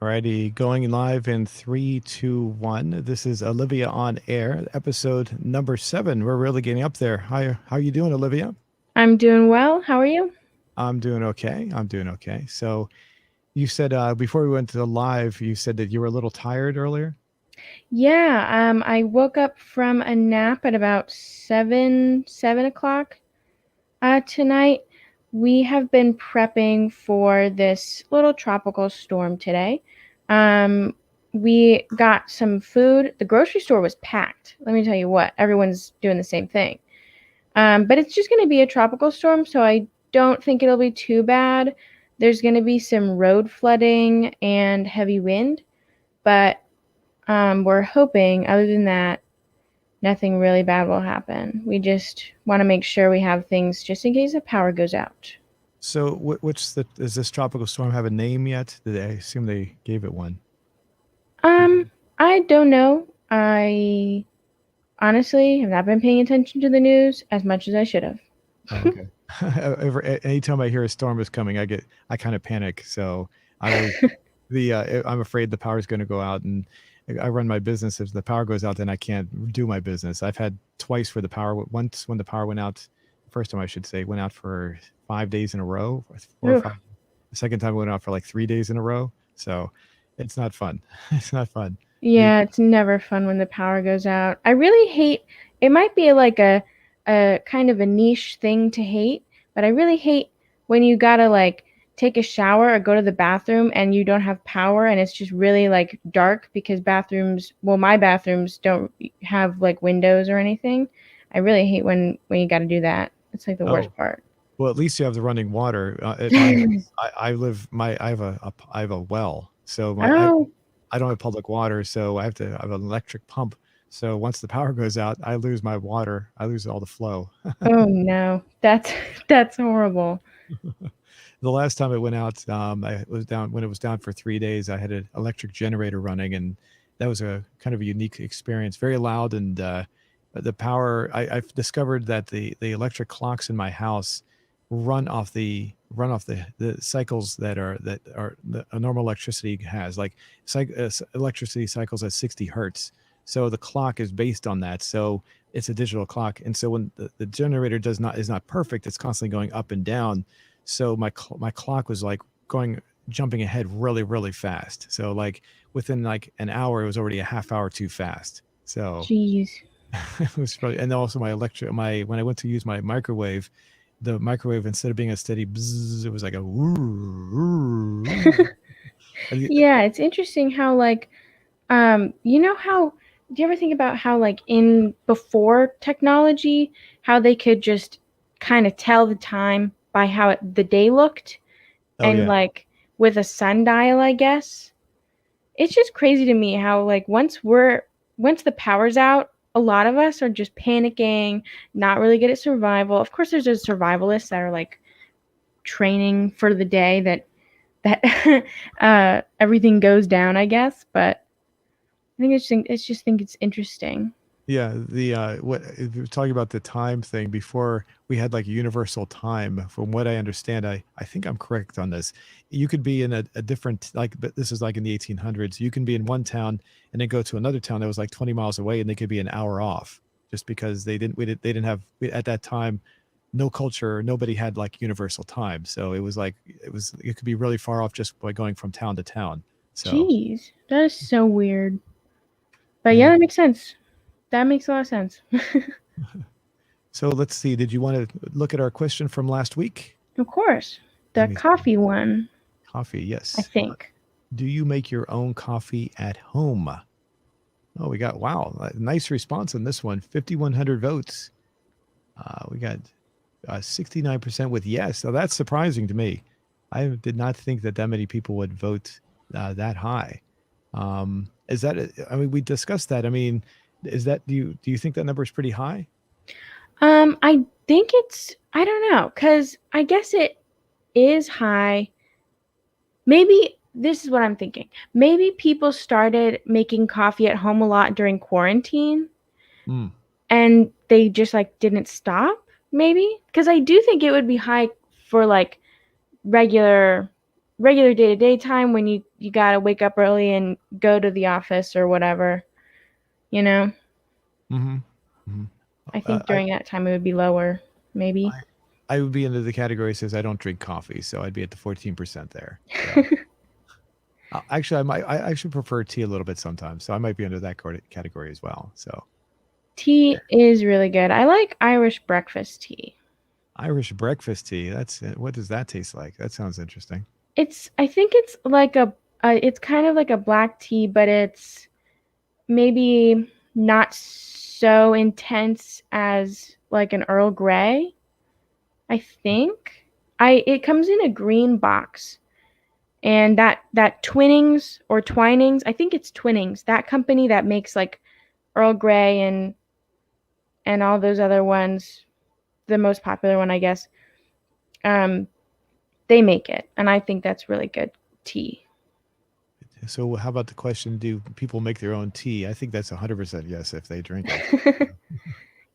Alrighty, going live in three, two, one. This is Olivia on Air, episode number 7. We're really getting up there. How you doing, Olivia? I'm doing well. How are you? I'm doing okay. I'm doing okay. So you said before we went to the live, you said that you were a little tired earlier. Yeah, I woke up from a nap at about seven o'clock tonight. We have been prepping for this little tropical storm today. Um, we got some food. The grocery store was packed. Let me tell you what, everyone's doing the same thing. But it's just going to be a tropical storm, so I don't think it'll be too bad. There's going to be some road flooding and heavy wind, but we're hoping, other than that, nothing really bad will happen. We just want to make sure we have things just in case the power goes out. So does this tropical storm have a name yet? Did I assume they gave it one? Um, I don't know. I honestly have not been paying attention to the news as much as I should have. Oh, okay. Anytime I hear a storm is coming, I kind of panic. So I always I'm afraid the power is going to go out, and I run my business. If the power goes out, then I can't do my business. I've had twice where the power once when the power went out, first time I should say, went out for 5 days in a row, or 4 or 5. Oof. The second time it went out for like 3 days in a row. So it's not fun. It's not fun. The Yeah, it's never fun when the power goes out. I really hate it might be like a kind of a niche thing to hate, but I really hate when you gotta like take a shower or go to the bathroom and you don't have power and it's just really like dark because my bathrooms don't have like windows or anything. I really hate when you gotta do that. It's like the worst oh, part. well, at least you have the running water. At my house, I live my I have a well, so Oh, I don't have public water, so I have an electric pump. So once the power goes out, I lose my water. I lose all the flow. oh no. That's that's horrible. The last time it went out, I was down when it was down for 3 days. I had an electric generator running, and that was a kind of a unique experience. Very loud, and the power. I've discovered that the electric clocks in my house run off the cycles that are a normal electricity has. Like electricity cycles at 60 hertz. So the clock is based on that. So it's a digital clock, and so when the generator does not is not perfect, it's constantly going up and down. So my clock was like going jumping ahead really really fast. So like within like an hour, it was already a half hour too fast. So Jeez. it was probably, and also my when I went to use my microwave, the microwave, instead of being a steady bzzz, it was like a Yeah, it's interesting how like you know how do you ever think about how like in before technology how they could just kind of tell the time by how the day looked oh and yeah. like with a sundial, I guess. It's just crazy to me how like once the power's out, a lot of us are just panicking, not really good at survival. Of course there's just survivalists that are like training for the day that everything goes down, I guess, but I just think it's interesting. Yeah, the what if you're talking about the time thing before we had like universal time. From what I understand, I think I'm correct on this. You could be in a different like, but this is like in the 1800s. You can be in one town and then go to another town that was like 20 miles away, and they could be an hour off just because they didn't have at that time no culture. Nobody had like universal time, so it could be really far off just by going from town to town. So Jeez, that is so weird. But yeah, yeah. that makes sense. That makes a lot of sense. So let's see. Did you want to look at our question from last week? Of course. Let The me see. coffee one, Coffee, I yes. think. Do you make your own coffee at home? Oh, we got, wow, a nice response on this one. 5,100 votes. We got 69% with yes. So that's surprising to me. I did not think that many people would vote that high. Is that, I mean, we discussed that. I mean, do you think that number is pretty high? I think I don't know, cuz I guess it is high. Maybe this is what I'm thinking. Maybe people started making coffee at home a lot during quarantine Mm. and they just like didn't stop, maybe? Cuz I do think it would be high for like regular regular day-to-day time when you got to wake up early and go to the office or whatever, you know. Mm-hmm. Mm-hmm. I Uh, think I, during that time it would be lower, maybe. I I would be into the category says I don't drink coffee, so I'd be at the 14% there. So actually, I actually prefer tea a little bit sometimes, so I might be under that category as well. So Tea is really good. I like Irish breakfast tea. Irish breakfast tea. That's what does that taste like? That sounds interesting. I think it's like it's kind of like a black tea, but it's maybe not so intense as like an Earl Grey. I think it comes in a green box, and that Twinnings or Twinings, I think it's Twinnings, that company that makes like Earl Grey and all those other ones, the most popular one, I guess. Um, they make it, and I think that's really good tea. So how about the question? Do people make their own tea? I think that's 100% yes if they drink it.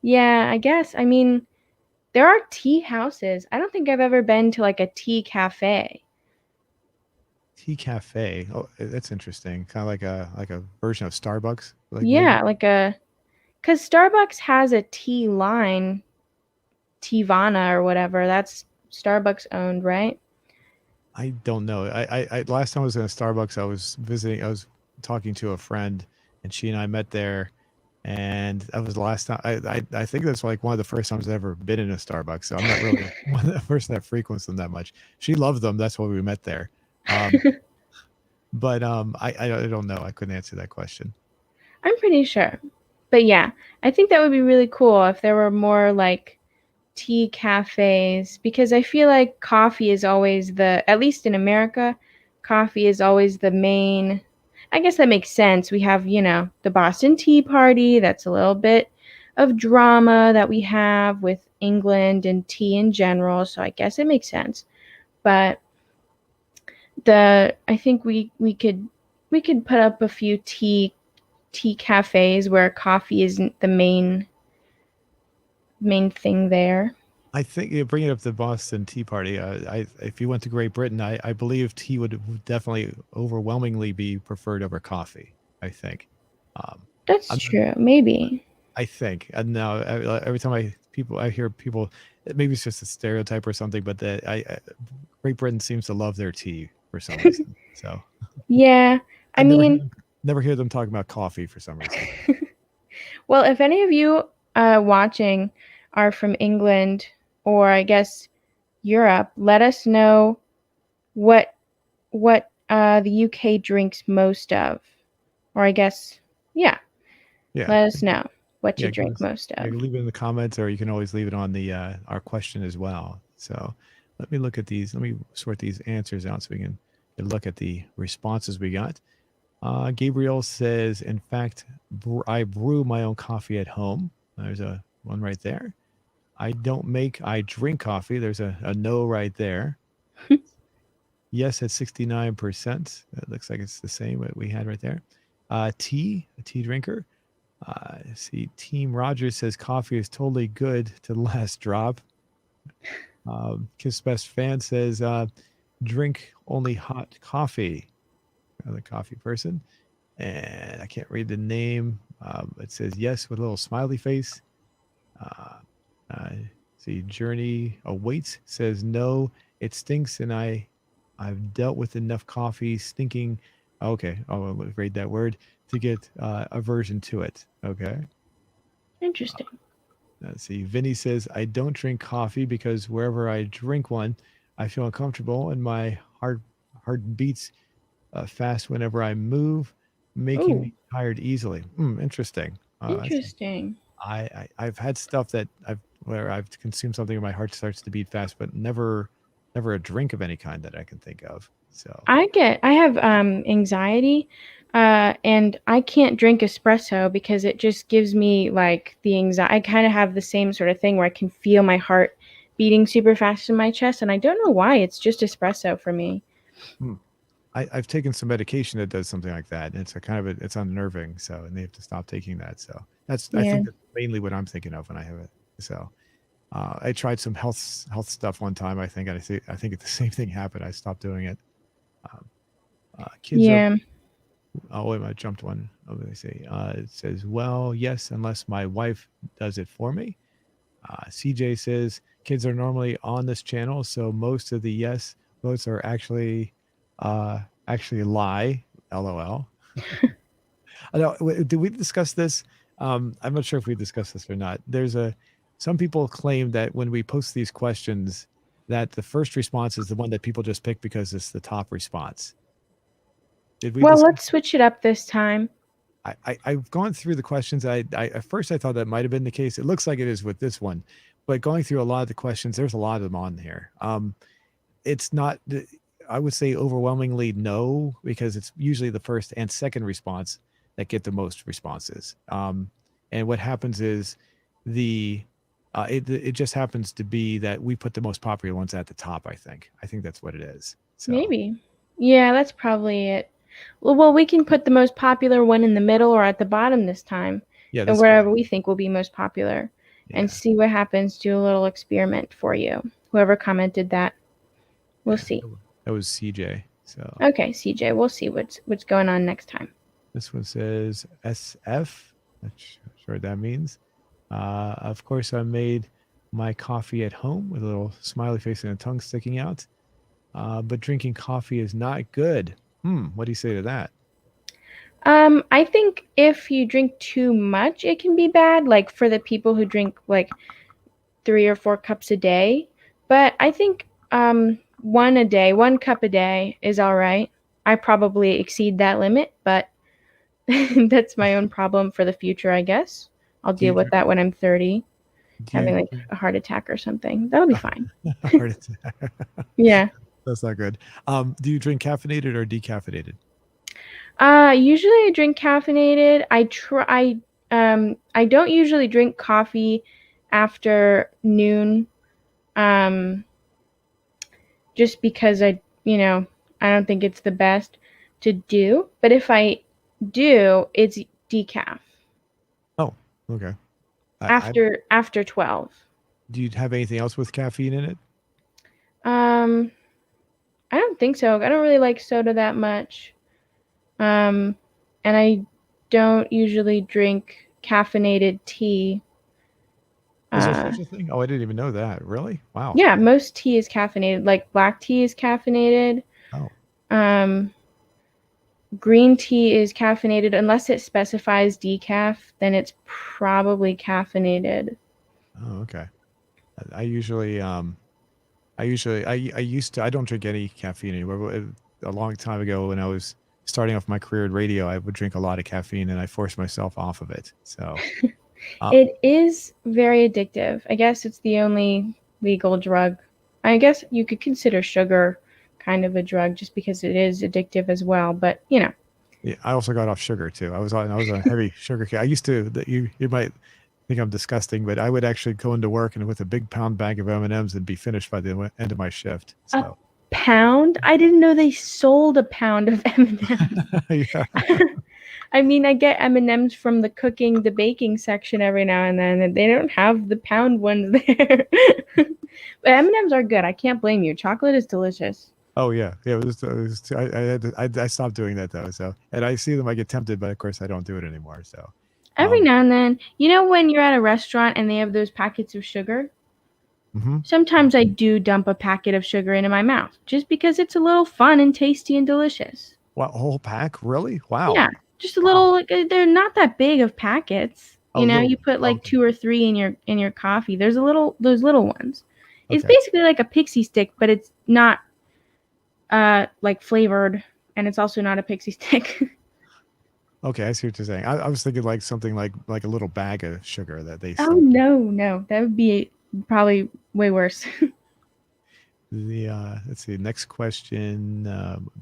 Yeah, I guess. I mean, there are tea houses. I don't think I've ever been to like a tea cafe. Tea cafe. Oh, that's interesting. Kind of like a version of Starbucks, like maybe. Yeah, cuz Starbucks has a tea line, Teavana or whatever. That's Starbucks owned, right? I don't know. Last time I was in a Starbucks, I was visiting. I was talking to a friend, and she and I met there, and that was the last time. I think that's like one of the first times I've ever been in a Starbucks. So I'm not really one of the person that frequents them that much. She loved them. That's why we met there. Um, but I don't know. I couldn't answer that question. I'm pretty sure. But yeah, I think that would be really cool if there were more like tea cafes, because I feel like coffee is always at least in America, coffee is always the main. I guess that makes sense. We have, the Boston Tea Party, that's a little bit of drama that we have with England and tea in general, so I guess it makes sense. But the I think we could put up a few tea cafes where coffee isn't the main thing there. I think bringing up the Boston Tea Party. I if you went to Great Britain, I believe tea would definitely overwhelmingly be preferred over coffee. I think. Um, That's I'm not true. Maybe. I think, and now every time I hear people, maybe it's just a stereotype or something, but Great Britain seems to love their tea for some reason. So Yeah. I I mean, never hear them talking about coffee for some reason. well, if any of you watching are from England or I guess Europe, let us know what the UK drinks most of. Or I guess, yeah, Yeah, let us know what you yeah, give drink us most yeah, of. leave it in the comments, or you can always leave it on the our question as well. So let me look at these. Let me sort these answers out so we can look at the responses we got. Gabriel says, in fact, I brew my own coffee at home. There's a one right there. I don't make, I drink coffee. There's a no right there. Yes, at 69%. It looks like it's the same what we had right there. Tea, a tea drinker. See, Team Rogers says coffee is totally good to the last drop. Kiss Best Fan says drink only hot coffee. Another coffee person. And I can't read the name. It says yes with a little smiley face. Uh, uh, see, Journey Awaits says no, it stinks, and I've dealt with enough coffee stinking. Okay, I'll read that word to get aversion to it. Okay. Interesting. Let's see. Vinny says I don't drink coffee because wherever I drink one, I feel uncomfortable and my heart beats fast whenever I move, making Oh, me tired easily. Interesting. interesting. I've had stuff that where I've consumed something and my heart starts to beat fast, but never a drink of any kind that I can think of. So I have anxiety, and I can't drink espresso because it just gives me like the anxiety. I kind of have the same sort of thing where I can feel my heart beating super fast in my chest, and I don't know why. It's just espresso for me. hmm. I've taken some medication that does something like that, and it's a kind of it's unnerving. So and they have to stop taking that. So I Yeah. think that's mainly what I'm thinking of when I have it. So I tried some health stuff one time. I think the same thing happened. I stopped doing it. Um, kids are. Yeah. Oh wait, I jumped one. Oh, let me see. It says, "Well, yes, unless my wife does it for me." CJ says, "Kids are normally on this channel, so most of the yes votes are actually lie." LOL. I know. Did we discuss this? I'm not sure if we discussed this or not. Some people claim that when we post these questions, that the first response is the one that people just pick because it's the top response. Did we Well, discuss? let's switch it up this time. I've gone through the questions. I at first I thought that might have been the case. It looks like it is with this one, but going through a lot of the questions, there's a lot of them on here. It's not. I would say overwhelmingly no, because it's usually the first and second response that get the most responses. And what happens is the it just happens to be that we put the most popular ones at the top. I think that's what it is. So Maybe. Yeah, that's probably it. Well, we can put the most popular one in the middle or at the bottom this time, yeah, and that's good. wherever we think will be most popular, and Yeah, see what happens. Do a little experiment for you. Whoever commented that, we'll yeah. see. That was CJ. So Okay, CJ, we'll see what's going on next time. this one says SF. Not sure what that means. Of course, I made my coffee at home with a little smiley face and a tongue sticking out. But drinking coffee is not good. What do you say to that? I think if you drink too much, it can be bad. Like for the people who drink like 3 or 4 cups a day, but I think one a day, 1 cup a day is all right. I probably exceed that limit, but that's my own problem for the future, I guess. I'll Do deal you with drink? that when I'm 30, Do having you like drink? a heart attack or something. That'll be fine. Heart attack. Yeah. That's not good. Do you drink caffeinated or decaffeinated? Usually I drink caffeinated. I don't usually drink coffee after noon. Um, just because I don't think it's the best to do. But if I do, it's decaf Oh, okay. I after 12. Do you have anything else with caffeine in it? Um, I don't think so. I don't really like soda that much. Um, and I don't usually drink caffeinated tea. Is there Uh, such a thing? Oh, I didn't even know that. Really? Wow. yeah, most tea is caffeinated. Like black tea is caffeinated. Oh, Um, green tea is caffeinated unless it specifies decaf, then it's probably caffeinated. oh, okay. I usually, I used to, I don't drink any caffeine anymore. But a long time ago when I was starting off my career in radio, I would drink a lot of caffeine and I forced myself off of it. So, uh, It is very addictive. I guess it's the only legal drug. I guess you could consider sugar kind of a drug just because it is addictive as well, but yeah, I also got off sugar too. I was on heavy sugar. I used to, you might think I'm disgusting, but I would actually go into work and with a big pound bag of M&Ms and be finished by the end of my shift. a So, pound? I didn't know they sold a pound of M&Ms. yeah. I mean, I get M&Ms from the cooking, the baking section every now and then, and they don't have the pound ones there. But M&Ms are good. I can't blame you. Chocolate is delicious. Oh yeah, yeah. I had to, I stopped doing that though. So, and I see them, I get tempted, but of course I don't do it anymore. So, Every um, now and then, when you're at a restaurant and they have those packets of sugar, hmm sometimes I do dump a packet of sugar into my mouth just because it's a little fun and tasty and delicious. What, a whole pack? Really? Wow, Yeah, just a wow. little like they're not that big of packets. Oh, You little. put like Okay, 2 or 3 in your coffee. There's a little those little ones. It's okay, basically like a pixie stick, but it's not like flavored, and it's also not a pixie stick. okay. I see what you're saying. I was thinking like something like a little bag of sugar that they Oh sell. no, no, that would be probably way worse. The let's see. Next question.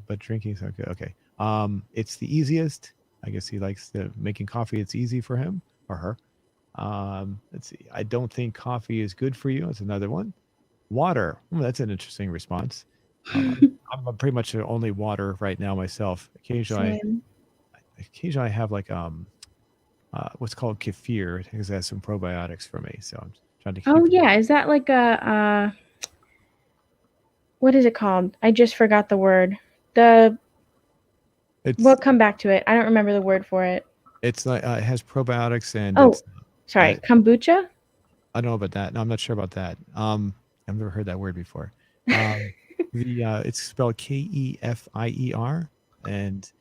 But drinking's okay. Okay. It's the easiest. I guess he likes making coffee. It's easy for him or her. Let's see. I don't think coffee is good for you. That's another one. Water. That's an interesting response. I'm pretty much only water right now myself. Same. Occasionally I have like what's called kefir because it has some probiotics for me. So I'm trying to Oh keep. yeah, is that like a what is it called? I just forgot the word. The It's we'll come back to it. I don't remember the word for it. it's like it has probiotics and Oh, uh, sorry, kombucha. I don't know about that. No, I'm not sure about that. I've never heard that word before. Um, the it's spelled Keffier, and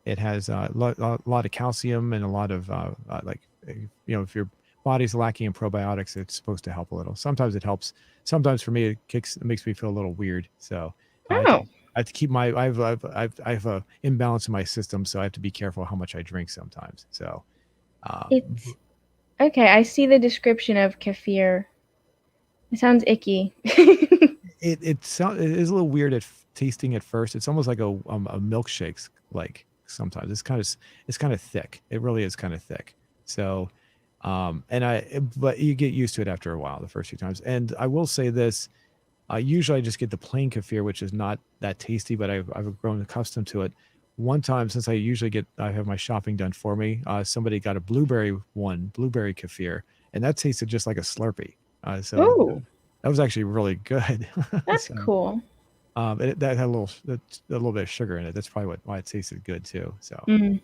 it has a lot of calcium and a lot of if your body's lacking in probiotics, it's supposed to help a little. Sometimes it helps. Sometimes for me, it makes me feel a little weird. So Oh, I have to keep my I have a imbalance in my system, so I have to be careful how much I drink sometimes. So um, it's okay. I see the description of kefir. It sounds icky. it is a little weird tasting at first. It's almost like a milkshake. Like sometimes it's kind of thick. It really is kind of thick. So, but you get used to it after a while, the first few times. And I will say this: usually I just get the plain kefir, which is not that tasty, but I've grown accustomed to it. One time, since I have my shopping done for me, somebody got a blueberry kefir, and that tasted just like a Slurpee. So Oh, that was actually really good. that's So, cool. that had a little bit of sugar in it. That's probably why it tasted good too. So, Mm.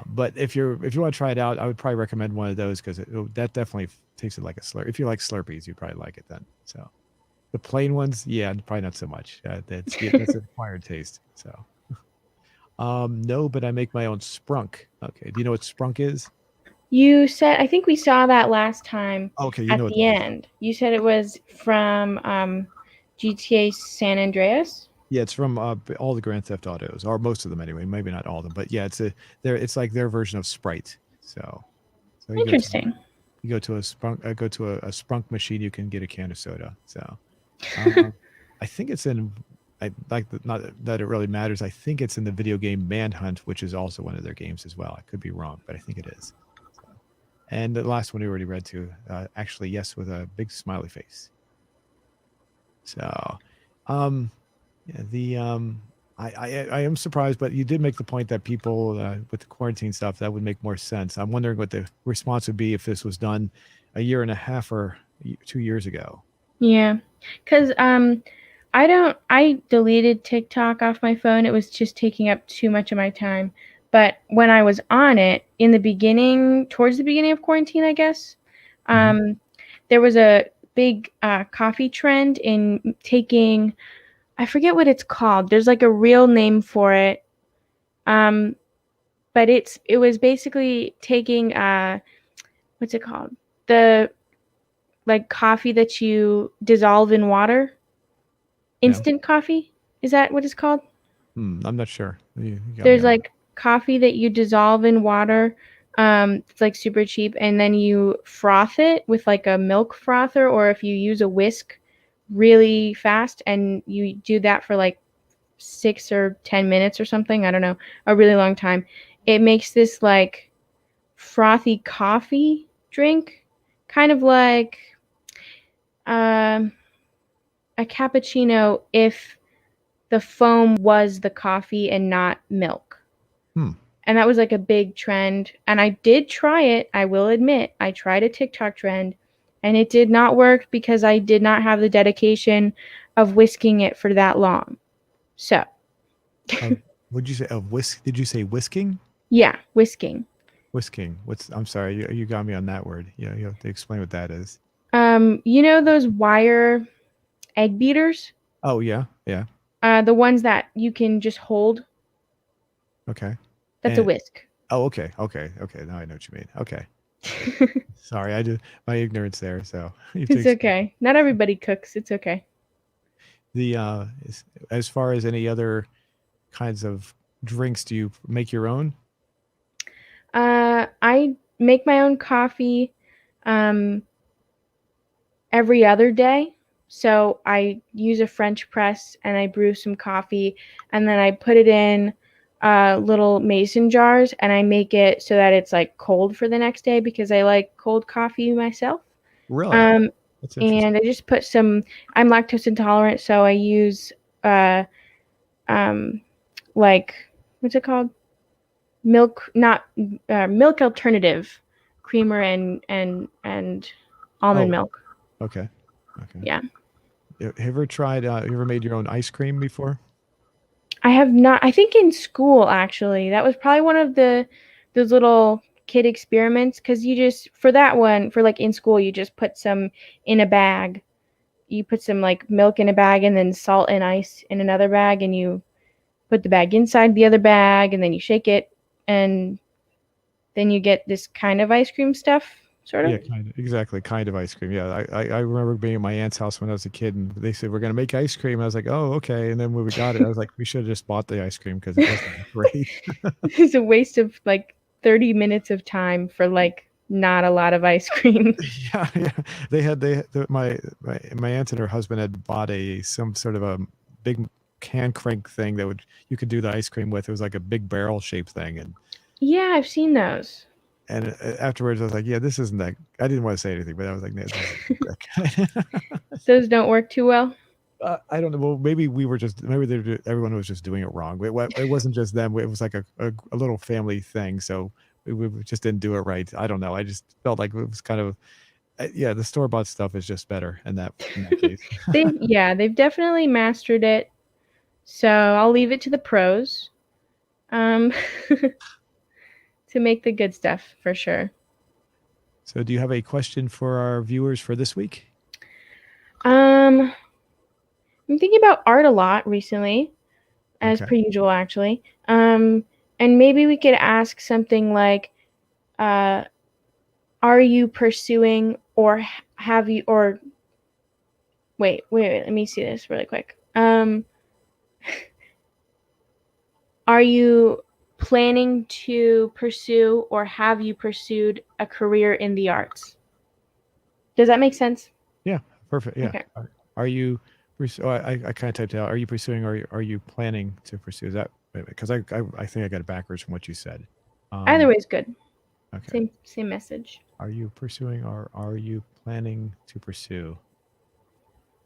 but if you want to try it out, I would probably recommend one of those because that definitely tasted like a Slurpee. If you like Slurpees, you'd probably like it then. So the plain ones, yeah, probably not so much. That's an acquired taste. So, no, but I make my own sprunk. Okay, do you know what sprunk is? You said I think we saw that last time Okay, you at know what the that is. end. You said it was from GTA San Andreas. Yeah, it's from all the Grand Theft Autos, or most of them anyway. Maybe not all of them, but yeah, it's like their version of Sprite. So Interesting. you go to a a Sprunk machine, you can get a can of soda. So um, I think it's in I like not that it really matters. I think it's in the video game Manhunt, which is also one of their games as well. I could be wrong, but I think it is. So, and the last one we already read to, actually yes, with a big smiley face. So, um, yeah, I am surprised, but you did make the point that people with the quarantine stuff that would make more sense. I'm wondering what the response would be if this was done a year and a half or 2 years ago. Yeah. Cuz I deleted TikTok off my phone. It was just taking up too much of my time. But when I was on it in the beginning, towards the beginning of quarantine, I guess, Hmm. um there was a big coffee trend in taking, I forget what it's called. There's like a real name for it. Um but it was basically taking what's it called? The like coffee that you dissolve in water. Yeah. Instant coffee? Is that what it's called? I'm not sure. You got me There's on. like coffee that you dissolve in water. It's like super cheap, and then you froth it with like a milk frother, or if you use a whisk really fast, and you do that for like 6 or 10 minutes or something. I don't know, a really long time. It makes this like frothy coffee drink, kind of like um, a cappuccino if the foam was the coffee and not milk. Hmm. And that was like a big trend. And I did try it. I will admit, I tried a TikTok trend and it did not work because I did not have the dedication of whisking it for that long. So, Of would you say of whisk? Did you say whisking? yeah, whisking. Whisking. What's? I'm sorry. You got me on that word. Yeah, you have to explain what that is. You know those wire egg beaters? Oh yeah, yeah. The ones that you can just hold? Okay. That's a And whisk. oh, okay. Now I know what you mean. Okay. Sorry, I did my ignorance there. So you have to It's explain. okay. Not everybody cooks. It's okay. The as far as any other kinds of drinks, do you make your own? I make my own coffee um, every other day. So I use a French press and I brew some coffee and then I put it in little mason jars and I make it so that it's like cold for the next day because I like cold coffee myself. Really? Um, That's and interesting. I just put some, I'm lactose intolerant, so I use uh, um, like, what's it called? Milk, not milk alternative creamer and almond Oh, milk. okay. Okay. Yeah. Have you ever tried? You ever made your own ice cream before? I have not. I think in school actually. That was probably one of those little kid experiments cuz you just for that one for like in school you just put some in a bag. You put some like milk in a bag and then salt and ice in another bag and you put the bag inside the other bag and then you shake it and then you get this kind of ice cream stuff sort of. Yeah, kind of exactly, kind of ice cream. Yeah, I remember being at my aunt's house when I was a kid, and they said we're gonna make ice cream. I was like, oh, okay. And then when we got it, I was like, we should have just bought the ice cream because it wasn't that great. It's a waste of like 30 minutes of time for like not a lot of ice cream. Yeah, yeah. My aunt and her husband had bought a some sort of a big can crank thing that would you could do the ice cream with. It was like a big barrel shaped thing, Yeah, I've seen those. and afterwards I was like, yeah, this isn't that. I didn't want to say anything, but I was like, no, this isn't that good. Those don't work too well. I don't know. Well, maybe we were just maybe everyone was just doing it wrong. It wasn't just them. It was like a little family thing. So we just didn't do it right. I don't know. I just felt like it was kind of yeah. The store bought stuff is just better in that case. They've definitely mastered it. So I'll leave it to the pros um, to make the good stuff for sure. So, do you have a question for our viewers for this week? Um, I'm thinking about art a lot recently, as Okay. per usual, actually. And maybe we could ask something like, uh, "Are you pursuing, or have you, or wait, let me see this really quick. Are you planning to pursue, or have you pursued a career in the arts?" Does that make sense? Yeah. Perfect. Yeah. Okay. Are you? Oh, I kind of typed out. Are you pursuing or are you planning to pursue? Is that because I think I got it backwards from what you said. Either Um. way is good. Okay. Same message. Are you pursuing or are you planning to pursue?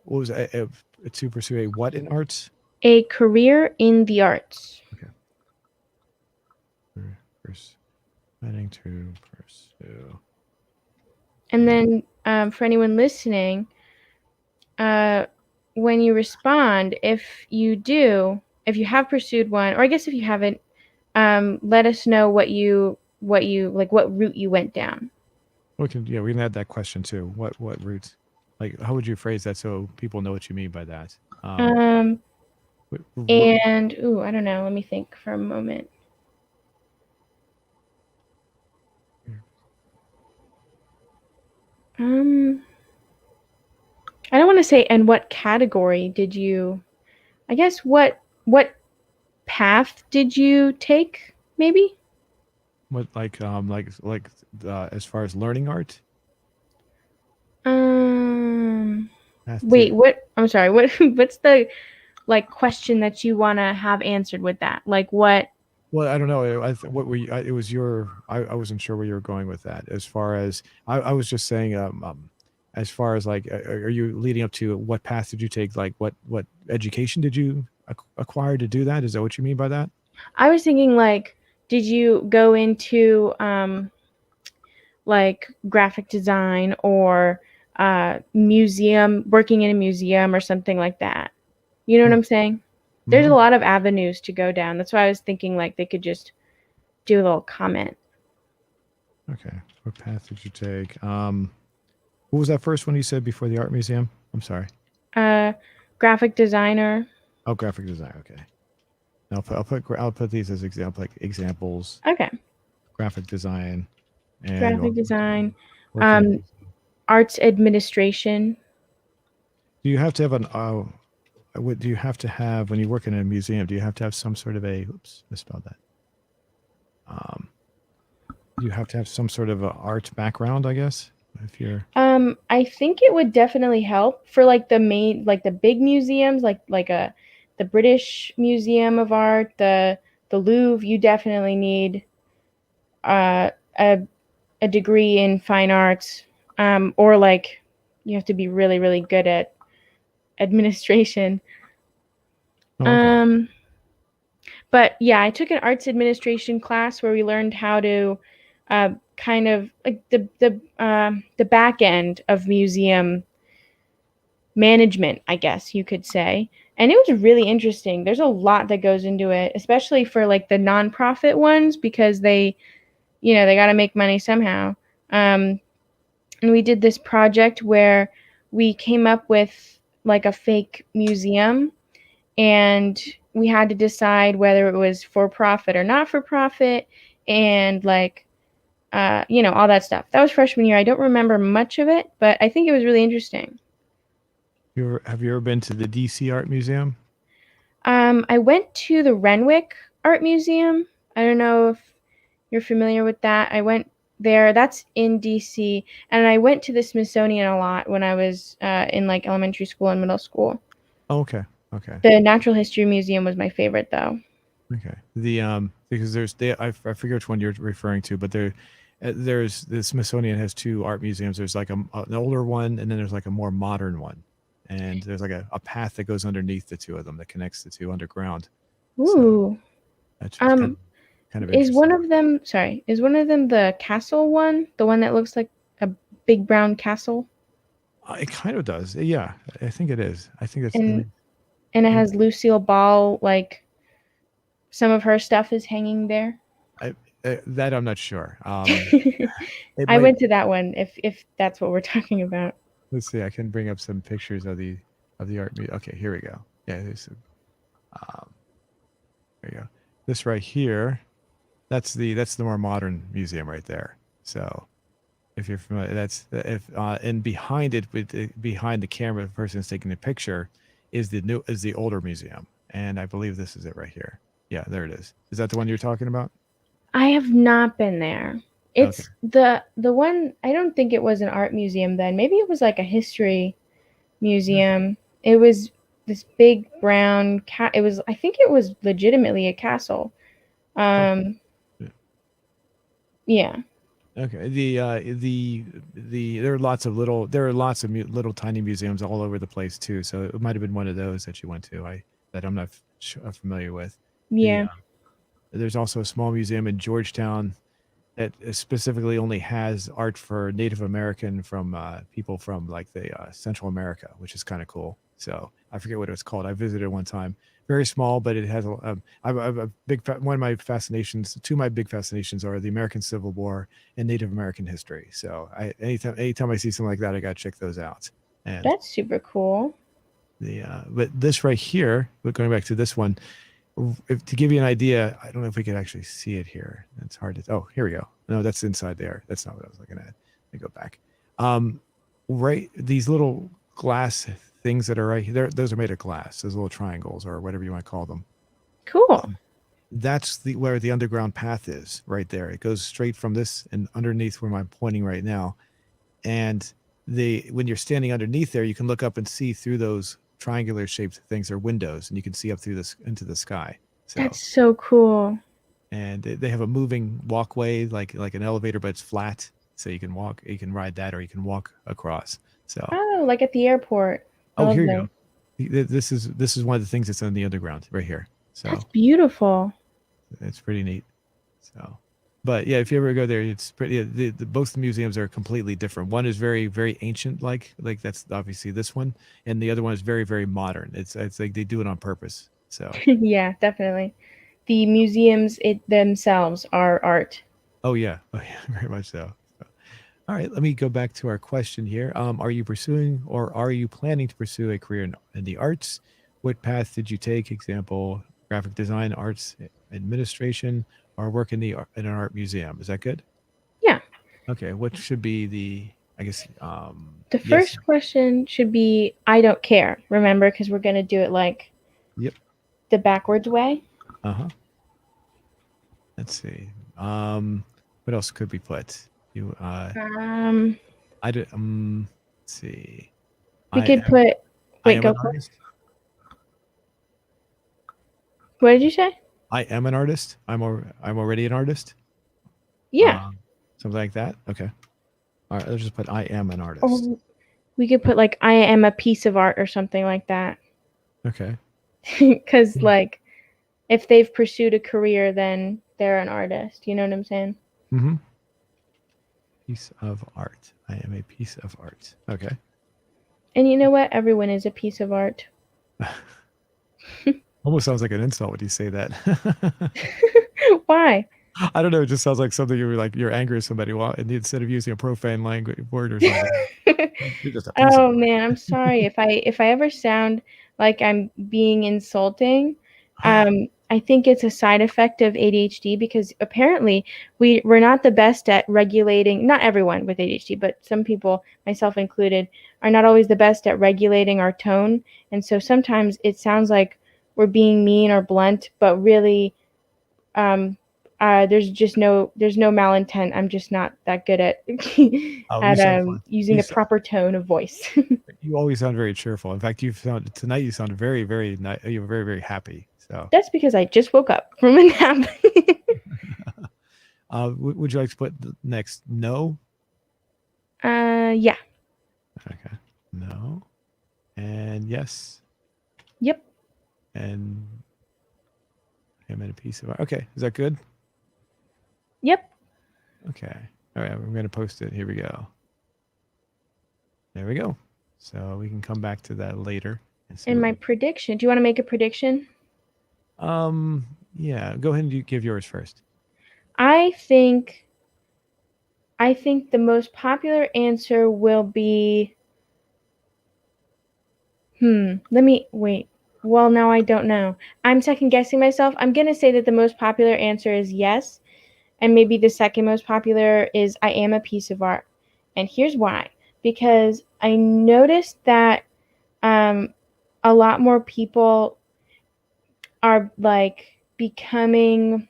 What was to pursue a what in arts? A career in the arts. Okay. Planning to pursue. And then for anyone listening, uh, when you respond, if you have pursued one, or I guess if you haven't, let us know what route you went down. We can add that question too. What routes? Like, how would you phrase that so people know what you mean by that? Um, What and ooh, I don't know. Let me think for a moment. Um, I don't want to say. And what category did you? I guess what path did you take? Maybe. as far as learning art, Um, path to wait. What? I'm sorry. What? What's the like question that you want to have answered with that? Like what? well, I don't know. What were you, it was your. I wasn't sure where you were going with that. As far as I was just saying, as far as like, are you leading up to what path did you take? Like, what education did you acquire to do that? Is that what you mean by that? I was thinking like, did you go into like graphic design or museum, working in a museum or something like that? You know what I'm saying? There's a Mm-hmm. lot of avenues to go down. That's why I was thinking like they could just do a little comment. Okay. What path did you take? What was that first one you said before the art museum? I'm sorry. Uh, graphic designer. Oh, graphic design. Okay. I'll put these as examples. Okay. Graphic design and Graphic design. working. Arts administration. Do you have to have an what do you have to have when you work in a museum? Do you have to have some sort of a oops, misspelled that. Um, you have to have some sort of a art background, I guess, if you're I think it would definitely help for like the big museums, the British Museum of Art, the Louvre. You definitely need uh, a a degree in fine arts, or like you have to be really really good at administration. oh, okay. Um, but yeah, I took an arts administration class where we learned how to kind of like the back end of museum management, I guess you could say. and it was really interesting. There's a lot that goes into it, especially for like the nonprofit ones because they got to make money somehow. Um, and we did this project where we came up with like a fake museum, and we had to decide whether it was for profit or not for profit, and like all that stuff. That was freshman year. I don't remember much of it, but I think it was really interesting. Have you ever been to the DC Art Museum? I went to the Renwick Art Museum. I don't know if you're familiar with that. I went there. That's in DC, and I went to the Smithsonian a lot when I was in like elementary school and middle school. Oh, okay. Okay. The Natural History Museum was my favorite, though. Okay. The because I forget which one you're referring to, but there's the Smithsonian has two art museums. There's like an older one, and then there's like a more modern one, and there's like a path that goes underneath the two of them that connects the two underground. So Ooh. that's Um, kind of is one interesting. of them? Sorry, is one of them the castle one? The one that looks like a big brown castle, It kind of does. Yeah, I think it is. I think that's. and it has Lucille Ball. Like some of her stuff is hanging there. I, that I'm not sure. It I might. went to that one. If that's what we're talking about. Let's see. I can bring up some pictures of the art. Okay, here we go. Yeah, um, there you go. This right here. That's the more modern museum right there. So if you're familiar, that's if and behind it, behind the camera, the person that's taking the picture is the older museum, and I believe this is it right here. Yeah, there it is. Is that the one you're talking about? I have not been there. Okay. It's the one. I don't think it was an art museum then. Maybe it was like a history museum. It was this big brown cat. It was. I think it was legitimately a castle. Oh, Um. yeah. Yeah. Okay. There are lots of little tiny museums all over the place too. So it might have been one of those that you went to. I that I'm not familiar with. The Yeah. There's also a small museum in Georgetown that specifically only has art for Native American from people from like the Central America, which is kind of cool. So I forget what it's called. I visited one time. Very small, but it has I'm a one of my fascinations. Two of my big fascinations are the American Civil War and Native American history. So anytime I see something like that, I got to check those out. And That's super cool. but this right here, but going back to this one, to give you an idea, I don't know if we could actually see it here. It's hard to. Oh, here we go. No, that's inside there. That's not what I was looking at. Let me go back. Um, right, these little glass things that are right here. Those are made of glass. Those little triangles or whatever you want to call them. Cool. Um, that's the where the underground path is. Right there. It goes straight from this and underneath where I'm pointing right now. And when you're standing underneath there, you can look up and see through those triangular shaped things are windows, and you can see up through this into the sky. That's So so cool. and they have a moving walkway like an elevator, but it's flat, so you can ride that, or you can walk across. So Oh, like at the airport. I oh, love here you them. go. This is one of the things that's in the underground right here. That's So beautiful. it's pretty neat. So, but yeah, if you ever go there, it's pretty. Both museums are completely different. One is very ancient, like that's obviously this one, and the other one is very modern. It's like they do it on purpose. So, Yeah, definitely. The museums it themselves are art. oh yeah, very much so. All right, let me go back to our question here. Are you pursuing or are you planning to pursue a career in the arts? What path did you take? Example: graphic design, arts administration, or work in an art museum. Is that good? Yeah. Okay, what should be I guess, The yes. first question should be I don't care. Remember, because we're going to do it like Yep. the backwards way. Uh-huh. Let's see. What else could we put? You, Um, I did, let's see. we I could am, put. I Wait, am go an for it. artist. What did you say? I am an artist. I'm already an artist. Yeah. Um, Something like that. Okay. All right. Let's just put I am an artist. Or we could put like I am a piece of art or something like that. Okay. Because like if they've pursued a career, then they're an artist. You know what I'm saying? Mm-hmm. Piece of art. I am a piece of art. Okay. And you know what? Everyone is a piece of art. Almost sounds like an insult when you say that. Why? I don't know. It just sounds like something you were like you're angry at somebody. Well, and instead of using a profane language word or something, you're just a piece of Oh man, I'm sorry if I ever sound like I'm being insulting. I think it's a side effect of ADHD because apparently we're not the best at regulating, not everyone with ADHD, but some people, myself included, are not always the best at regulating our tone. And so sometimes it sounds like we're being mean or blunt, but really um there's no malintent. I'm just not that good at oh, you at sound fun. using the proper tone of voice. You always sound very cheerful. In fact, you sound tonight. You sound very, very nice. You're very, very happy. So, That's because I just woke up from a nap. would you like to put the next no? Yeah. Okay, no, and yes, Yep. and I'm in a piece of. Okay, is that good? Yep. Okay, all right. I'm going to post it. Here we go. There we go. So we can come back to that later and see And what my we. prediction. Do you want to make a prediction? Yeah. Go ahead and give yours first. I think I think the most popular answer will be let me wait. Well, now I don't know. I'm second guessing myself. I'm going to say that the most popular answer is yes, and maybe the second most popular is I am a piece of art. And here's why. Because I noticed that um a lot more people are like becoming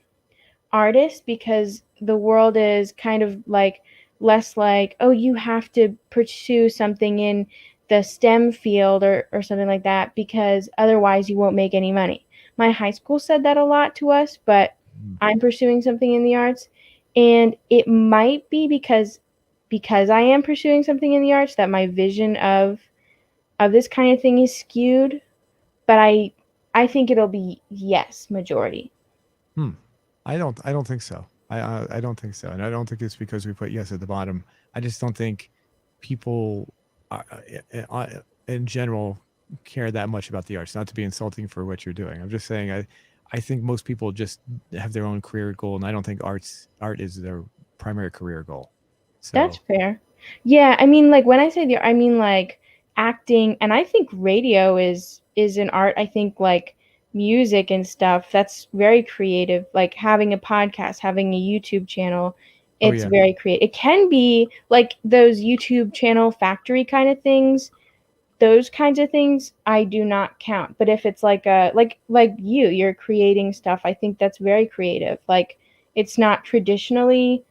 artists because the world is kind of like less like, oh, you have to pursue something in the STEM field or something like that because otherwise you won't make any money. My high school said that a lot to us, but Mm. I'm pursuing something in the arts, and it might be because I am pursuing something in the arts that my vision of this kind of thing is skewed, but I think it'll be yes majority. Hmm. I don't think so. I don't think so, and I don't think it's because we put yes at the bottom. I just don't think people, in general, care that much about the arts. Not to be insulting for what you're doing. I'm just saying I think most people just have their own career goal, and I don't think art is their primary career goal. That's So, fair. Yeah, I mean, like when I say the, I mean like acting, and I think radio is an art. I think like music and stuff. That's very creative. Like having a podcast, having a YouTube channel, oh it's yeah. very creative. It can be like those YouTube channel factory kind of things, those kinds of things I do not count. But if it's like a like you're creating stuff, I think that's very creative. Like it's not traditionally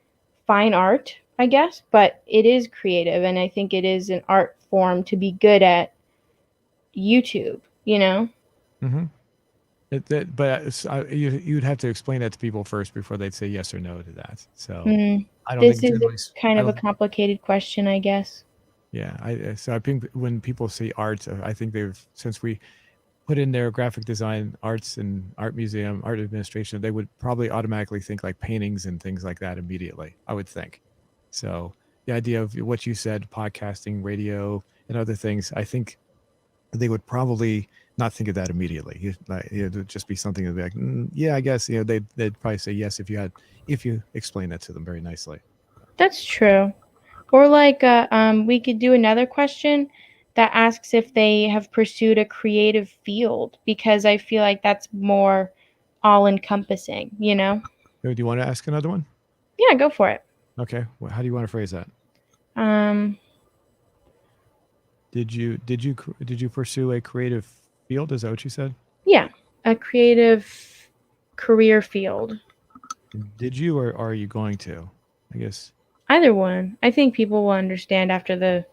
fine art, I guess, but it is creative and I think it is an art form to be good at YouTube, you know? Hmm. But you'd have to explain that to people first before they'd say yes or no to that. So, Mm. I don't This think is a generally. kind I of a don't. complicated question, I guess. Yeah, so I think when people say art, I think they've since we put in their graphic design, arts and art museum, art administration, they would probably automatically think like paintings and things like that immediately. I would think. So the idea of what you said, podcasting, radio, and other things, I think they would probably not think of that immediately. It would just be something that'd be like, yeah, I guess they'd probably say yes if you explain that to them very nicely. That's true. Or like we could do another question that asks if they have pursued a creative field because I feel like that's more all encompassing, you know? Do you want to ask another one? Yeah, go for it. Okay. Well, how do you want to phrase that? Um, Did you pursue a creative field? Is that what you said? yeah, a creative career field. Did you or are you going to? I guess. Either one. I think people will understand after the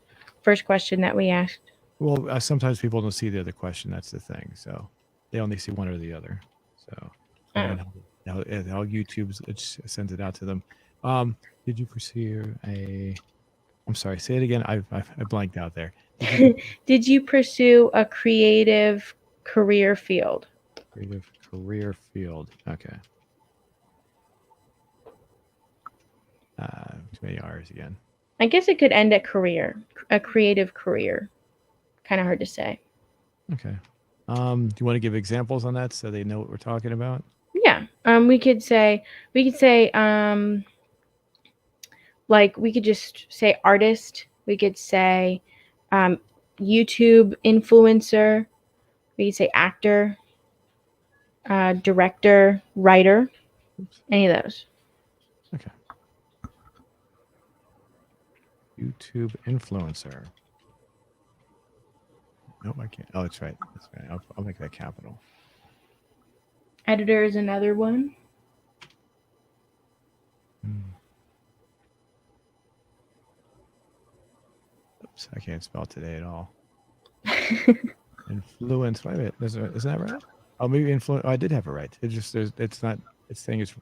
first question that we asked. Well, sometimes people don't see the other question. That's the thing. So they only see one or the other. So Oh. depending on how YouTube sends it out to them. Did you pursue a? I'm sorry. Say it again. I blanked out there. Did you Did you pursue a creative career field? creative career field? Okay. Too many R's again. I guess it could end at career, a creative career. Kind of hard to say. Okay. Do you want to give examples on that so they know what we're talking about? Yeah. We could say like we could just say artist. We could say um, YouTube influencer. We could say actor, director, writer. Oops. Any of those. Okay. YouTube influencer. Nope, I can't. Oh, that's right. That's right. I'll make that capital. Editor is another one. Hmm. Oops, I can't spell today at all. Influence. Wait a minute. Isn't that right? Oh, maybe influence. Oh, I did have it right. It just there's. It's not. It's saying it's.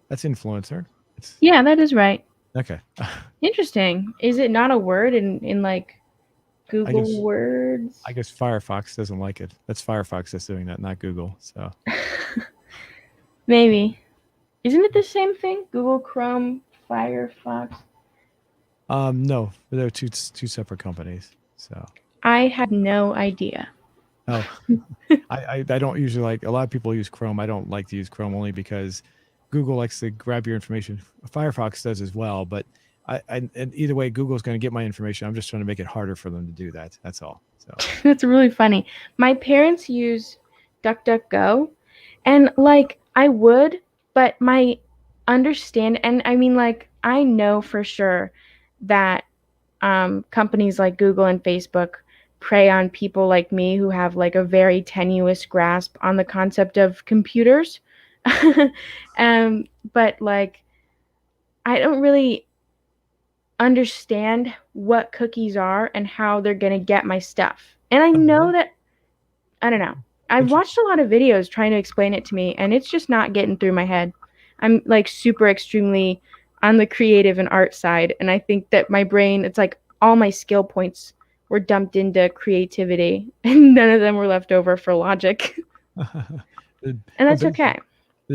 That's influencer. It's Yeah, that is right. okay. Interesting. Is it not a word in like I Google guess. Words? I guess Firefox doesn't like it. That's Firefox that's doing that, not Google. So. Maybe. Isn't it the same thing? Google Chrome, Firefox. No, they're two separate companies. So. I had no idea. Oh, I don't usually like a lot of people use Chrome. I don't like to use Chrome only because Google likes to grab your information. Firefox does as well, but and either way, Google's going to get my information. I'm just trying to make it harder for them to do that. That's all. So That's really funny. My parents use DuckDuckGo, and like I would, but my understand and I mean like I know for sure that companies like Google and Facebook prey on people like me who have like a very tenuous grasp on the concept of computers. um, but like I don't really understand what cookies are and how they're going to get my stuff. And I oh, know really that I don't know. I've interesting. watched a lot of videos trying to explain it to me and it's just not getting through my head. I'm like super extremely on the creative and art side and I think that my brain it's like all my skill points were dumped into creativity and none of them were left over for logic. It- And well, that's okay.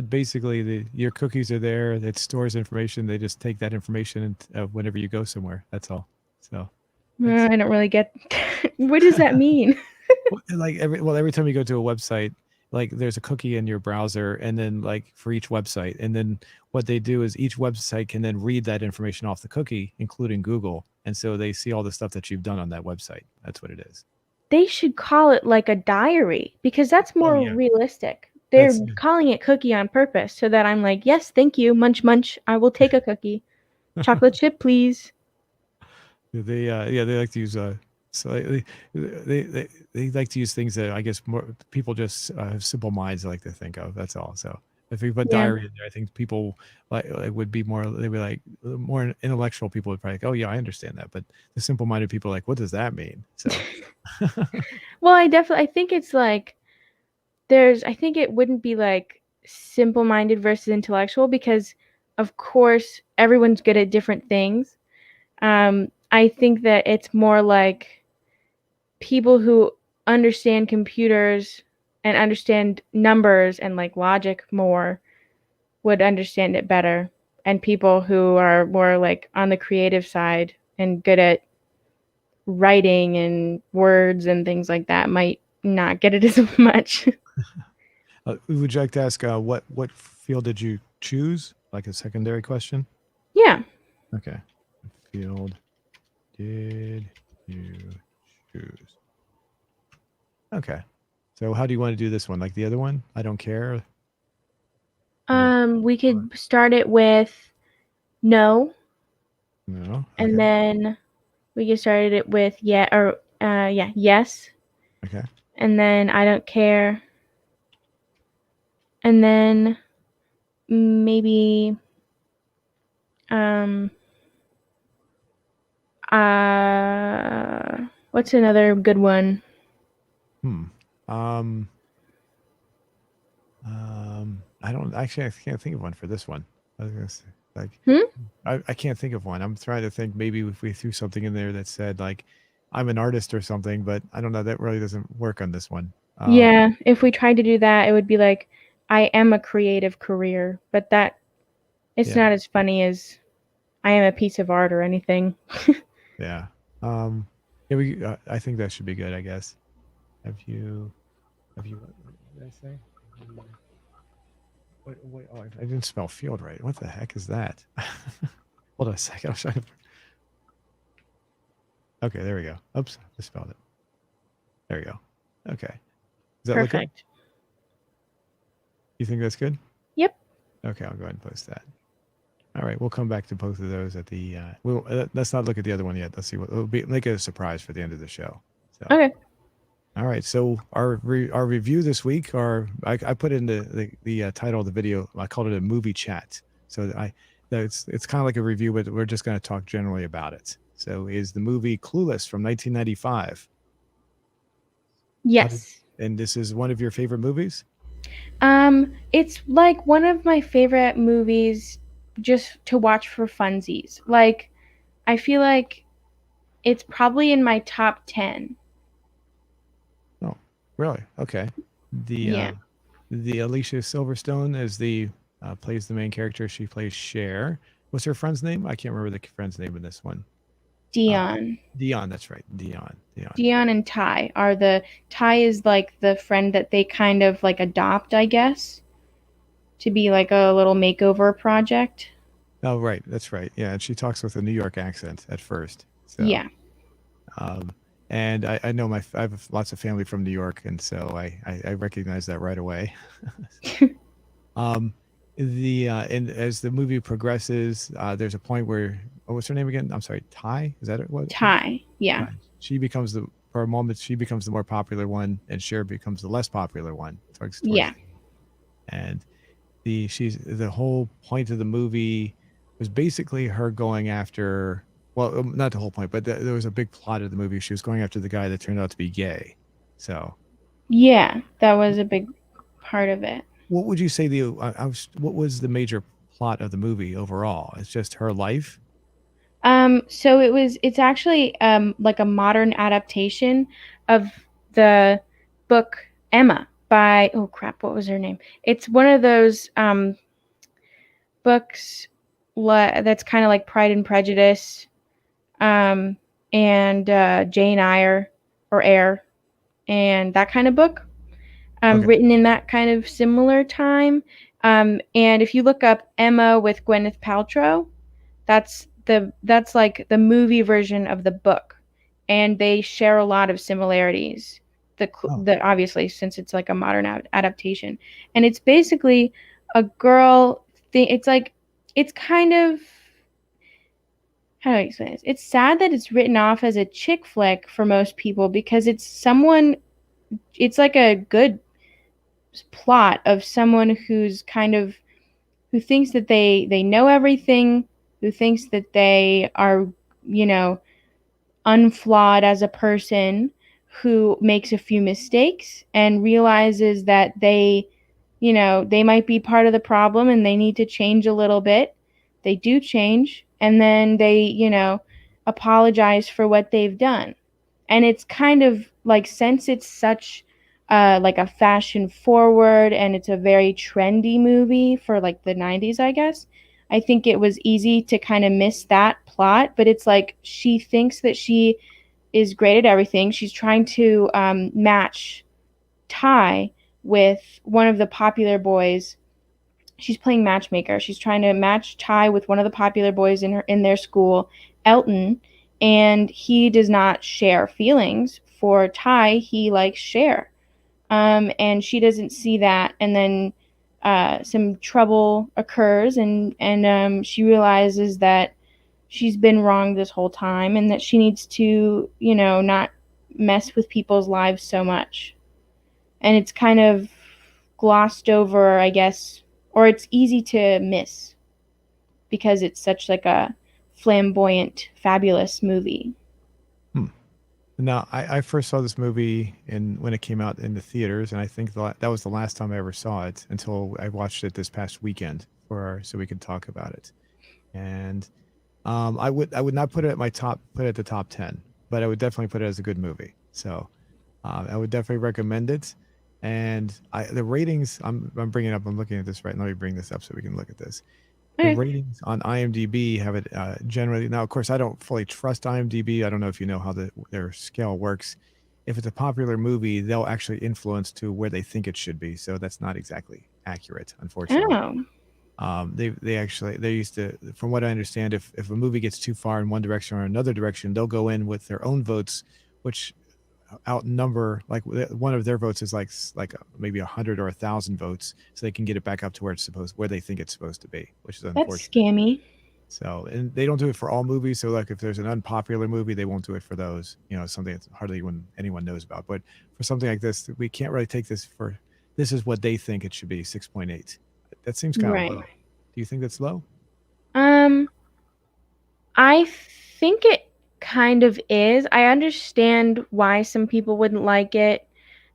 basically, your cookies are there. It stores information. They just take that information and whenever you go somewhere. That's all. So it's I don't really get what does that mean? well, like every time you go to a website, like there's a cookie in your browser, and then like for each website, and then what they do is each website can then read that information off the cookie, including Google, and so they see all the stuff that you've done on that website. That's what it is. They should call it like a diary because that's Oh more yeah, realistic. They're that's calling it cookie on purpose so that I'm like, yes, thank you, munch munch. I will take a cookie. Chocolate chip, please. they yeah they like to use so they like to use things that I guess more people just have simple minds they like to think of. That's all. So if you put Yeah. diary in there, I think people like would be more they would like more intellectual people would probably like, oh yeah, I understand that, but the simple minded people are like, what does that mean? So Well, I think it's like I think it wouldn't be like simple minded versus intellectual because, of course, everyone's good at different things. I think that it's more like people who understand computers and understand numbers and like logic more would understand it better. And people who are more like on the creative side and good at writing and words and things like that might not get it as much. would you like to ask what field did you choose? Like a secondary question? Yeah. Okay. Field did you choose? Okay. So how do you want to do this one? Like the other one? I don't care. I don't. We could start it with no, No. and Okay. then we could start it with yeah or yeah, yes, Okay. and then I don't care, and then maybe um what's another good one? Hmm. Um. I don't actually. I can't think of one for this one. I was gonna say, like, Hmm? I can't think of one. I'm trying to think. Maybe if we threw something in there that said like, I'm an artist or something, but I don't know. That really doesn't work on this one. Yeah, if we tried to do that, it would be like I am a creative career, but that it's Yeah. not as funny as I am a piece of art or anything. Yeah. Yeah. We. I think that should be good. I guess. Have you? Have you? What did I say? Wait, oh, I didn't spell field right. What the heck is that? Hold on a second. I'm trying to. Okay, there we go. Oops, I spelled it. There we go. Okay. Does that look good? Perfect. You think that's good? Yep. Okay, I'll go ahead and post that. All right, we'll come back to both of those at the. We'll let's not look at the other one yet. Let's see what it'll be. Make it a surprise for the end of the show. So, Okay. all right. So our review this week, I put in the title of the video. I called it a movie chat. So it's kind of like a review, but we're just going to talk generally about it. So is the movie Clueless from 1995? How did Yes. and this is one of your favorite movies? It's like one of my favorite movies just to watch for funsies. Like, I feel like it's probably in my top 10. Oh, really? Okay. The Yeah. the Alicia Silverstone is the plays the main character. She plays Cher. What's her friend's name? I can't remember the friend's name in this one. Uh, Dion. Dion. That's right. Dion. Dion. Dion and Ty are Ty is like the friend that they kind of like adopt, I guess, to be like a little makeover project. Oh, right. That's right. Yeah, and she talks with a New York accent at first. So, Yeah. um, and I know I have lots of family from New York, and so I recognize that right away. Um, the and as the movie progresses, there's a point where what's her name again? I'm sorry, Ty. Is that it? What is Ty. Yeah. Ty? She becomes the for a moment she becomes the more popular one, and Cher becomes the less popular one towards Yeah. the and she's the whole point of the movie was basically her going after well not the whole point but there was a big plot of the movie she was going after the guy that turned out to be gay so Yeah. That was a big part of it. what would you say what was the major plot of the movie overall it's just her life. So it's actually like a modern adaptation of the book Emma by oh crap, what was her name? It's one of those books that's kind of like Pride and Prejudice, um, and Jane Eyre or Eyre and that kind of book, Okay. written in that kind of similar time. And if you look up Emma with Gwyneth Paltrow, that's like the movie version of the book, and they share a lot of similarities. Oh. The obviously since it's like a modern adaptation, and it's basically a girl thing. It's like it's kind of how do I explain this? It's sad that it's written off as a chick flick for most people because it's someone. It's like a good plot of someone who's kind of who thinks that they know everything, who thinks that they are, you know, unflawed as a person, who makes a few mistakes and realizes that they might be part of the problem and they need to change a little bit. They do change and then they apologize for what they've done. And it's kind of like since it's such like a fashion forward and it's a very trendy movie for like the 90s, I guess. I think it was easy to kind of miss that plot, but it's like she thinks that she is great at everything. She's trying to match Ty with one of the popular boys. She's playing matchmaker. She's trying to match Ty with one of the popular boys in their school, Elton, and he does not share feelings for Ty. He likes Cher, and she doesn't see that. And then some trouble occurs, and she realizes that she's been wrong this whole time, and that she needs to not mess with people's lives so much. And it's kind of glossed over, I guess, or it's easy to miss because it's such like a flamboyant, fabulous movie. Hmm. Now I first saw this movie in when it came out in the theaters and I think that was the last time I ever saw it until I watched it this past weekend so we could talk about it and I would not put it at put it at the top 10 but I would definitely put it as a good movie so I would definitely recommend it. And the ratings I'm bringing up, I'm looking at this right now. Let me bring this up so we can look at this. The Okay. ratings on IMDb have it generally. Now, of course, I don't fully trust IMDb. I don't know if you know how their scale works. if it's a popular movie, they'll actually influence to where they think it should be. So that's not exactly accurate, unfortunately. Oh, They actually they used to, from what I understand, if a movie gets too far in one direction or another direction, they'll go in with their own votes, which outnumber, like one of their votes is like maybe 100 or 1,000 votes, so they can get it back up to where it's supposed, where they think it's supposed to be, which is that's unfortunate. scammy. So, and they don't do it for all movies. So, like, if there's an unpopular movie, they won't do it for those. Something that hardly anyone knows about. But for something like this, we can't really take this for. This is what they think it should be. 6.8. That seems kind of low. Right. Do you think that's low? Um, I think it kind of is. I understand why some people wouldn't like it,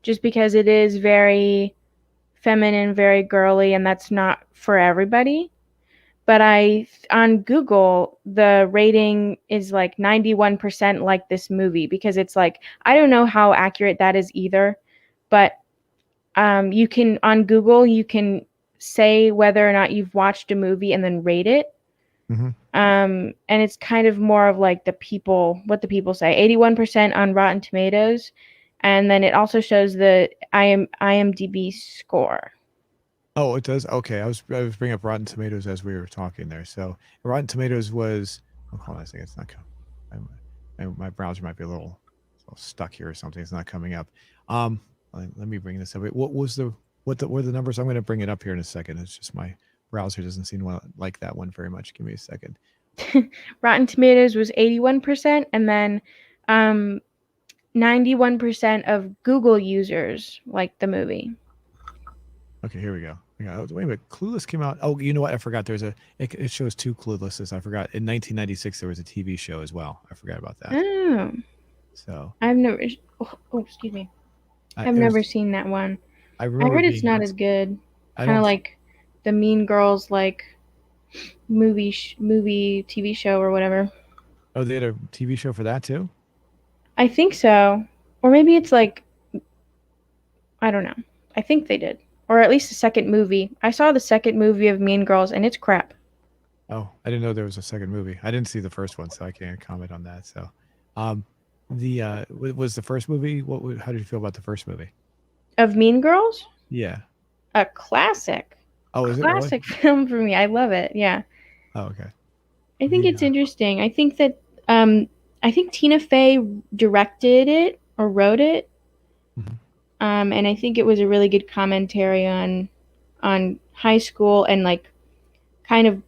just because it is very feminine, very girly, and that's not for everybody. But on Google, the rating is like 91% like this movie, because it's like, I don't know how accurate that is either, but you can, on Google, you can say whether or not you've watched a movie and then rate it. Mm-hmm. And it's kind of more of like what the people say. 81% on Rotten Tomatoes, and then it also shows the IMDb score. Oh, it does. Okay, I was bringing up Rotten Tomatoes as we were talking there. So Rotten Tomatoes was. Oh, hold on a second. It's not coming. My browser might be a little stuck here or something. It's not coming up. Um, let me bring this up. What was the what were the numbers? I'm going to bring it up here in a second. It's just my browser doesn't seem to like that one very much. Give me a second. Rotten Tomatoes was 81%, and then 91% of Google users liked the movie. Okay, here we go. Wait a minute. Clueless came out. Oh, you know what? I forgot. It shows two Cluelesses. I forgot. In 1996, there was a TV show as well. I forgot about that. Oh, So I've never. Oh, excuse me. I've it never was. seen that one. I I remember heard it's being not on. as good. I Kind of don't. like the Mean Girls like movie TV show or whatever. Oh, they had a TV show for that too. I think so, or maybe it's like, I don't know. I think they did, or at least the second movie. I saw the second movie of Mean Girls, and it's crap. Oh, I didn't know there was a second movie. I didn't see the first one, so I can't comment on that. So, um, was the first movie? How did you feel about the first movie? Of Mean Girls, Yeah. a classic, Oh, is it really? classic film for me. I love it. Yeah, Oh, okay. I think The it's interesting. I think that I think Tina Fey directed it or wrote it, mhm. and I think it was a really good commentary on high school and like kind of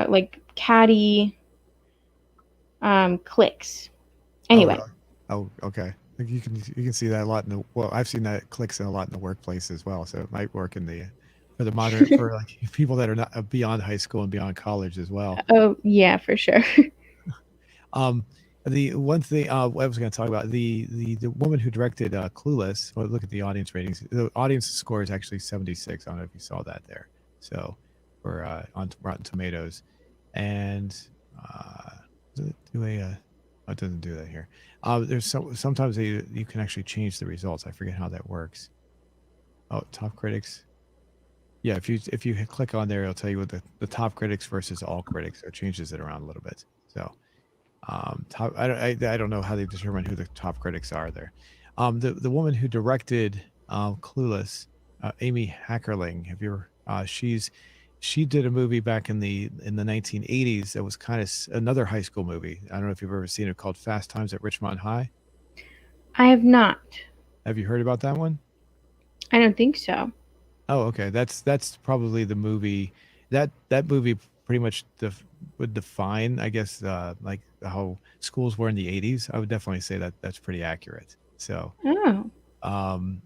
like catty cliques. Oh, Anyway, really? Oh, okay. Like you can see that a lot in the, well, I've seen that clicks in a lot in the workplace as well. So it might work in the for the modern, for like people that are not beyond high school and beyond college as well. oh yeah, for sure. Um, the one thing I was going to talk about, the woman who directed Clueless. Well, look at the audience ratings. The audience score is actually 76. I don't know if you saw that there. So for on Rotten Tomatoes, and uh, does it do a oh, it doesn't do that here. There's sometimes you can actually change the results. I forget how that works. Oh, top critics. Yeah, if you click on there, it'll tell you what the top critics versus all critics. So it changes it around a little bit. So top, I don't know how they determine who the top critics are there. The woman who directed Clueless, Amy Hackerling. Have you ever? She did a movie back in the 1980s that was kind of another high school movie. I don't know if you've ever seen it, called Fast Times at Richmond High. I have not. Have you heard about that one? I don't think so. Oh, okay. That's probably the movie. That movie pretty much would define, I guess, like how schools were in the 80s. I would definitely say that that's pretty accurate. So, Oh,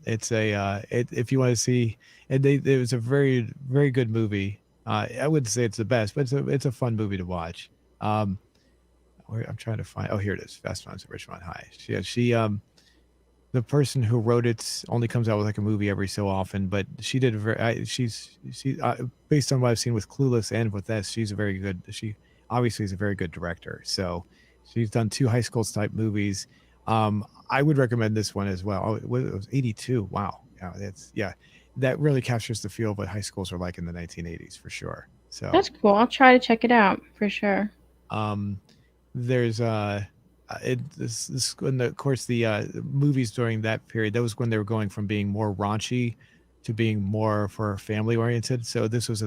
it's if you want to see, and it was a very very good movie. I wouldn't say it's the best, but it's a fun movie to watch. Um, I'm trying to find. Oh, here it is. Fast Times at Richmond High. She the person who wrote it only comes out with like a movie every so often, but she did a very she based on what I've seen with Clueless and with this, she's a very good, she obviously is a very good director. So she's done two high school type movies. I would recommend this one as well. Oh, it was 82. Wow. Yeah, yeah, that really captures the feel of what high schools are like in the 1980s for sure. So that's cool. I'll try to check it out for sure. um there's this and of course the movies during that period, that was when they were going from being more raunchy to being more for family oriented. So this was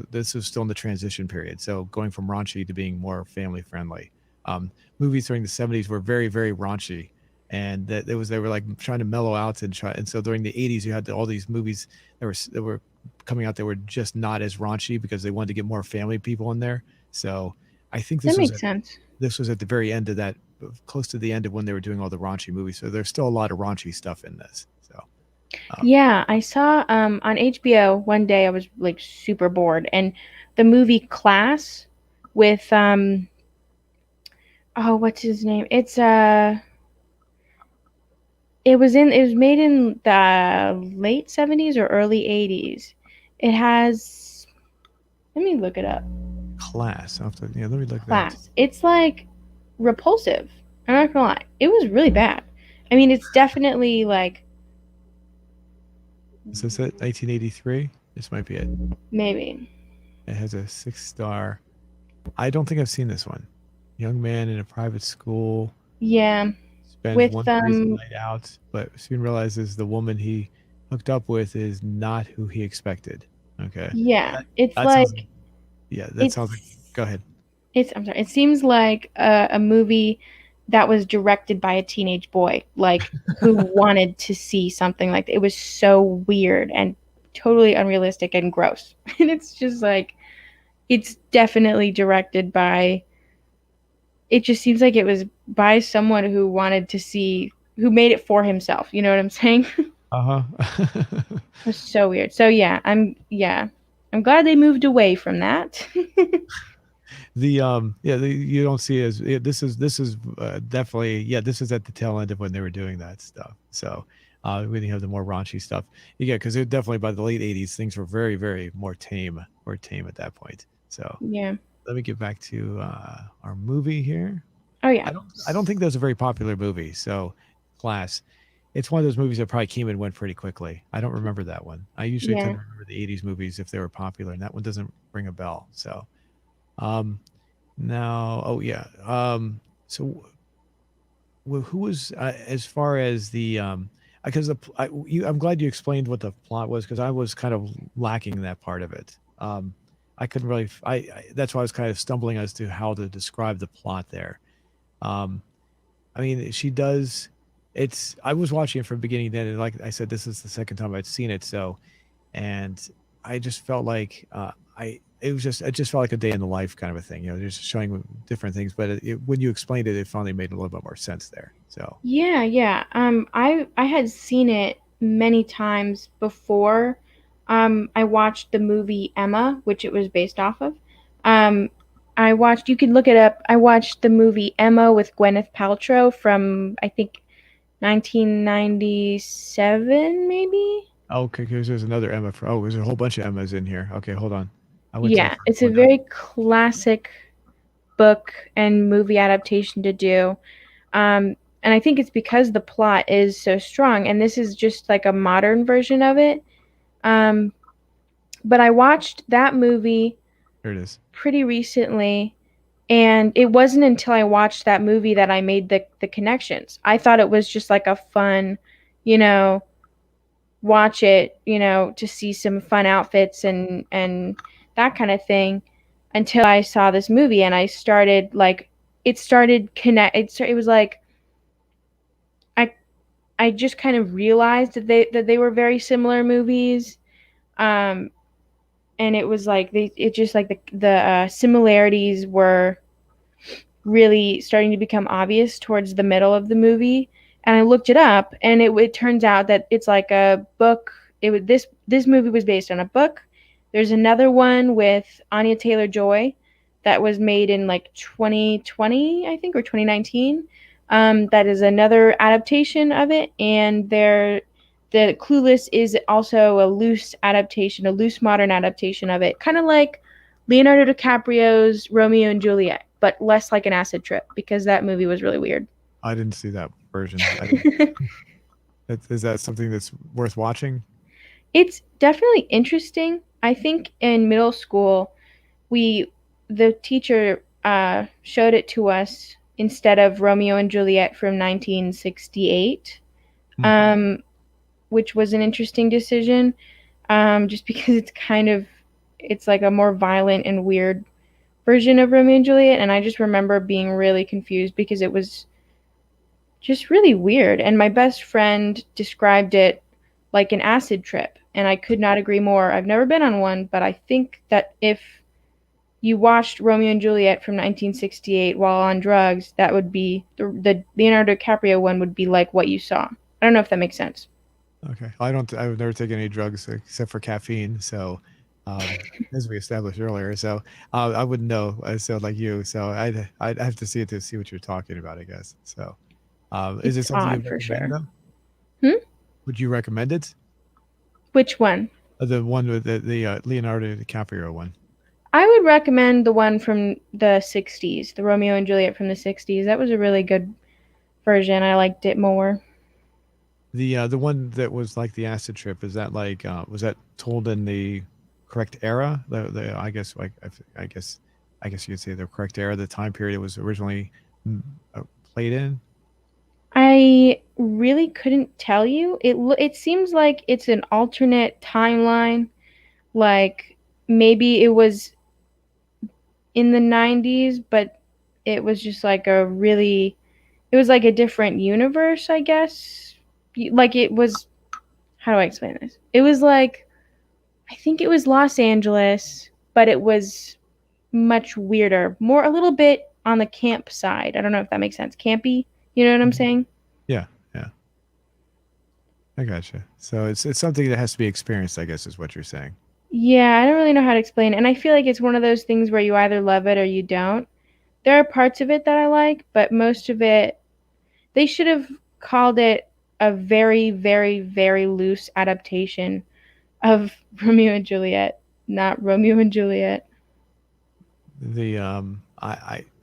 still in the transition period, so going from raunchy to being more family friendly. Movies during the 70s were very raunchy, and that it was they were like trying to mellow out and try. And so during the 80s you had all these movies that were coming out that were just not as raunchy because they wanted to get more family people in there. So I think That makes sense. this was at the very end of that, close to the end of when they were doing all the raunchy movies. So there's still a lot of raunchy stuff in this. So um, Yeah, I saw on HBO one day. I was like super bored, and the movie Class with oh, what's his name? It was made in the late 70s or early 80s. It has, let me look it up. Class. I'll have to, yeah, let me look that. Class. It's like repulsive. I'm not gonna lie. It was really bad. I mean, it's definitely like Is this it? 1983. This might be it. maybe. It has a 6 star. I don't think I've seen this one. Young man in a private school Yeah, spends with one crazy night out, but soon realizes the woman he hooked up with is not who he expected. Okay. yeah, That, it's that sounds, like yeah, that sounds like, it's go ahead. I'm sorry. It seems like a movie that was directed by a teenage boy, like who wanted to see something like that. It was so weird and totally unrealistic and gross. And it's just like it's definitely directed by. It just seems like it was by someone who wanted to see who made it for himself. You know what I'm saying? Uh huh. It was so weird. So yeah. I'm glad they moved away from that. The yeah, you don't see as yeah, this is definitely, yeah, this is at the tail end of when they were doing that stuff. So when you have the more raunchy stuff, yeah, because it definitely by the late 80s things were very more tame at that point. So Yeah. let me get back to our movie here. Oh yeah. I don't think that was a very popular movie. So Class, it's one of those movies that probably came and went pretty quickly. I don't remember that one. I usually tend Yeah. to remember the 80s movies if they were popular, and that one doesn't ring a bell. So um now, oh yeah. So who was as far as the because I'm glad you explained what the plot was because I was kind of lacking that part of it. I couldn't really. That's why I was kind of stumbling as to how to describe the plot there. Um, I mean, she does. It's. I was watching it from beginning to end, and like I said, this is the second time I'd seen it. So, and I just felt like it just felt like a day in the life kind of a thing, you know, just showing different things. But when you explained it, it finally made a little bit more sense there. So, Yeah. I had seen it many times before. I watched the movie Emma, which it was based off of. Um, I watched. You can look it up. I watched the movie Emma with Gwyneth Paltrow from I think 1997, maybe. okay, because there's another Emma. Oh, there's a whole bunch of Emmas in here. Okay, hold on. I went to the Yeah, first it's a one. very classic book and movie adaptation to do. And I think it's because the plot is so strong, and this is just like a modern version of it. Um, but I watched that movie Here it is. pretty recently, and it wasn't until I watched that movie that I made the connections. I thought it was just like a fun, you know, watch it, to see some fun outfits and that kind of thing until I saw this movie and I started like it started connect it was like I I just kind of realized that they were very similar movies. um and it was like they it just like the similarities were really starting to become obvious towards the middle of the movie. And I looked it up, and it turns out that it's like a book. This movie was based on a book. There's another one with Anya Taylor Joy that was made in like 2020, I think, or 2019. That is another adaptation of it, and the Clueless is also a loose adaptation, a loose modern adaptation of it, kind of like Leonardo DiCaprio's Romeo and Juliet, but less like an acid trip because that movie was really weird. I didn't see that version. I didn't. Is that something that's worth watching? It's definitely interesting. I think in middle school, we the teacher showed it to us instead of Romeo and Juliet from 1968, Hmm. um, which was an interesting decision, just because it's like a more violent and weird version of Romeo and Juliet, and I just remember being really confused because it was just really weird. And my best friend described it like an acid trip, and I could not agree more. I've never been on one, but I think that if you watched Romeo and Juliet from 1968 while on drugs, that would be the Leonardo DiCaprio one would be like what you saw. I don't know if that makes sense. Okay. I don't. I've never taken any drugs except for caffeine. So, as we established earlier, so I wouldn't know. So like you, so I'd have to see it to see what you're talking about, I guess. So, is it It's something you odd for recommend sure. though? Hmm? Would you recommend it? Which one? The one with the Leonardo DiCaprio one. I would recommend the one from the 60s, the Romeo and Juliet from the 60s. That was a really good version. I liked it more. The one that was like the acid trip, is that like was that told in the correct era? The I guess like I guess you could say the correct era, the time period it was originally mm, played in. I really couldn't tell you. It seems like it's an alternate timeline. Like maybe it was in the 90s, but it was just like it was like a different universe, I guess. Like it was, how do I explain this? It was like, I think it was Los Angeles, but it was much weirder, more a little bit on the camp side. I don't know if that makes sense. Campy, you know what I'm Mhm. saying? Yeah, yeah, I gotcha. So it's something that has to be experienced, I guess, is what you're saying. Yeah, I don't really know how to explain it. And I feel like it's one of those things where you either love it or you don't. There are parts of it that I like, but most of it, they should have called it a very, very, very loose adaptation of Romeo and Juliet, not Romeo and Juliet. The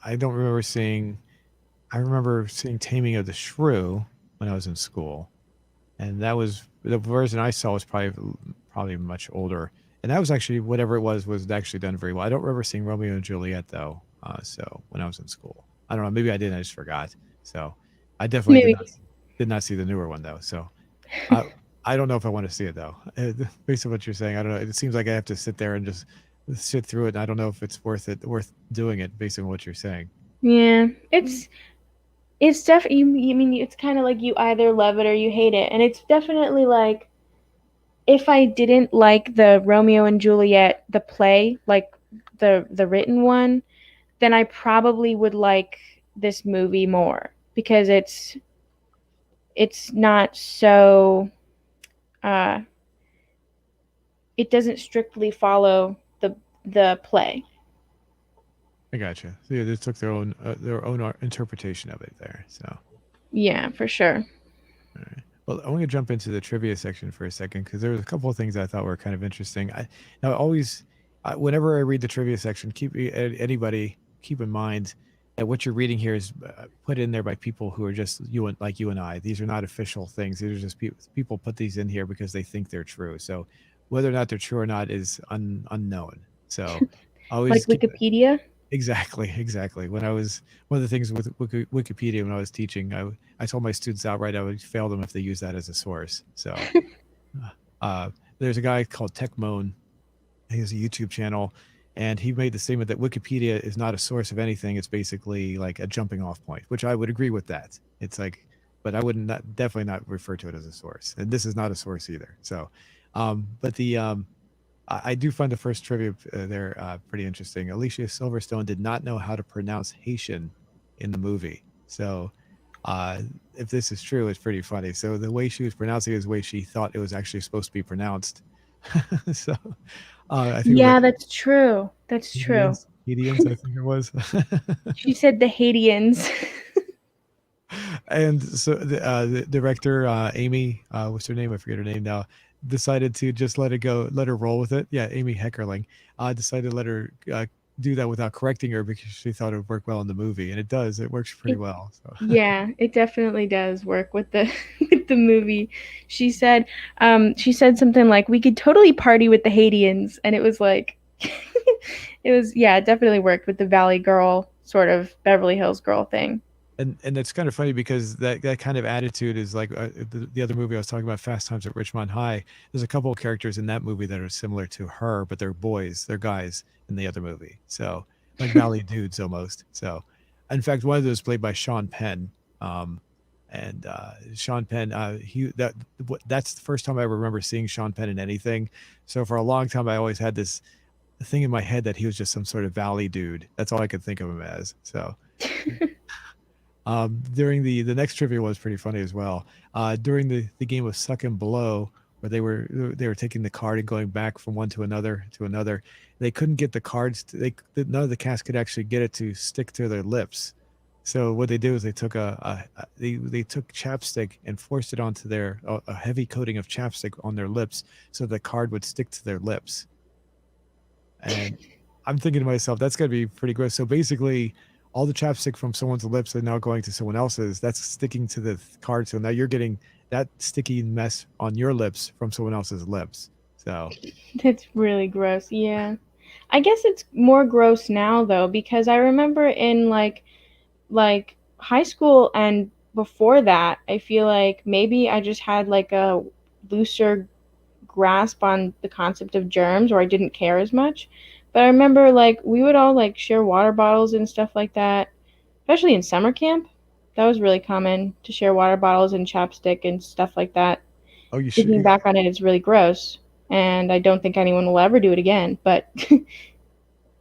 I don't remember seeing. I remember seeing Taming of the Shrew when I was in school, and that was the version I saw was probably much older, and that was actually whatever it was actually done very well. I don't remember seeing Romeo and Juliet though. So when I was in school, I don't know. Maybe I didn't. I just forgot. So I definitely Maybe. did not see the newer one though. So I I don't know if I want to see it though. Based on what you're saying, I don't know. It seems like I have to sit there and just sit through it. And I don't know if it's worth doing it based on what you're saying. Yeah, it's definitely. You mean it's kind of like you either love it or you hate it, and it's definitely like if I didn't like the Romeo and Juliet the play, like the written one, then I probably would like this movie more because it's not so uh it doesn't strictly follow the play. I gotcha. So yeah, they took their own interpretation of it there. So. Yeah, for sure. All right. Well, I want to jump into the trivia section for a second because there was a couple of things I thought were kind of interesting. Now always, whenever I read the trivia section, anybody keep in mind that what you're reading here is put in there by people who are just you and I. These are not official things. These are just people put these in here because they think they're true. So whether or not they're true or not is unknown. So Like always keep Wikipedia. exactly, exactly. When I was one of the things with Wikipedia when I was teaching, I told my students outright I would fail them if they use that as a source. So, uh, there's a guy called TechMoan. He has a YouTube channel, and he made the statement that Wikipedia is not a source of anything. It's basically like a jumping off point, which I would agree with that. It's like, but I would not definitely not refer to it as a source, and this is not a source either. So, but I do find the first trivia there pretty interesting. Alicia Silverstone did not know how to pronounce Haitian in the movie. So, uh, if this is true, it's pretty funny. So, the way she was pronouncing it is the way she thought it was actually supposed to be pronounced. So, I think it was Yeah, like that's true. That's true. Haitians, I think it was. She said the Haitians. And so the director Amy, what's her name? I forget her name now. Decided to just let it go, let her roll with it. Yeah, Amy Heckerling. Decided to let her do that without correcting her because she thought it would work well in the movie, and it does. It works pretty It, well. So yeah, it definitely does work with the with the movie. She said something like we could totally party with the Haitians, and it was like it was, yeah, it definitely worked with the Valley Girl sort of Beverly Hills girl thing. and it's kind of funny because that kind of attitude is like the other movie I was talking about, Fast Times at Ridgemont High. There's a couple of characters in that movie that are similar to her, but they're boys, they're guys in the other movie. So like valley dudes almost. So, in fact, one of those played by Sean Penn. Um, and Sean Penn, that's the first time I remember seeing Sean Penn in anything. So for a long time, I always had this thing in my head that he was just some sort of valley dude. That's all I could think of him as. So during the next trivia was pretty funny as well. During the game of Suck and Blow, where they were taking the card and going back from one to another, they couldn't get the cards. None of the cast could actually get it to stick to their lips. So what they did was they took they took chapstick and forced it onto a heavy coating of chapstick on their lips so the card would stick to their lips. And I'm thinking to myself, that's got to be pretty gross. So basically, all the chapstick from someone's lips are now going to someone else's. That's sticking to the card. So now you're getting that sticky mess on your lips from someone else's lips. So, That's really gross. Yeah. I guess it's more gross now though because I remember in like high school and before that, I feel like maybe I just had like a looser grasp on the concept of germs or I didn't care as much. But I remember like we would all like share water bottles and stuff like that, especially in summer camp. That was really common to share water bottles and chapstick and stuff like that. oh, you Thinking should. back on it, it's really gross, and I don't think anyone will ever do it again. But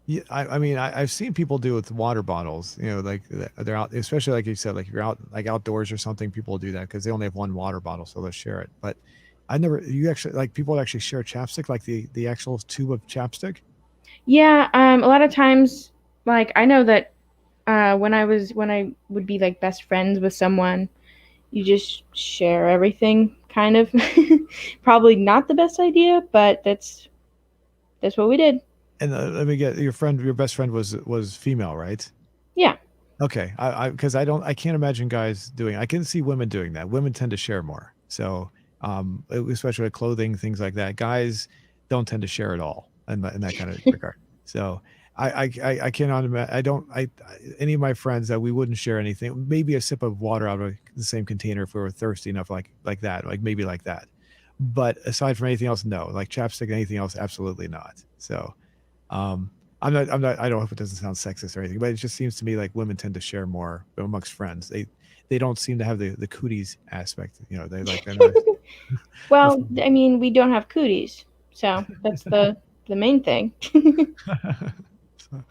Yeah, I mean, I've seen people do it with water bottles. You know, like they're out, especially like you said, like if you're out like outdoors or something, people do that because they only have one water bottle, so they'll share it. But I never, you actually like people actually share chapstick, like the actual tube of chapstick. yeah, a lot of times, like I know that when I would be like best friends with someone, you just share everything, kind of. Probably not the best idea, but that's what we did. And let me get your best friend was female, right? Yeah. Okay, because I can't imagine guys doing. I can see women doing that. Women tend to share more. So, especially with clothing, things like that. Guys don't tend to share at all, in that kind of regard. So, I cannot imagine. Any of my friends that we wouldn't share anything. Maybe a sip of water out of the same container if we were thirsty enough, like that, like maybe like that. But aside from anything else, no. Like chapstick and anything else, absolutely not. So, um, I don't know if it doesn't sound sexist or anything, but it just seems to me like women tend to share more amongst friends. They don't seem to have the cooties aspect. You know, they're not the Well, fun. I mean, we don't have cooties, so that's the main thing. So,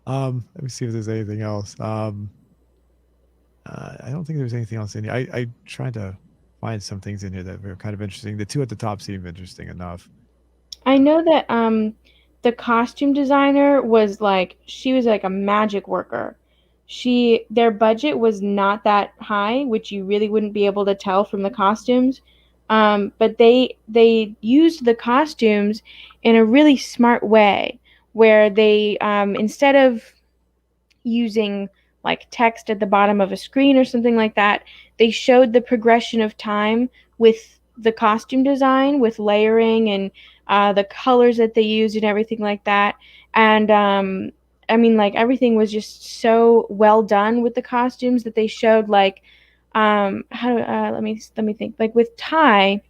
let me see if there's anything else. I don't think there's anything else in here. I tried to find some things in here that were kind of interesting. The two at the top seem interesting enough. I know that the costume designer was like she was like a magic worker. She their budget was not that high, which you really wouldn't be able to tell from the costumes. But they used the costumes in a really smart way where they instead of using like text at the bottom of a screen or something like that, they showed the progression of time with the costume design, with layering and the colors that they used and everything like that. And I mean, like everything was just so well done with the costumes that they showed like let me think like with Ty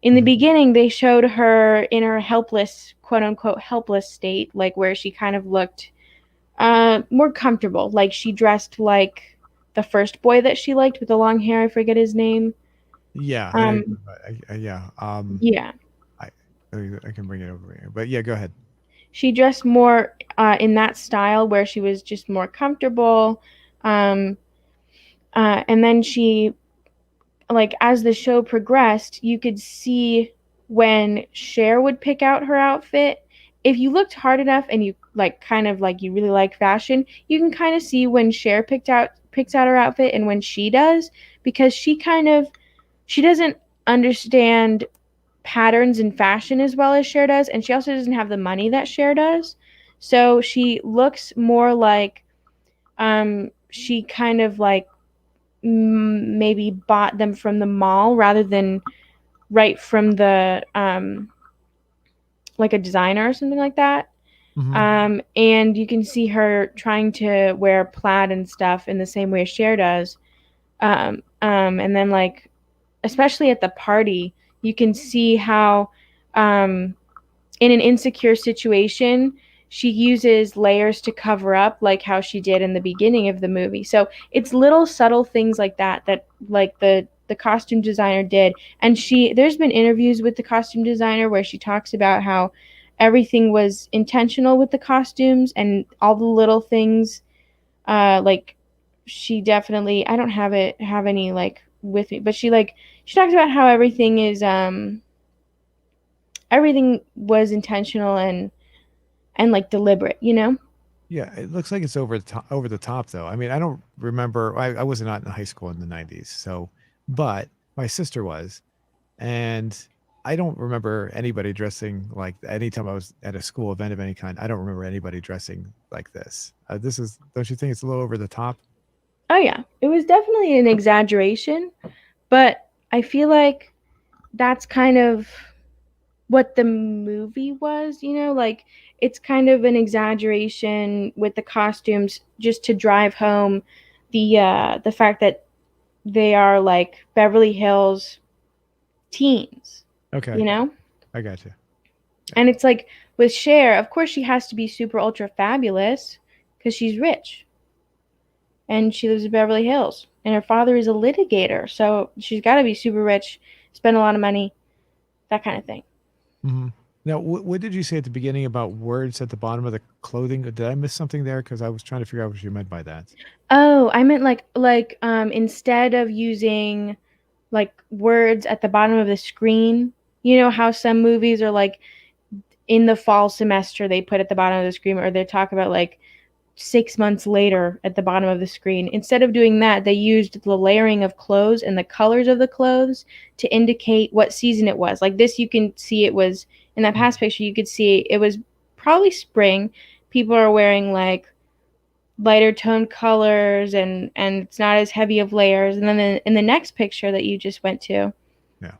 in the Mhm. beginning they showed her in her helpless quote unquote helpless state like where she kind of looked more comfortable. Like she dressed like the first boy that she liked with the long hair. I forget his name. Yeah, Um, yeah. yeah, I I can bring it over here, but yeah, go ahead. she dressed more in that style where she was just more comfortable. Um, and then she, like, as the show progressed, you could see when Cher would pick out her outfit. If you looked hard enough and you like kind of like you really like fashion, you can kind of see when Cher picks out her outfit and when she does because she doesn't understand patterns in fashion as well as Cher does, and she also doesn't have the money that Cher does. So she looks more like she kind of like maybe bought them from the mall rather than right from the like a designer or something like that. Hmm. And you can see her trying to wear plaid and stuff in the same way Cher does. And then like especially at the party, you can see how um, in an insecure situation, she uses layers to cover up, like how she did in the beginning of the movie. So it's little subtle things like that that like the costume designer did. And there's been interviews with the costume designer where she talks about how everything was intentional with the costumes and all the little things. Like she definitely, I don't have any like with me, but she talks about how everything was intentional and like deliberate, you know? Yeah, it looks like it's over the top though. I mean, I don't remember. I was not in high school in the '90s, so but my sister was, and I don't remember anybody dressing like anytime I was at a school event of any kind. I don't remember anybody dressing like this. This is, don't you think it's a little over the top? Oh yeah, it was definitely an exaggeration, but I feel like that's kind of what the movie was, you know, like it's kind of an exaggeration with the costumes just to drive home the fact that they are like Beverly Hills teens, Okay, you know? I got you. And it's like with Cher, of course she has to be super ultra fabulous because she's rich and she lives in Beverly Hills. And her father is a litigator, so she's got to be super rich, spend a lot of money, that kind of thing. Hmm. Now, what did you say at the beginning about words at the bottom of the clothing? Did I miss something there? Because I was trying to figure out what you meant by that. Oh, I meant instead of using like words at the bottom of the screen, you know how some movies are like in the fall semester they put at the bottom of the screen or they talk about like 6 months later at the bottom of the screen. Instead of doing that, they used the layering of clothes and the colors of the clothes to indicate what season it was. Like this, you can see it was in that past picture, you could see it was probably spring. People are wearing like lighter toned colors and it's not as heavy of layers. And then in the next picture that you just went to, Yeah.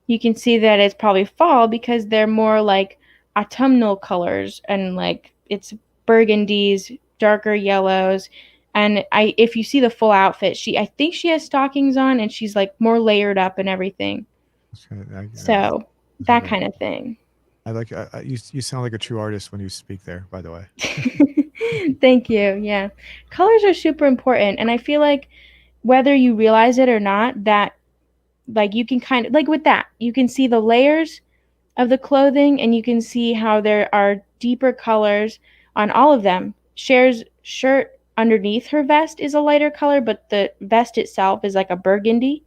you can see that it's probably fall because they're more like autumnal colors and like it's burgundies, darker yellows. And I if you see the full outfit, I think she has stockings on and she's like more layered up and everything. Okay, So this is that very. kind of thing. I like you. You sound like a true artist when you speak there. By the way. Thank you. Yeah. Colors are super important and I feel like whether you realize it or not that like you can kind of like with that, you can see the layers of the clothing and you can see how there are deeper colors on all of them. Cher's shirt underneath her vest is a lighter color, but the vest itself is like a burgundy.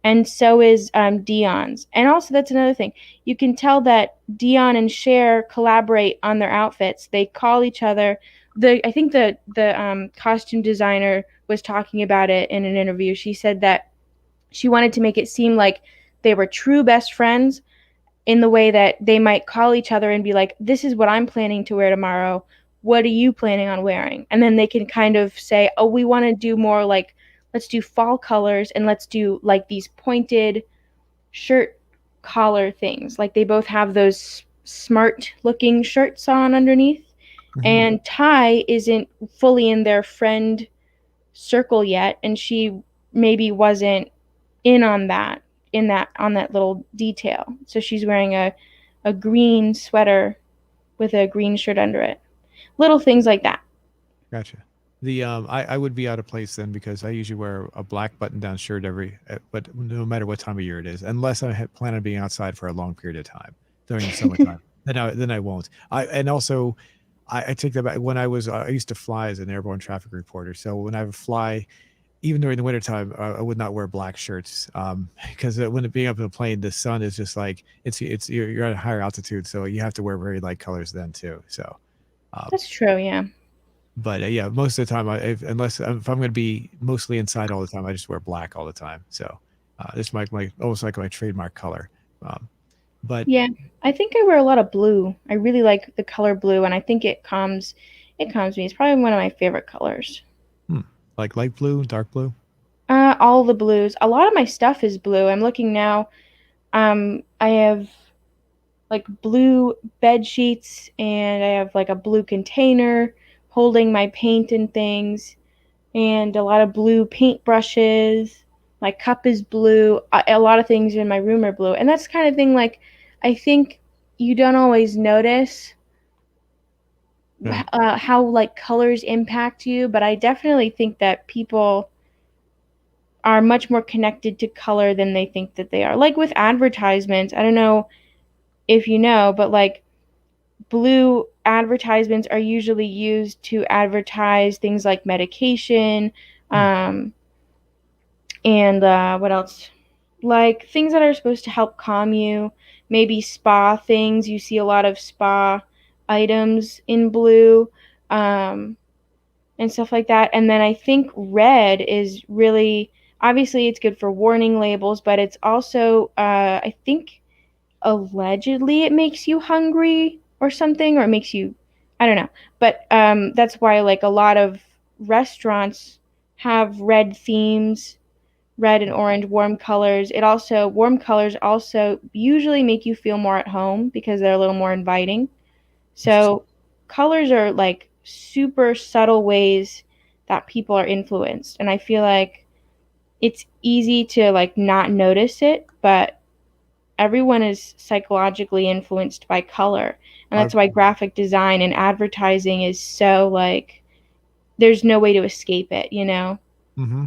And so is Dion's. And also, that's another thing. You can tell that Dion and Cher collaborate on their outfits. They call each other. I think the costume designer was talking about it in an interview. She said that she wanted to make it seem like they were true best friends, in the way that they might call each other and be like, "This is what I'm planning to wear tomorrow. What are you planning on wearing?" And then they can kind of say, "Oh, we want to do more like, let's do fall colors and let's do like these pointed shirt collar things." Like they both have those smart looking shirts on underneath. Hmm. And Ty isn't fully in their friend circle yet, and she maybe wasn't in on that in that on that little detail. So she's wearing a green sweater with a green shirt under it. Little things like that. Gotcha. I would be out of place then because I usually wear a black button-down shirt but no matter what time of year it is, unless plan on being outside for a long period of time during the summertime, then I won't. And also, I take that back. When I used to fly as an airborne traffic reporter, so when I would fly, even during the wintertime, I would not wear black shirts because when it being up in a plane, the sun is just like you're at a higher altitude, so you have to wear very light colors then too. So. Um, That's true, yeah. but yeah, most of the time, unless if I'm going to be mostly inside all the time, I just wear black all the time. So this is my almost like my trademark color. Um, but Yeah. I think I wear a lot of blue. I really like the color blue and I think it calms me. It's probably one of my favorite colors. hmm, like light blue, dark blue. All the blues. A lot of my stuff is blue. I'm looking now. I have like blue bed sheets, and I have like a blue container holding my paint and things, and a lot of blue paintbrushes. My cup is blue. A lot of things in my room are blue, and that's the kind of thing like I think you don't always notice Right. how like colors impact you, but I definitely think that people are much more connected to color than they think that they are. Like with advertisements, I don't know if you know, but like blue advertisements are usually used to advertise things like medication, Hmm. um, and what else? Like things that are supposed to help calm you, maybe spa things. You see a lot of spa items in blue. Um, and stuff like that. And then I think red is really, obviously it's good for warning labels, but it's also I think allegedly it makes you hungry or something, or it makes you, I don't know. But that's why like a lot of restaurants have red themes, red and orange warm colors. It also, warm colors also usually make you feel more at home because they're a little more inviting. Interesting. So colors are like super subtle ways that people are influenced. And I feel like it's easy to like not notice it, but everyone is psychologically influenced by color. And I, that's why graphic design and advertising is so like there's no way to escape it, you know? mm-hmm.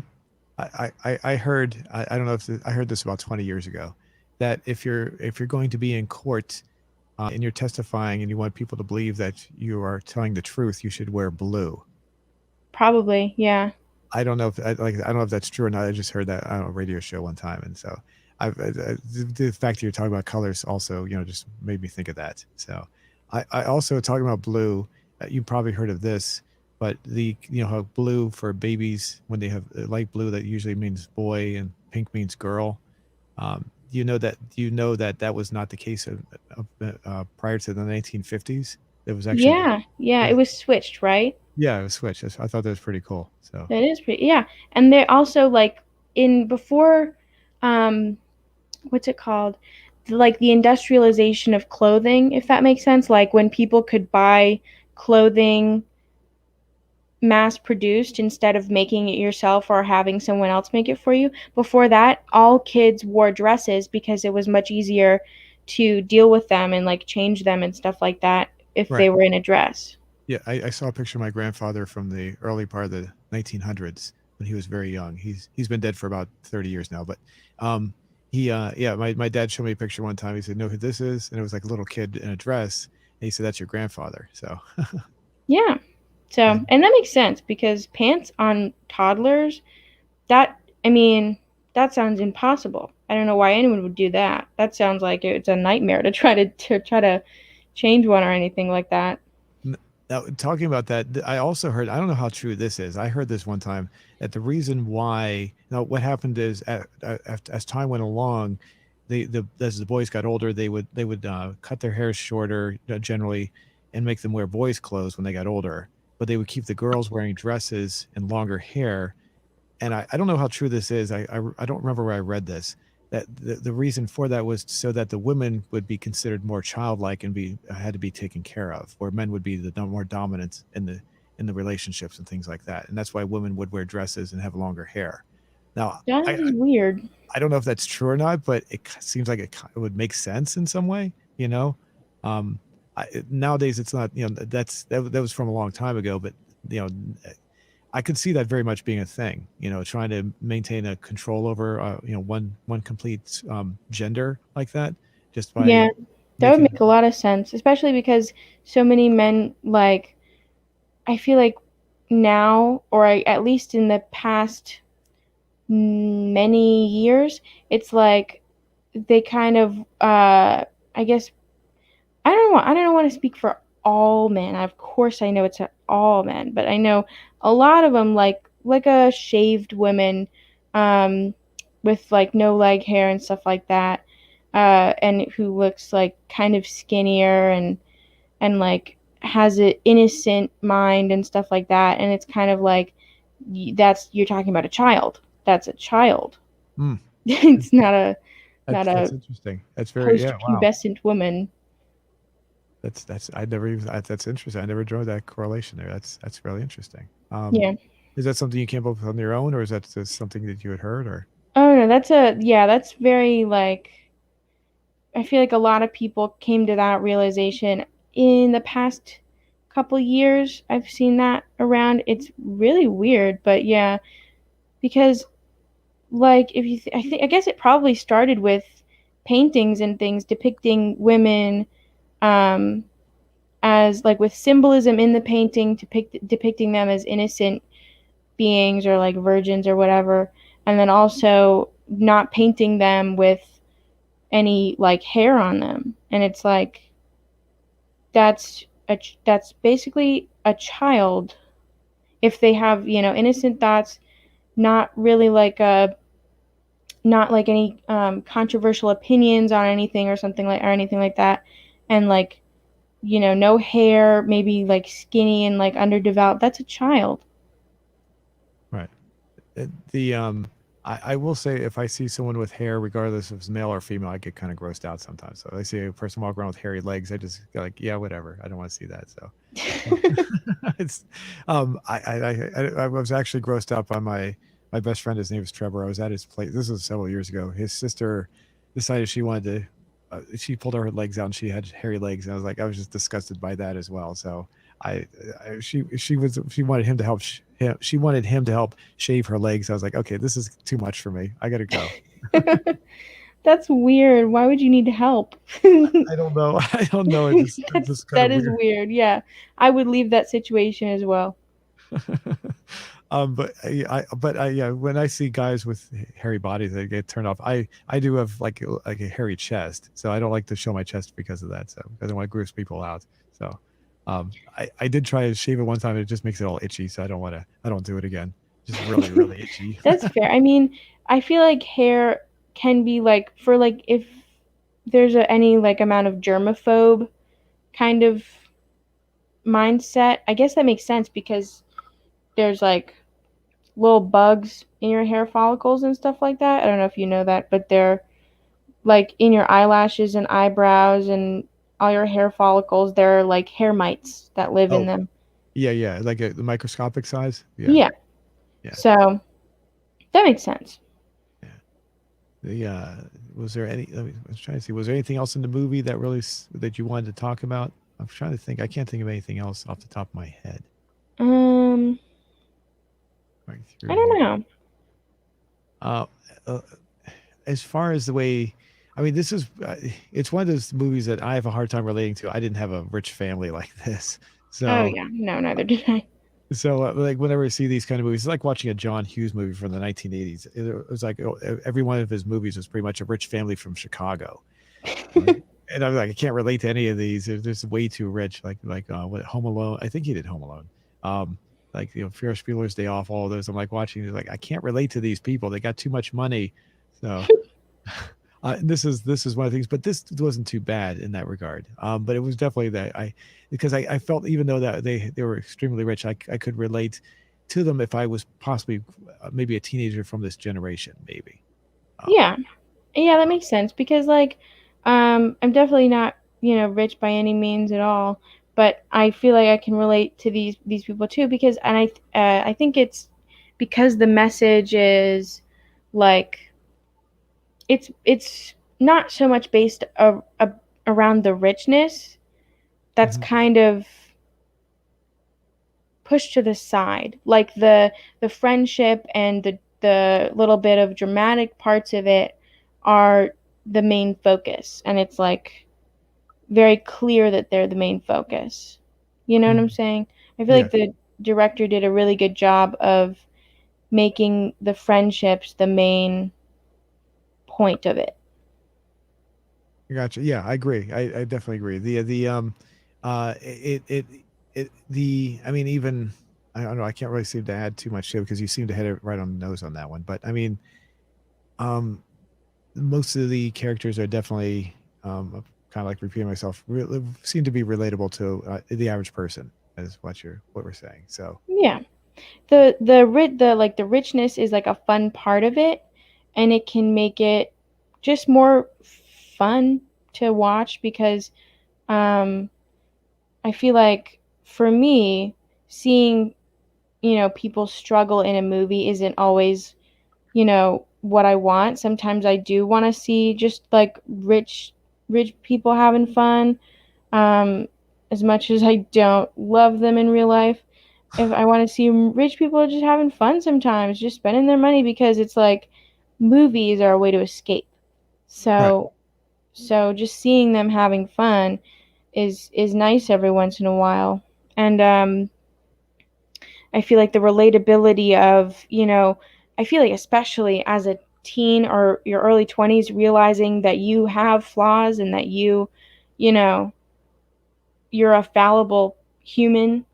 I heard, I don't know if I heard this about 20 years ago, that if you're going to be in court, and you're testifying and you want people to believe that you are telling the truth, you should wear blue. Probably, yeah. I don't know if I don't know if that's true or not. I just heard that on a radio show one time, and so the fact that you're talking about colors also, just made me think of that. So I also talking about blue. You probably heard of this, but how blue for babies, when they have light blue, that usually means boy and pink means girl. Do you know that was not the case prior to the 1950s. It was actually Yeah, yeah, it it was, was switched, right? yeah, it was switched. I thought that was pretty cool. So That is pretty, yeah. And they also like in before um what's it called? Like the industrialization of clothing, if that makes sense. Like when people could buy clothing mass produced instead of making it yourself or having someone else make it for you. Before that, all kids wore dresses because it was much easier to deal with them and like change them and stuff like that if right. they were in a dress. Yeah, I saw a picture of my grandfather from the early part of the 1900s when he was very young. He's been dead for about 30 years now, but um, yeah, my dad showed me a picture one time. He said, "Know who this is?" And it was like a little kid in a dress. And he said, "That's your grandfather." So, Yeah. So, and and that makes sense because pants on toddlers, that, I mean, that sounds impossible. I don't know why anyone would do that. That sounds like it's a nightmare to try to change one or anything like that. Now, talking about that, I also heard, I don't know how true this is. I heard this one time that the reason why, now what happened is as time went along, as the boys got older, they would cut their hair shorter, generally, and make them wear boys' clothes when they got older. But they would keep the girls wearing dresses and longer hair, and I don't know how true this is. I don't remember where I read this. That the reason for that was so that the women would be considered more childlike and be had to be taken care of, where men would be the more dominant in the relationships and things like that. And that's why women would wear dresses and have longer hair. Now, That I is weird. I don't know if that's true or not, but it seems like it would make sense in some way. You know, nowadays it's not. That was from a long time ago, but you know I could see that very much being a thing, trying to maintain a control over, one complete gender like that, just by Yeah, that would making make a lot of sense, especially because so many men, like, I feel like now, or at least in the past many years, it's like they kind of, I guess, I don't want to speak for all men. Of course, I know it's all men, but I know a lot of them, like a shaved women, um, with like no leg hair and stuff like that, and who looks like kind of skinnier and like has an innocent mind and stuff like that. And it's kind of like that's you're talking about a child. That's a child. mm, It's not a that's not that's a interesting. That's very, yeah, wow. post-pubescent woman. That's I never even that's interesting. I never drew that correlation there. That's really interesting. Yeah. Is that something you came up with on your own, or is that just something that you had heard, or Oh no, that's a yeah, that's very like I feel like a lot of people came to that realization in the past couple years. I've seen that around. It's really weird, but yeah, because like if you I guess it probably started with paintings and things depicting women um as like with symbolism in the painting depicting them as innocent beings or like virgins or whatever, and then also not painting them with any like hair on them. And it's like that's basically a child if they have, innocent thoughts, not really like a not like any controversial opinions on anything or anything like that, and like no hair, maybe like skinny and like underdeveloped. That's a child. right? The I will say if I see someone with hair, regardless if it's male or female, I get kind of grossed out sometimes. So I see a person walk around with hairy legs, I just go like, yeah, whatever. I don't want to see that. So it's I was actually grossed out by my best friend. His name is Trevor. I was at his place. This was several years ago. His sister decided she wanted to. She pulled her legs out and she had hairy legs, and I was just disgusted by that as well. So I, she wanted him to help. She wanted him to help shave her legs. I was like, okay, this is too much for me. I gotta go. That's weird. Why would you need help? I don't know. I don't know. It's just kind That of is weird. weird. Yeah, I would leave that situation as well. But yeah, when I see guys with hairy bodies that get turned off, I do have like a hairy chest, so I don't like to show my chest because of that. So I don't want to gross people out. So I did try to shave it one time. It just makes it all itchy, so I don't do it again. Just really really itchy. That's fair. I mean, I feel like hair can be like for like if there's any like amount of germaphobe kind of mindset. I guess that makes sense because there's like little bugs in your hair follicles and stuff like that. I don't know if you know that, but they're like in your eyelashes and eyebrows and all your hair follicles. There are like hair mites that live in Oh them. yeah yeah, like the microscopic size. Yeah Yeah. yeah So that makes sense. yeah. The was there any? I was trying to see. Was there anything else in the movie that that you wanted to talk about? I'm trying to think. I can't think of anything else off the top of my head. Um, Right I through don't here. know. Uh, uh, as far as the way, I mean, this is it's one of those movies that I have a hard time relating to. I didn't have a rich family like this, Oh so yeah, no, neither did I. like whenever I see these kind of movies, it's like watching a John Hughes movie from the 1980s. It was like every one of his movies was pretty much a rich family from Chicago. Like, and I was like, I can't relate to any of these. They're just way too rich. What Home Alone. I think he did Home Alone. Like Ferris Bueller's Day Off. All those. I'm like watching. Like I can't relate to these people. They got too much money. So this is one of the things. But this wasn't too bad in that regard. But it was definitely that because I felt even though that they were extremely rich, I could relate to them if I was possibly maybe a teenager from this generation. Maybe. Um, Yeah, yeah, that makes sense because like, I'm definitely not rich by any means at all, but I feel like I can relate to these people too because I think it's because the message is like it's not so much based around the richness that's mhm. kind of pushed to the side. Like the friendship and the little bit of dramatic parts of it are the main focus, and it's like very clear that they're the main focus. You know what I'm Mhm. saying? I feel Yeah. like the director did a really good job of making the friendships the main point of it. Gotcha. Yeah, I agree. I definitely agree. It the I mean even I don't know. I can't really seem to add too much to it because you seem to hit it right on the nose on that one. But I mean, um, most of the characters are definitely kind of like repeating myself. Seem to be relatable to the average person, is what we're saying. So Yeah. The richness is like a fun part of it, and it can make it just more fun to watch because I feel like for me, seeing, people struggle in a movie isn't always, what I want. Sometimes I do want to see just like rich people having fun. Um, as much as I don't love them in real life, if I want to see rich people just having fun sometimes, just spending their money because it's like movies are a way to escape. Right. So just seeing them having fun is nice every once in a while. And I feel like the relatability of, I feel like especially as a teen or your early 20s realizing that you have flaws and that you know, you're a fallible human,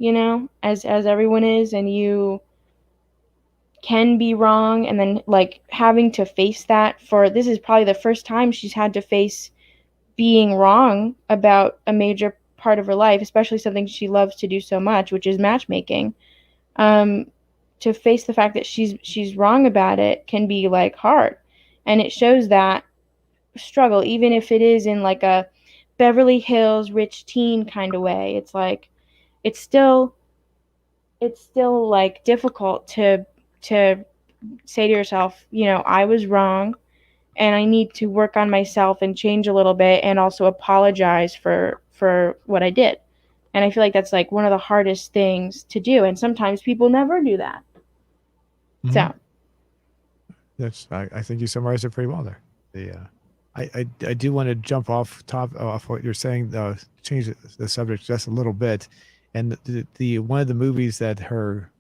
as everyone is, and you can be wrong, and then like having to face that for this is probably the first time she's had to face being wrong about a major part of her life, especially something she loves to do so much, which is matchmaking. um, to face the fact that she's wrong about it can be like hard, and it shows that struggle, even if it is in like a Beverly Hills rich teen kind of way. It's like it's still it's still like difficult to say to yourself, I was wrong and I need to work on myself and change a little bit and also apologize for what I did. And I feel like that's like one of the hardest things to do, and sometimes people never do that. Hmm. So, I think you summarized it pretty well there. I do want to jump off what you're saying, change the subject just a little bit. And the one of the movies that her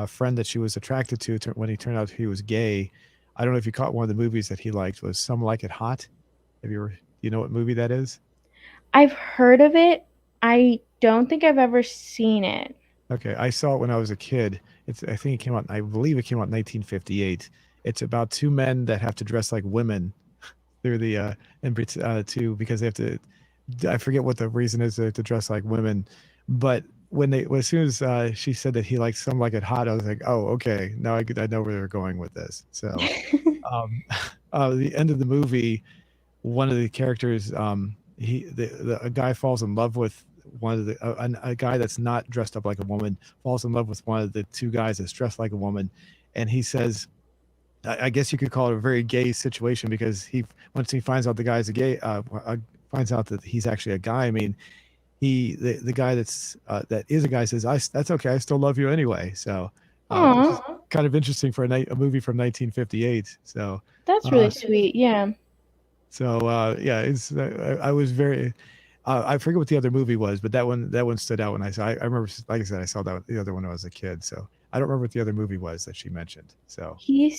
friend that she was attracted to when he turned out he was gay, I don't know if you caught one of the movies that he liked was Some Like It Hot. Have you ever, do you know what movie that is? I've heard of it. I don't think I've ever seen it. Okay, I saw it when I was a kid. I think it came out, I believe it came out in 1958. It's about two men that have to dress like women through the to because they have to. I forget what the reason is to dress like women, but as soon as she said that he liked Some Like It Hot, I was like, oh, okay, now I know where they're going with this. So, um, the end of the movie, one of the characters, a guy falls in love with one of the a guy that's not dressed up like a woman falls in love with one of the two guys that's dressed like a woman, and he says, I guess you could call it a very gay situation because he once he finds out the guy's a gay, finds out that he's actually a guy. I mean, the guy that is a guy says, that's okay, I still love you anyway. So, which is Aw, kind of interesting for a movie from 1958. So, that's really uh, sweet. Yeah. yeah, it's I was very. I forget what the other movie was, but that one stood out when I saw. I remember, like I said, I saw that the other one when I was a kid. So I don't remember what the other movie was that she mentioned. So She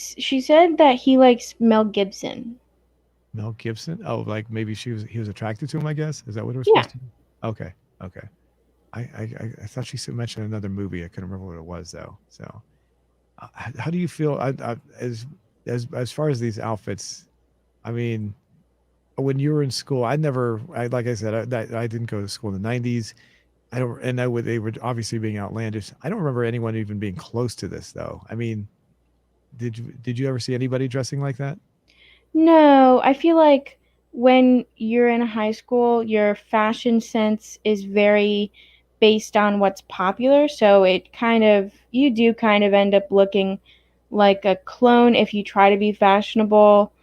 said that he likes Mel Gibson. Mel Gibson. Oh, like maybe he was attracted to him. I guess is that what it was Yeah. supposed to be? Okay, okay. I thought she mentioned another movie. I couldn't remember what it was though. So how do you feel? As far as these outfits, I mean, when you were in school, like I said, I didn't go to school in the '90s. I don't, and I would they were obviously being outlandish. I don't remember anyone even being close to this though. I mean, did you ever see anybody dressing like that? No, I feel like when you're in high school, your fashion sense is very based on what's popular. So you do kind of end up looking like a clone if you try to be fashionable.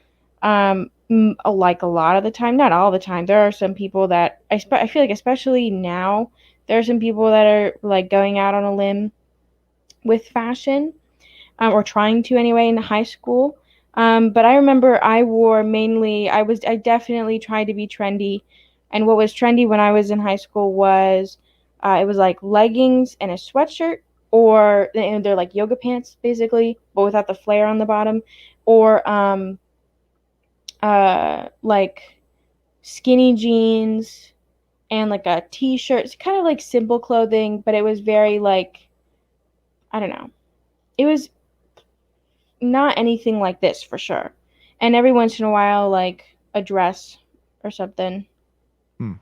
Like a lot of the time, not all the time. There are some people that I feel like, especially now, there are some people that are like going out on a limb with fashion, or trying to anyway in high school. But I remember I definitely tried to be trendy. And what was trendy when I was in high school was it was like leggings and a sweatshirt, and they're like yoga pants basically, but without the flare on the bottom, or like skinny jeans and like a t-shirt. It's kind of like simple clothing, but it was very like, I don't know. It was not anything like this for sure. And every once in a while, like a dress or something. Hmm.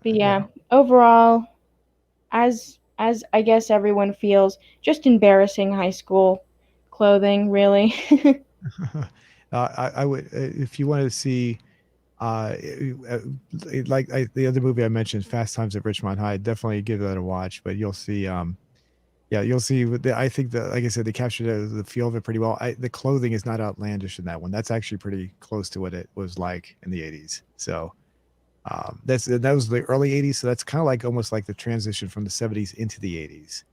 But Yeah. yeah, overall, as I guess everyone feels, just embarrassing high school clothing, really. I would if you wanted to see. uh, uh, the other movie I mentioned, Fast Times at Richmond High, definitely give that a watch. But you'll see, yeah, you'll see. I think that, like I said, they captured the feel of it pretty well. The clothing is not outlandish in that one. That's actually pretty close to what it was like in the '80s. So that was the early '80s. So that's kind of like almost like the transition from the '70s into the '80s.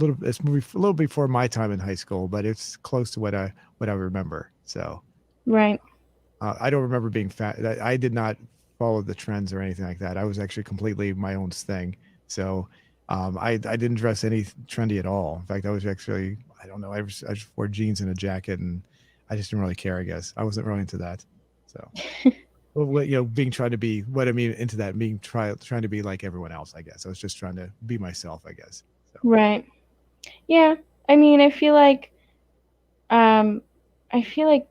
It's movie a little before my time in high school, but it's close to what I remember. So Right. I don't remember being fat. I did not follow the trends or anything like that. I was actually completely my own thing. So I didn't dress any trendy at all. In fact, I was actually, I don't know, I just wore jeans and a jacket, and I just didn't really care. I guess I wasn't really into that. So well, being trying to be what I mean into that being trying to be like everyone else. I guess I was just trying to be myself. I guess. So Right. Yeah. I mean, um I feel like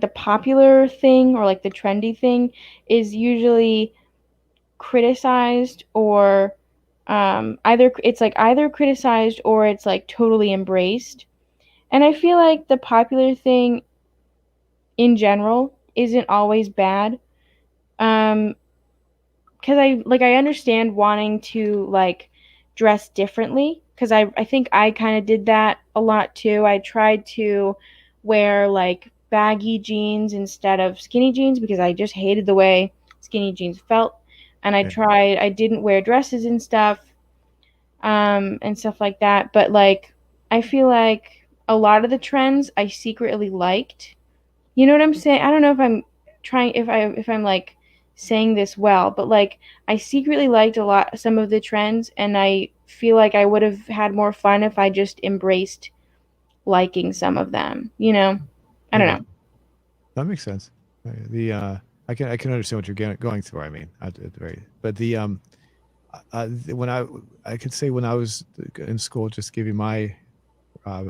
the popular thing or like the trendy thing is usually criticized or either it's like either criticized or it's like totally embraced. And I feel like the popular thing in general isn't always bad. Um, because I understand wanting to like dress differently because I think I kind of did that a lot too. I tried to wear like baggy jeans instead of skinny jeans because I just hated the way skinny jeans felt, and yeah, I didn't wear dresses and stuff like that. But like I feel like a lot of the trends I secretly liked. You know what I'm saying? I don't know if I'm trying if I'm like saying this well, but like I secretly liked a lot some of the trends, and I feel like I would have had more fun if I just embraced liking some of them, you know? I don't yeah, know. that makes sense. The I can understand what you're going through. I mean, but the when I could say when I was in school, just give you uh,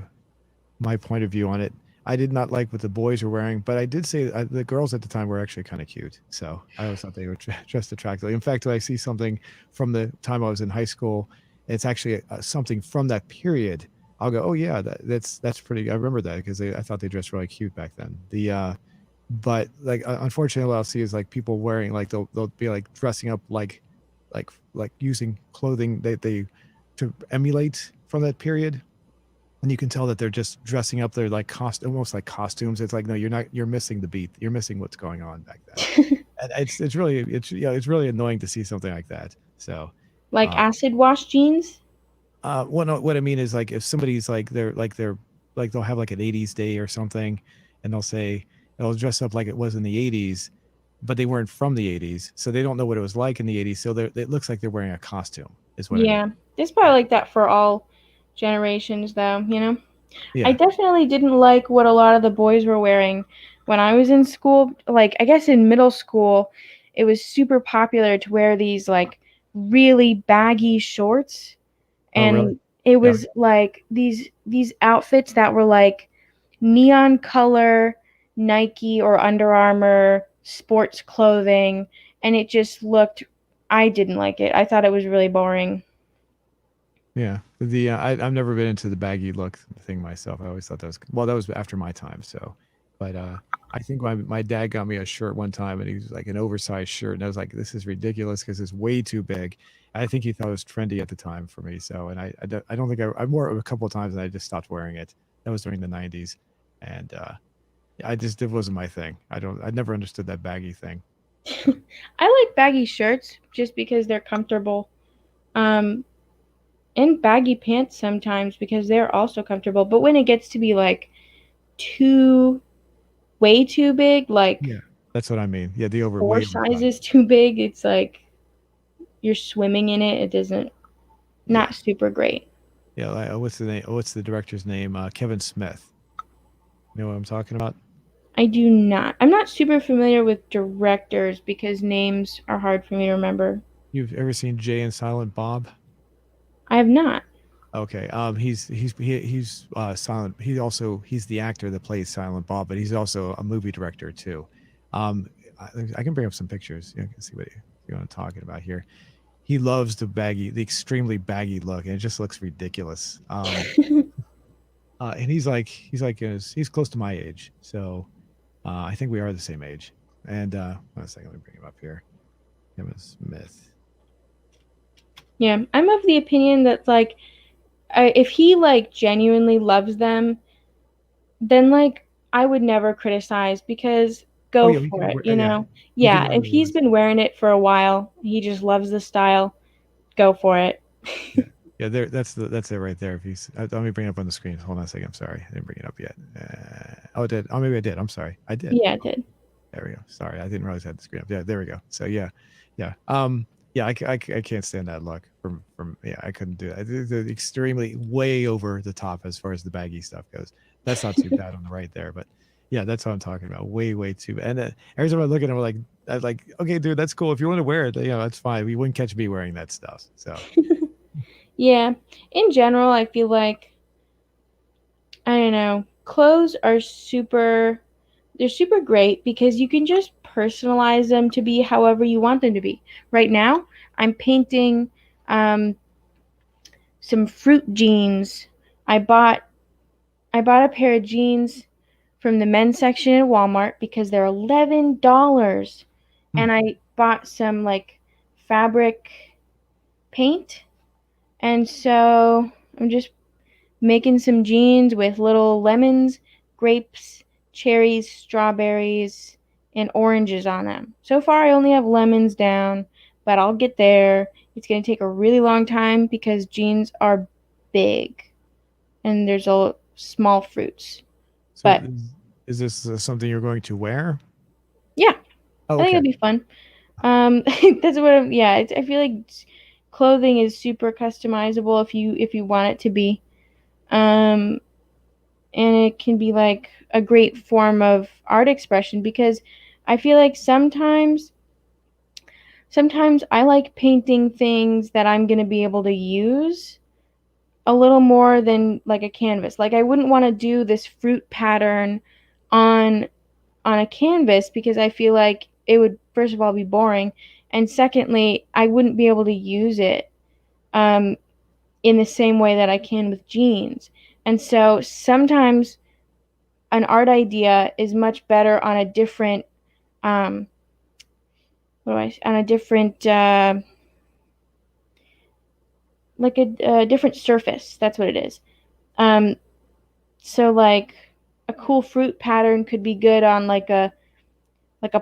my point of view on it. I did not like what the boys were wearing, but I did say the girls at the time were actually kind of cute. So I always thought they were dressed attractively. In fact, when I see something from the time I was in high school, it's actually something from that period. I'll go, oh yeah, that's pretty. I remember that because I thought they dressed really cute back then. But like unfortunately, what I'll see is like people wearing like they'll be like dressing up like using clothing they to emulate from that period, and you can tell that they're just dressing up their like almost like costumes. It's like no, you're missing the beat. You're missing what's going on back then. And it's really it's really annoying to see something like that. So Like um acid wash jeans? what I mean is like if somebody's like they're like they'll have like an '80s day or something, and they'll dress up like it was in the '80s, but they weren't from the '80s, so they don't know what it was like in the '80s. So it looks like they're wearing a costume, is what I mean. Yeah. It's probably Yeah, like that for all generations though, you know? I yeah. definitely didn't like what a lot of the boys were wearing when I was in school. Like, I guess in middle school, it was super popular to wear these like really baggy shorts, Oh, really? and it Yeah, was like these outfits that were like neon color Nike or Under Armour sports clothing, and it just looked. I didn't like it. I thought it was really boring. yeah. I've never been into the baggy look thing myself. I always thought that was well, that was after my time. So, but I think my dad got me a shirt one time, and he was like an oversized shirt, and I was like, this is ridiculous because it's way too big. I think he thought it was trendy at the time for me. So, and I don't think I wore it a couple of times, and I just stopped wearing it. That was during the '90s, and I just it wasn't my thing. I never understood that baggy thing. So, I like baggy shirts just because they're comfortable. Um, and baggy pants sometimes because they're also comfortable. But when it gets to be like too way too big, yeah, like that's what I mean. Yeah, four way oversized. sizes too big, it's like you're swimming in it. It doesn't Yeah. not super great. Yeah, like, what's the name? What's the director's name? Kevin Smith. You know what I'm talking about? I do not. I'm not super familiar with directors because names are hard for me to remember. You've ever seen Jay and Silent Bob? I have not. Okay. He's silent. He's the actor that plays Silent Bob, but he's also a movie director too. Um, I can bring up some pictures. You can see what I'm talking about here. He loves the extremely baggy look, and it just looks ridiculous. And he's close to my age, so I think we are the same age. And one second, let me bring him up here. Kevin Smith. Yeah, I'm of the opinion that like if he like genuinely loves them, then like I would never criticize because Oh go yeah, for it, yeah, he could Yeah, wear if those. he's been wearing it for a while, he just loves the style, go for it. Yeah, yeah. There, that's it right there. If he's, let me bring it up on the screen. Hold on a second. I'm sorry, I didn't bring it up yet. Oh, I did. Oh, maybe I did. I'm sorry. I did. Yeah, it did. There we go. Sorry, I didn't realize I had the screen up. Yeah, there we go. So yeah, yeah, yeah. I can't stand that look from. Yeah, I couldn't do that. It's extremely way over the top as far as the baggy stuff goes. That's not too bad on the right there, but yeah, that's what I'm talking about. Way too. And every time I look at him, I'm like, okay, dude, that's cool. If you want to wear it, that's fine. We wouldn't catch me wearing that stuff. So Yeah, in general, I feel like I don't know, clothes are they're super great because you can just personalize them to be however you want them to be. Right now, I'm painting um, some fruit jeans. I bought I bought a pair of jeans from the men's section at Walmart because they're $11, hmm. and I bought some like fabric paint, and so I'm just making some jeans with little lemons, grapes, cherries, strawberries, and oranges on them. So far, I only have lemons down, but I'll get there. It's going to take a really long time because jeans are big and there's a small fruits. So But is this something you're going to wear? yeah, Oh, I think okay. it'll be fun. That's what yeah, I feel like clothing is super customizable if you want it to be. Um, and it can be like a great form of art expression because I feel like sometimes I like painting things that I'm going to be able to use a little more than like a canvas. Like I wouldn't want to do this fruit pattern on on a canvas because I feel like it would first of all be boring, and secondly, I wouldn't be able to use it um, in the same way that I can with jeans. And so sometimes an art idea is much better on a different um, on a different like a different surface. That's what it is. Um, so like a cool fruit pattern could be good on like a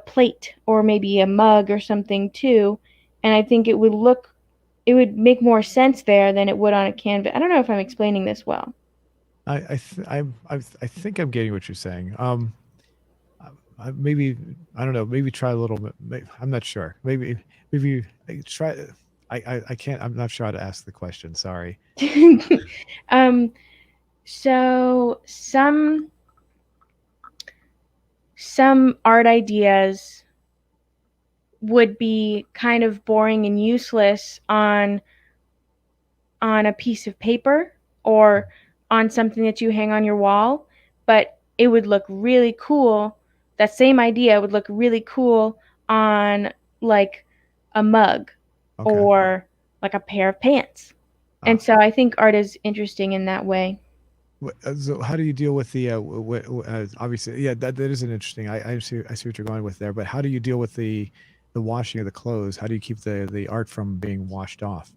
plate or maybe a mug or something too. And I think it would make more sense there than it would on a canvas. I don't know if I'm explaining this well. I think I'm getting what you're saying. Maybe I don't know. Maybe try a little bit. I'm not sure. Maybe try. I can't. I'm not sure how to ask the question. Sorry. um, so some art ideas would be kind of boring and useless on a piece of paper or on something that you hang on your wall, but it would look really cool. That same idea would look really cool on like a mug Okay. or like a pair of pants. And Ah. so I think art is interesting in that way. So how do you deal with the obviously yeah that is an interesting I see what you're going with there, but how do you deal with the washing of the clothes? How do you keep the art from being washed off?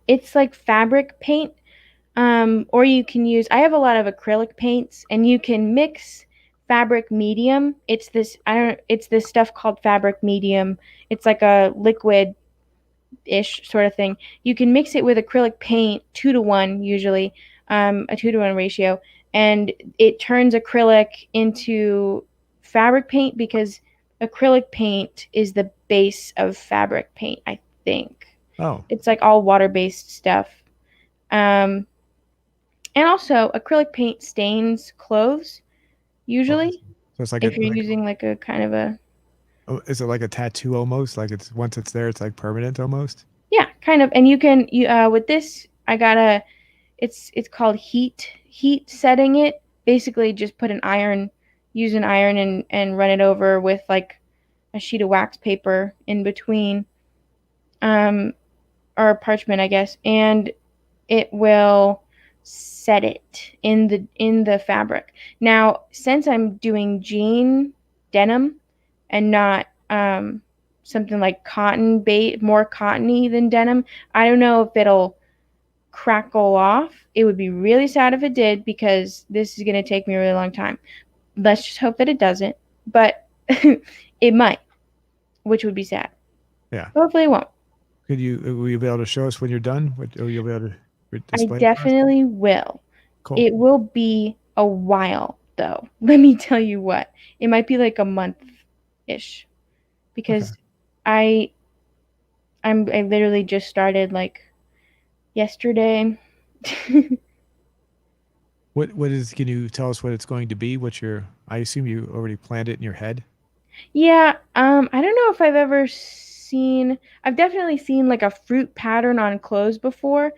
It's like fabric paint. Or you can use, I have a lot of acrylic paints, and you can mix fabric medium. It's this stuff called fabric medium. It's like a liquid ish sort of thing. You can mix it with acrylic paint 2 to 1, usually, a 2 to 1 ratio, and it turns acrylic into fabric paint because acrylic paint is the base of fabric paint, I think. Oh, It's like all water based stuff. Um, and also, acrylic paint stains clothes, oh, usually, so it's if you're using like a kind of a, is it like a tattoo almost? Like it's once it's there, it's like permanent almost. yeah, kind of. And with this, it's called heat setting it. Basically, just use an iron and run it over with like a sheet of wax paper in between, um, or parchment, I guess, and it will set it in the fabric. Now, since I'm doing jean denim and not something like cotton bait, more cottony than denim, I don't know if it'll crackle off. It would be really sad if it did because this is going to take me a really long time. Let's just hope that it doesn't, but it might, which would be sad. Yeah. Hopefully it won't. Will you be able to show us when you're done? Will you be able to I display it for us? definitely will. Cool. It will be a while though. Let me tell you what. It might be like a month ish Okay. because I I literally just started like yesterday. Can you tell us what it's going to be? I assume you already planned it in your head. Yeah, I don't know if I've definitely seen like a fruit pattern on clothes before.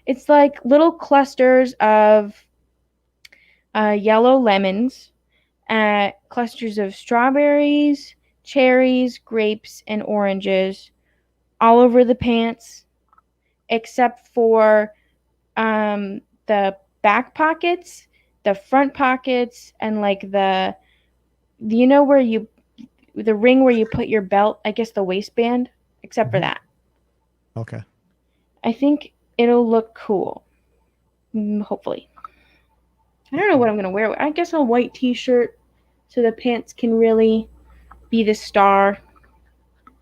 It's like little clusters of yellow lemons, clusters of strawberries, cherries, grapes, and oranges all over the pants, except for the back pockets, the front pockets, and like you know where you the ring where you put your belt, I guess the waistband, except for Hmm. that. Okay. I think it'll look cool. Hopefully. I don't know what I'm gonna wear. I guess a white T-shirt so the pants can really be the star.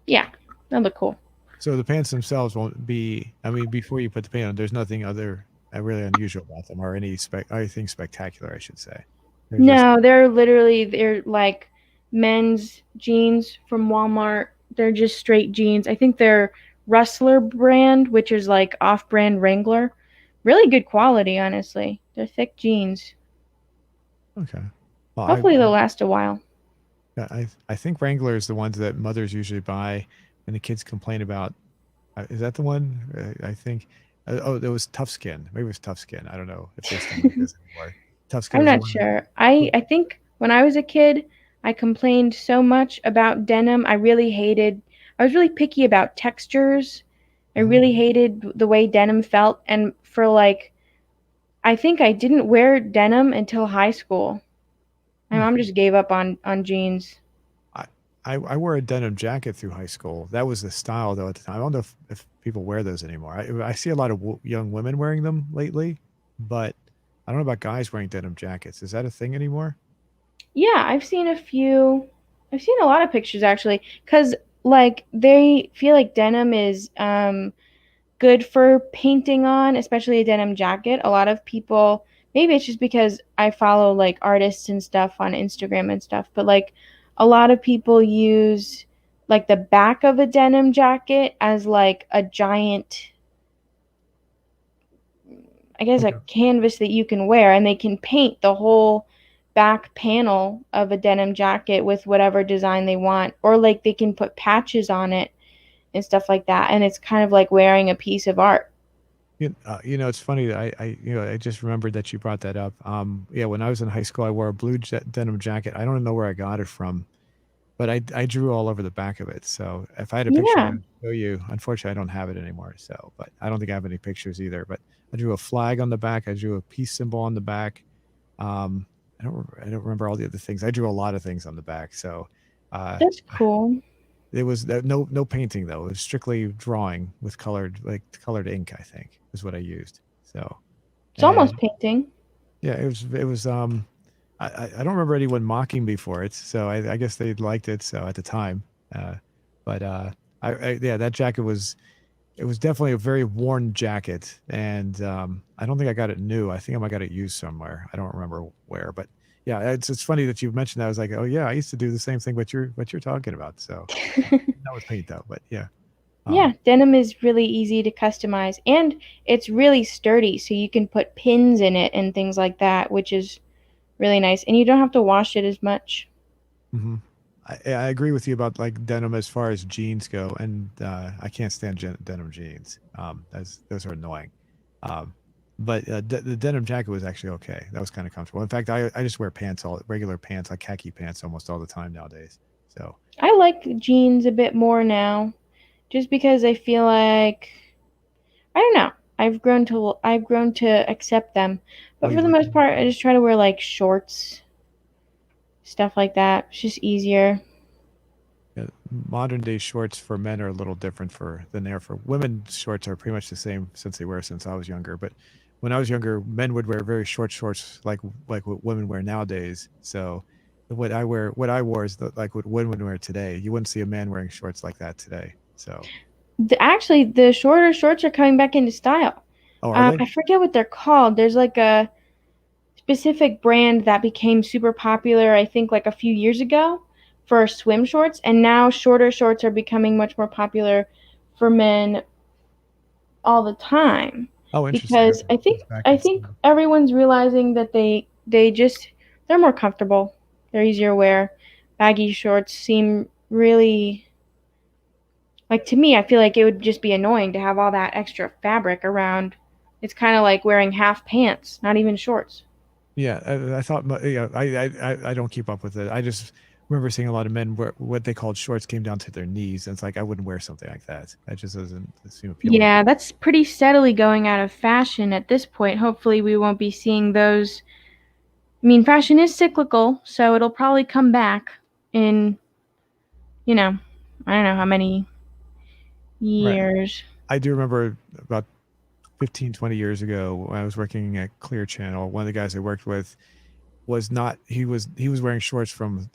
Yeah, that'll look cool. So the pants themselves won't be. I mean, before you put the paint on, there's nothing other really unusual about them, or anything spectacular, I should say. They're just No, they're like men's jeans from Walmart. They're just straight jeans. I think they're Rustler brand, which is like off-brand Wrangler. Really good quality, honestly. They're thick jeans. okay. Well, Hopefully they'll last a while. I think Wrangler is the ones that mothers usually buy when the kids complain about. Is that the one? I think. Oh, there was Tough Skin. Maybe it was Tough Skin. I don't know if they still make those anymore. Tough Skin I'm was the not one. sure. I think when I was a kid, I complained so much about denim. I was really picky about textures. I Mhm. really hated the way denim felt. And for like, I think I didn't wear denim until high school. My Hmm. mom just gave up on jeans. I, I wore a denim jacket through high school. That was the style though at the time. I don't know if people wear those anymore. I see a lot of young women wearing them lately, but I don't know about guys wearing denim jackets. Is that a thing anymore? Yeah, I've seen a few. I've seen a lot of pictures actually, because like they feel like denim is good for painting on, especially a denim jacket. A lot of people, maybe it's just because I follow like artists and stuff on Instagram and stuff, but like a lot of people use like the back of a denim jacket as like a giant, I guess, a Okay. canvas that you can wear, and they can paint the whole back panel of a denim jacket with whatever design they want, or like they can put patches on it and stuff like that, and it's kind of like wearing a piece of art. It's funny that I just remembered that you brought that up. Yeah, when I was in high school, I wore a blue denim jacket. I don't know where I got it from, but I drew all over the back of it. So if I had a picture, I Yeah, would show you. Unfortunately, I don't have it anymore. So, but I don't think I have any pictures either. But I drew a flag on the back. I drew a peace symbol on the back. Um, I don't remember all the other things. I drew a lot of things on the back. So, uh, that's cool. it was no painting though. It was strictly drawing with colored ink. I think is what I used. So, It's almost and painting. yeah, it was. I don't remember anyone mocking me for it. So I guess they liked it. So at the time, uh, but yeah, that jacket was it was definitely a very worn jacket, and I don't think I got it new. I think I might got it used somewhere. I don't remember where, but yeah, it's funny that you mentioned that. I was like, oh yeah, I used to do the same thing. What you're talking about. So not with paint though, but yeah. Yeah, Um, denim is really easy to customize and it's really sturdy, so you can put pins in it and things like that, which is really nice. And you don't have to wash it as much. mhm. I agree with you about like denim as far as jeans go, and I can't stand denim jeans. Those are annoying. Um, but the denim jacket was actually okay. That was kind of comfortable. In fact, I just wear regular pants, like khaki pants, almost all the time nowadays. So I like jeans a bit more now just because I feel like I don't know. I've grown to accept them. Oh, But you for the like most part, I just try to wear like shorts, stuff like that. It's just easier. modern day shorts for men are a little different for than they are for women. Shorts are pretty much the same since they were since I was younger. But when I was younger, men would wear very short shorts like what women wear nowadays. So what I wore is like what women wear today. You wouldn't see a man wearing shorts like that today. So, Actually, the shorter shorts are coming back into style. oh, are they? I forget what they're called. There's like a specific brand that became super popular, I think, like a few years ago for swim shorts, and now shorter shorts are becoming much more popular for men all the time Oh, interesting. because Okay, I think it's back I in think style. everyone's realizing that they're more comfortable. They're easier to wear. Baggy shorts seem really like to me, I feel like it would just be annoying to have all that extra fabric around. It's kind of like wearing half pants, not even shorts. Yeah, I thought, yeah, I don't keep up with it. I just remember seeing a lot of men wear what they called shorts came down to their knees, and it's like I wouldn't wear something like that. That just doesn't seem appealing. Yeah, that's pretty steadily going out of fashion at this point. Hopefully, we won't be seeing those. I mean, fashion is cyclical, so it'll probably come back in, you know, I don't know how many Right. years. I do remember about 15, 20 years ago when I was working at Clear Channel, one of the guys I worked with was not he was wearing shorts from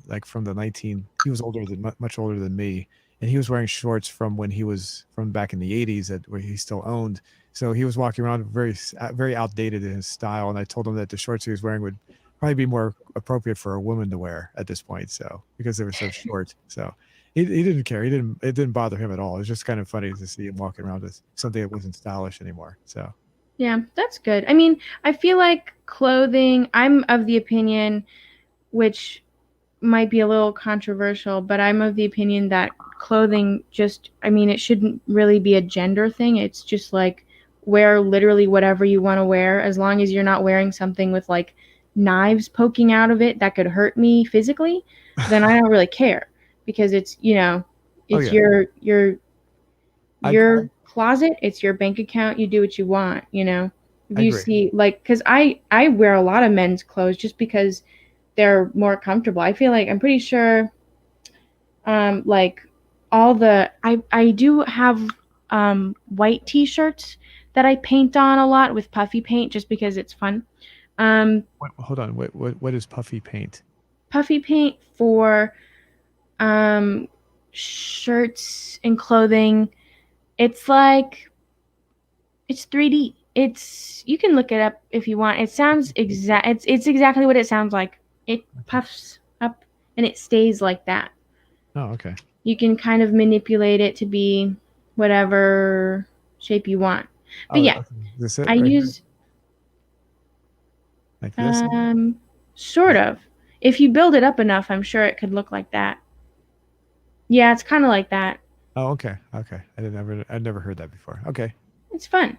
like from the 19 he was older than much older than me, and he was wearing shorts from when he was from back in the 80s that where he still owned. So he was walking around very outdated in his style, and I told him that the shorts he was wearing would probably be more appropriate for a woman to wear at this point, so because they were so short. So he didn't care. It didn't bother him at all. It was just kind of funny to see him walking around with something that wasn't stylish anymore. So Yeah, that's good. I mean, I feel like clothing, I'm of the opinion, which might be a little controversial, but I'm of the opinion that clothing just, I mean, it shouldn't really be a gender thing. It's just like wear literally whatever you want to wear as long as you're not wearing something with like knives poking out of it that could hurt me physically, then I don't really care because it's, oh it's yeah, I your closet, it's your bank account, you do what you want. If I you agree. see like cuz I wear a lot of men's clothes just because they're more comfortable. I feel like I'm pretty sure like all the I do have white t-shirts that I paint on a lot with puffy paint just because it's fun. Um Hold on. What is puffy paint? Puffy paint for um shirts and clothing. It's like it's 3D. It's you can look it up if you want. It sounds exact. It's exactly what it sounds like. It Okay. puffs up and it stays like that. Oh, okay. You can kind of manipulate it to be whatever shape you want. But Oh, yeah, okay. Is this it I right here? use Like this? sort of. If you build it up enough, I'm sure it could look like that. Yeah, it's kind of like that. Oh, okay. Okay. I'd never heard that before. Okay. It's fun,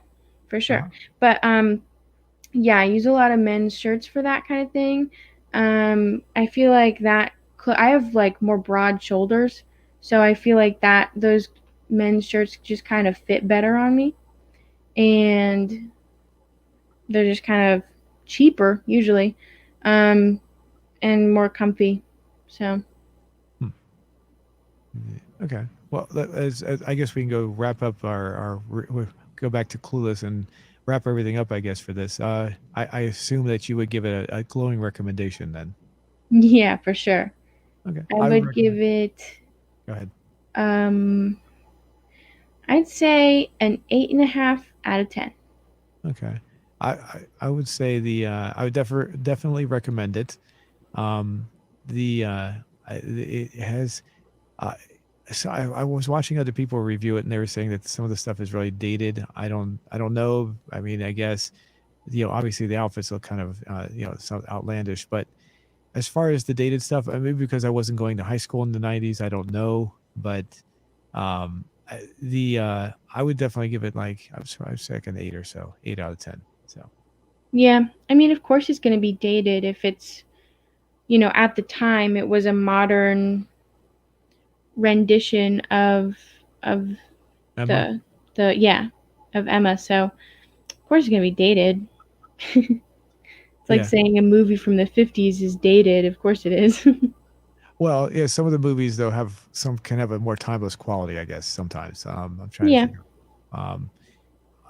for sure. Uh-huh. But yeah, I use a lot of men's shirts for that kind of thing. I feel like I have like more broad shoulders, so I feel like that those men's shirts just kind of fit better on me, and they're just kind of cheaper usually, um, and more comfy. So Hmm. Okay. Well, as I guess we can go wrap up go back to Clueless and wrap everything up, I guess, for this. I assume that you would give it a glowing recommendation then. yeah, for sure. Okay. I I would would recommend. give it Go ahead. um, I'd say an 8.5 out of 10. Okay. I would say I would definitely recommend it. Um, the it has uh, so I was watching other people review it, and they were saying that some of the stuff is really dated. I don't know. I mean, I guess obviously the outfits look kind of some outlandish, but as far as the dated stuff, maybe because I wasn't going to high school in the '90s, I don't know, but I would definitely give it like I'd say like an 8 or so, 8 out of 10. So Yeah, I mean, of course it's going to be dated if it's, at the time it was a modern rendition of Emma, the the yeah, of Emma, so of course it's gonna be dated. It's like Yeah. saying a movie from the 50s is dated. Of course it is. Well, yeah, some of the movies though have some can have a more timeless quality, I guess, sometimes. I'm trying to Yeah. think of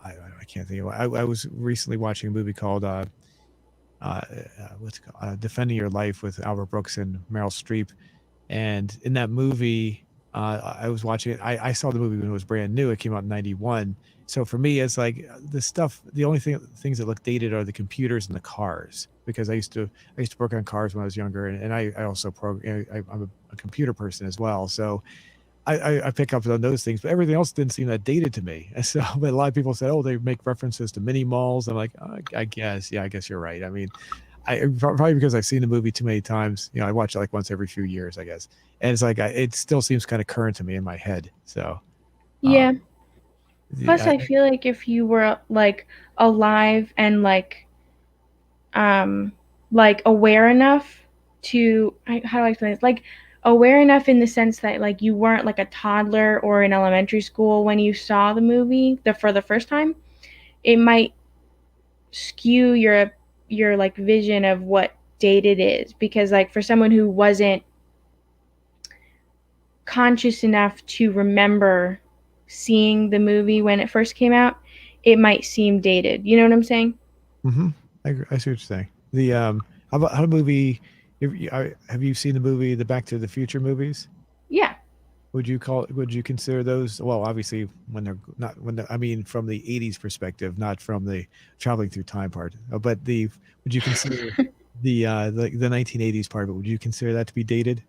I can't think of I was recently watching a movie called what's it called? Defending Your Life with Albert Brooks and Meryl Streep. And in that movie, I was watching it. I saw the movie when it was brand new. It came out in '91. So for me, it's like the stuff. The only things that look dated are the computers and the cars because I used to work on cars when I was younger, and I also I'm a computer person as well. So I pick up on those things, but everything else didn't seem that dated to me. And so, but a lot of people said, "Oh, they make references to mini malls." I'm like, I guess, yeah, I guess you're right. I mean, I probably because I've seen the movie too many times. You know, I watch it like once every few years, I guess, and it's like it still seems kind of current to me in my head. So, Yeah. um, the, Plus, I feel like if you were like alive and um like aware enough how do I explain this? Like aware enough in the sense that like you weren't like a toddler or in elementary school when you saw the movie for the first time, it might skew your like vision of what date it is because like for someone who wasn't conscious enough to remember seeing the movie when it first came out, it might seem dated. You know what I'm saying? hmm I see what you're saying. The how a movie? Have you seen the movie the Back to the Future movies? Yeah. Would you consider those well obviously when they're not when I mean from the 80s perspective, not from the traveling through time part, but the would you consider the 1980s part of it, would you consider that to be dated?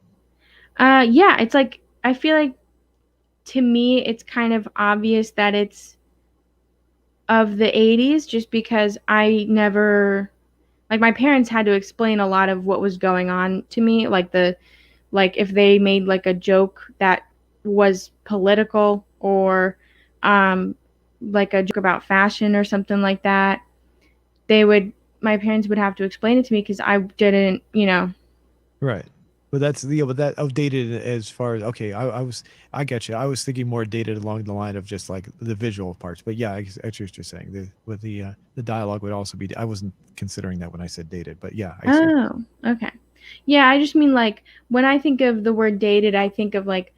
Yeah, it's like I feel like to me it's kind of obvious that it's of the 80s just because I never like my parents had to explain a lot of what was going on to me like if they made like a joke that was political or um like a joke about fashion or something like that, they would my parents would have to explain it to me because I didn't, Right. But that's but that outdated as far as okay, I get you. I was thinking more dated along the line of just like the visual parts. But yeah, I see what you're saying. With the dialogue would also be I wasn't considering that when I said dated, but yeah, I see. Oh, okay. Yeah, I just mean like when I think of the word dated, I think of like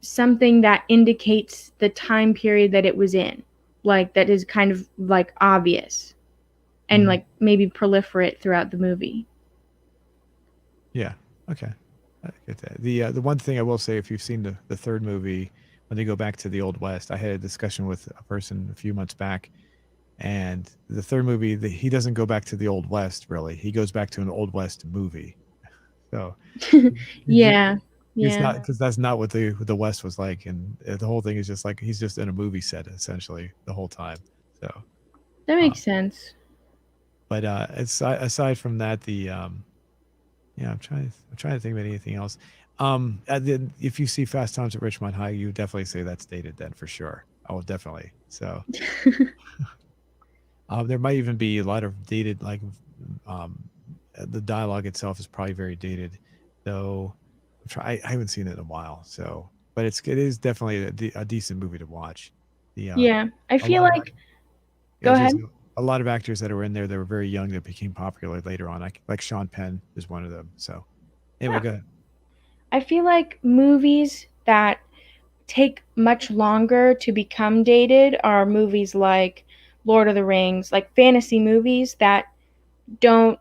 something that indicates the time period that it was in. Like that is kind of like obvious and Mhm. like maybe proliferate throughout the movie. Yeah. Okay. I get that. The one thing I will say, if you've seen the third movie, when they go back to the Old West, I had a discussion with a person a few months back, and the third movie, he doesn't go back to the Old West really. He goes back to an Old West movie. So Yeah. it's Yeah. not because that's not what the West was like, and the whole thing is just like he's just in a movie set essentially the whole time. So, That uh, makes sense. but aside from that, the yeah, I'm trying to think of anything else. Then if you see Fast Times at Richmond High, you definitely say that's dated then for sure. Oh, definitely. So, there might even be a lot of dated um, the dialogue itself is probably very dated, though. I haven't seen it in a while, so but it is definitely a decent movie to watch. The Yeah. I a feel lot of like yeah, I go was gonna ahead. say, a lot of actors that were in there that were very young that became popular later on, like Sean Penn is one of them. So anyway, Yeah. go ahead. I feel like movies that take much longer to become dated are movies like Lord of the Rings, like fantasy movies that don't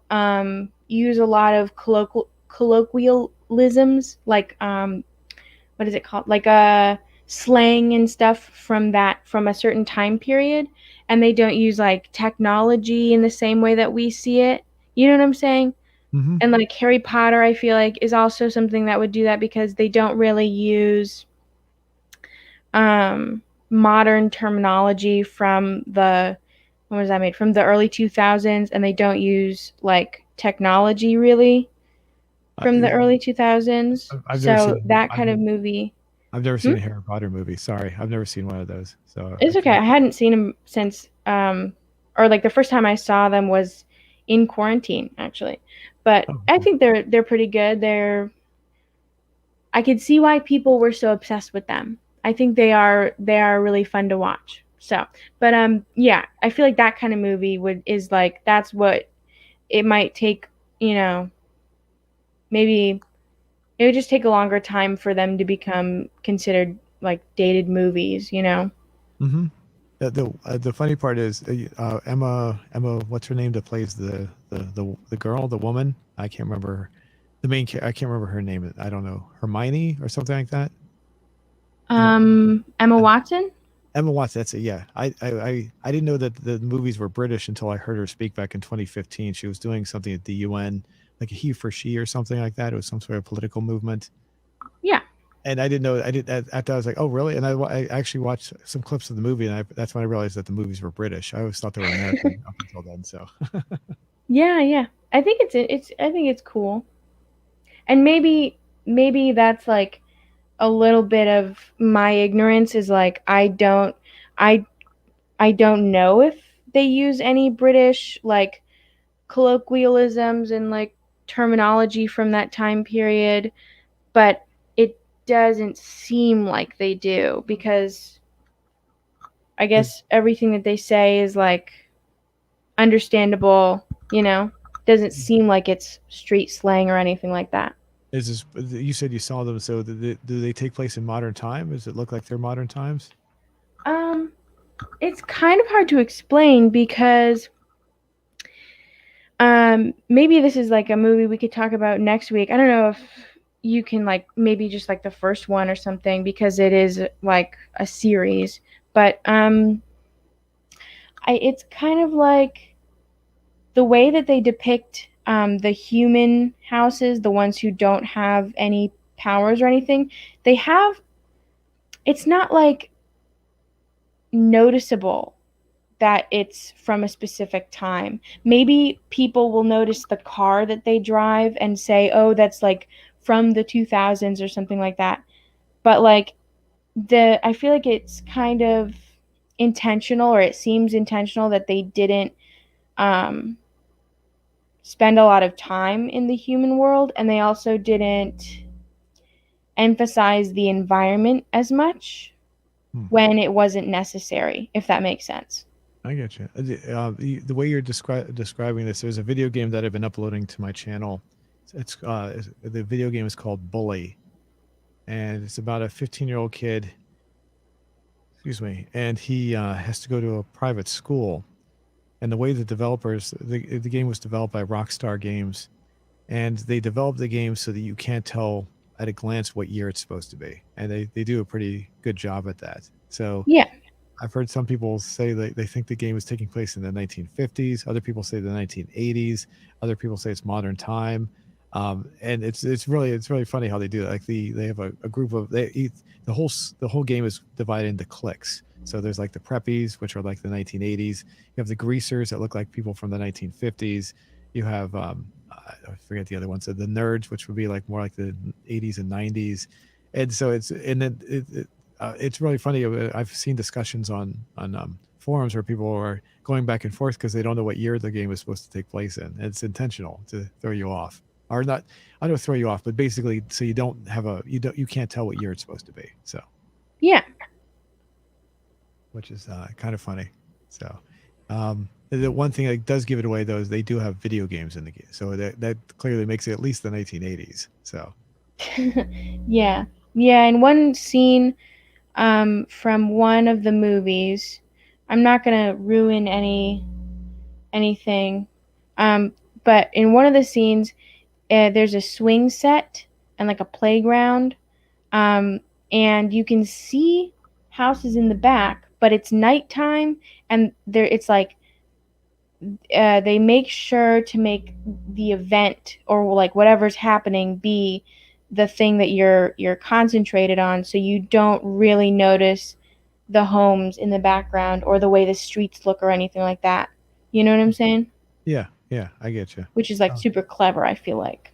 use a lot of colloquialisms like what is it called like slang and stuff from a certain time period, and they don't use like technology in the same way that we see it. You know what I'm saying? hmm And like Harry Potter, I feel like is also something that would do that because they don't really use um, modern terminology from the when was that made from the early 2000s, and they don't use like technology really Uh, from the early 2000s, I've never so seen that kind of movie. I've never Hmm? seen a Harry Potter movie. Sorry, I've never seen one of those. So I It's okay, can't. I hadn't seen them since or like the first time I saw them was in quarantine actually, but Oh, I okay. think they're pretty good. I could see why people were so obsessed with them. I think they are really fun to watch. So, but yeah, I feel like that kind of movie would is like that's what it might take. You know, maybe it would just take a longer time for them to become considered like dated movies. You know. Hmm. The funny part is Emma, what's her name that plays the girl, the woman? I can't remember I can't remember her name. I don't know, Hermione or something like that. Emma, Emma uh, Watson. Emma Watson. That's it. Yeah, I didn't know that the movies were British until I heard her speak back in 2015. She was doing something at the UN, like a he for she or something like that. It was some sort of political movement, Yeah. and I didn't know. I did after I was like, oh really? And I actually watched some clips of the movie, and that's when I realized that the movies were British. I always thought they were American up until then. So Yeah, yeah. I think it's I think it's cool. And maybe that's like a little bit of my ignorance is like I I don't know if they use any British like colloquialisms and like terminology from that time period, but it doesn't seem like they do because I is guess everything that they say is like understandable, you know. Doesn't seem like it's street slang or anything like that. is this? You said you saw them. So do they take place in modern time? Does it look like they're modern times? Um it's kind of hard to explain because maybe this is like a movie we could talk about next week. I don't know if you can like maybe just like the first one or something because it is like a series. But I it's kind of like the way that they depict the human houses, the ones who don't have any powers or anything. They have it's not like noticeable that it's from a specific time. Maybe people will notice the car that they drive and say, "Oh, that's like from the 2000s or something like that." But like the I feel like it's kind of intentional or it seems intentional that they didn't um spend a lot of time in the human world and they also didn't emphasize the environment as much Hmm. when it wasn't necessary, if that makes sense. I get you. The way you're describing this, there's a video game that I've been uploading to my channel. The video game is called Bully, and it's about a 15-year-old kid. Excuse me, and he has to go to a private school. And the way the game was developed by Rockstar Games, and they developed the game so that you can't tell at a glance what year it's supposed to be, and they do a pretty good job at that. So Yeah. I've heard some people say that they think the game is taking place in the 1950s. Other people say the 1980s. Other people say it's modern time. And it's really funny how they do it. Like they have a group of the whole game is divided into cliques. So there's like the preppies, which are like the 1980s. You have the greasers that look like people from the 1950s. You have I forget the other ones. So the nerds, which would be like more like the 80s and 90s. And so it's really funny. I've seen discussions on forums where people are going back and forth because they don't know what year the game is supposed to take place in. And it's intentional to throw you off, or not. I don't throw you off, but basically, so you can't tell what year it's supposed to be. So, Yeah. which is kind of funny. So, the one thing that does give it away though is they do have video games in the game, so that clearly makes it at least the 1980s. So, Yeah. Yeah, in one scene from one of the movies, I'm not going to ruin anything. Um but in one of the scenes there's a swing set and like a playground um and you can see houses in the back, but it's nighttime and there it's like they make sure to make the event or like whatever's happening be the thing that you're concentrated on so you don't really notice the homes in the background or the way the streets look or anything like that. You know what I'm saying? yeah, yeah, I get you. Which is like Oh, super clever, I feel like.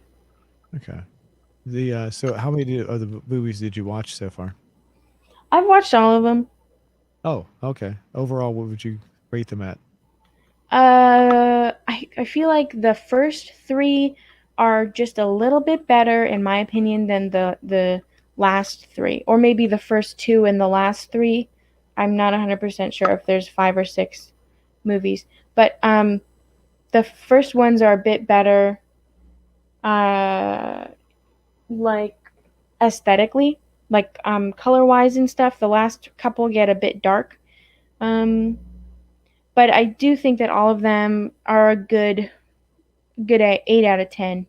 okay. So how many of the movies did you watch so far? I've watched all of them. Oh, okay. Overall, what would you rate them at? I feel like the first three are just a little bit better, in my opinion, than the last three, or maybe the first two and the last three. I'm not 100% sure if there's 5 or 6 movies, but the first ones are a bit better, uh, like aesthetically, like color wise and stuff. The last couple get a bit dark, um, but I do think that all of them are a good 8 out of 10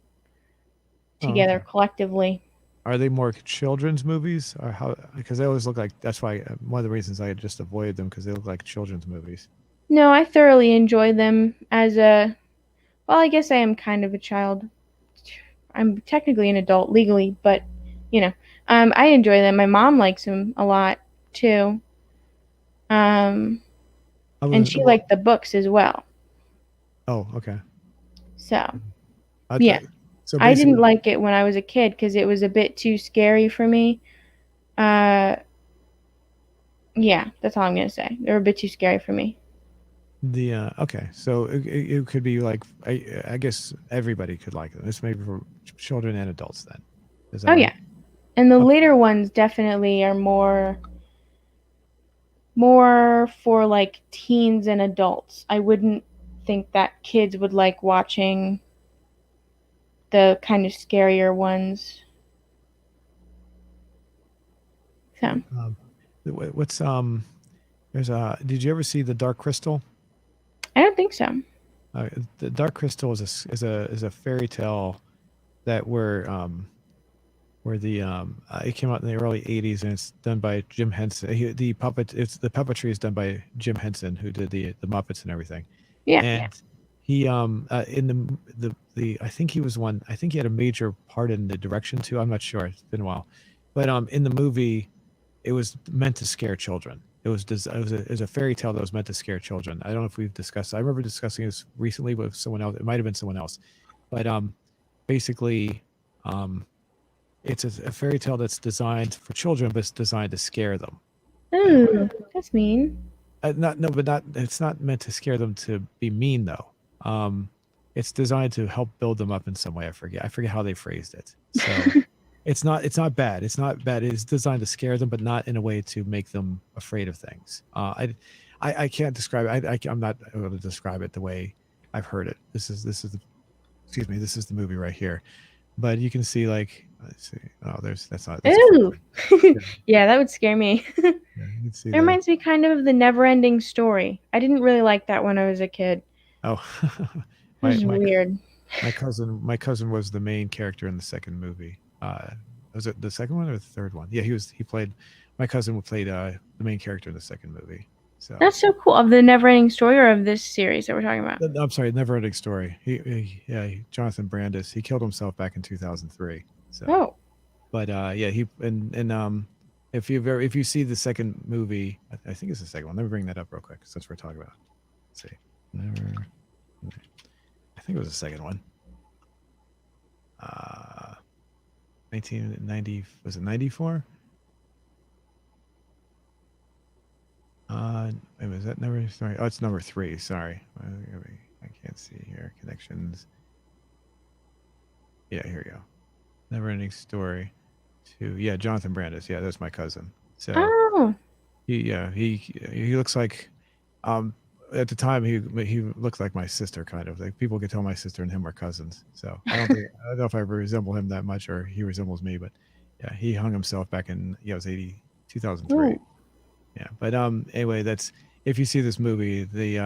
Oh, together okay. collectively. Are they more children's movies or how? Because they always look like that's why one of the reasons I just avoided them because they look like children's movies. No, I thoroughly enjoy them as a, well, I guess I am kind of a child. I'm technically an adult legally, but you know, I enjoy them. My mom likes them a lot too, um, I and was she well. liked the books as well. Oh, okay. So I yeah, thought so. I didn't Basically, like it when I was a kid because it was a bit too scary for me. Uh, yeah, that's all I'm gonna say. They were a bit too scary for me. the okay. So it could be like I guess everybody could like them. It's maybe for children and adults. Then is Oh that yeah, right? and the Okay. later ones definitely are more for like teens and adults. I wouldn't think that kids would like watching the kind of scarier ones. So Um, what's There's a. Did you ever see the Dark Crystal? I don't think so. The Dark Crystal is is a fairy tale that where the it came out in the early '80s and it's done by Jim Henson. The puppet it's the puppetry is done by Jim Henson who did the Muppets and everything. Yeah. And he in the I think he was one I think he had a major part in the direction too. I'm not sure. It's been a while. But in the movie it was meant to scare children. It was a fairy tale that was meant to scare children. I don't know if we've discussed. I remember discussing this recently with someone else. It might have been someone else, but basically, um, it's a fairy tale that's designed for children, but it's designed to scare them. Uh, Ooh, that's mean. not no, but not. It's not meant to scare them to be mean though. Um, it's designed to help build them up in some way. I forget how they phrased it. So it's not bad. It's not bad. It's designed to scare them, but not in a way to make them afraid of things. I can't describe it. I'm not able to describe it the way I've heard it. This is the, excuse me. This is the movie right here. But you can see like let's see. Oh, there's that's a fake Ooh. one. Yeah, Yeah, that would scare me. It yeah, you can see the. reminds me kind of the never ending story. I didn't really like that when I was a kid. Oh, It my was my weird. my cousin was the main character in the second movie. Was it the second one or the third one? Yeah, he played my cousin played the main character in the second movie. So That's so cool. Of the never ending story or of this series that we're talking about? I'm sorry, never ending story. Jonathan Brandis, he killed himself back in 2003. So, Oh. but yeah, he and if you see the second movie, I think it's the second one. Let me bring that up real quick since we're talking about it. Let's see. Never I think it was the second one. Uh 1990 was it 94? Wait, was that number? Sorry, oh, it's number three. Sorry, I can't see here. Connections. Yeah, here we go. Never ending story. To yeah, Jonathan Brandis. Yeah, that's my cousin. So Oh. he looks like, um, at the time he looked like my sister kind of. Like people could tell my sister and him are cousins. So I don't know if I resemble him that much or he resembles me, but yeah, he hung himself back in yeah it was 2003. Ooh. Yeah, but anyway, that's if you see this movie,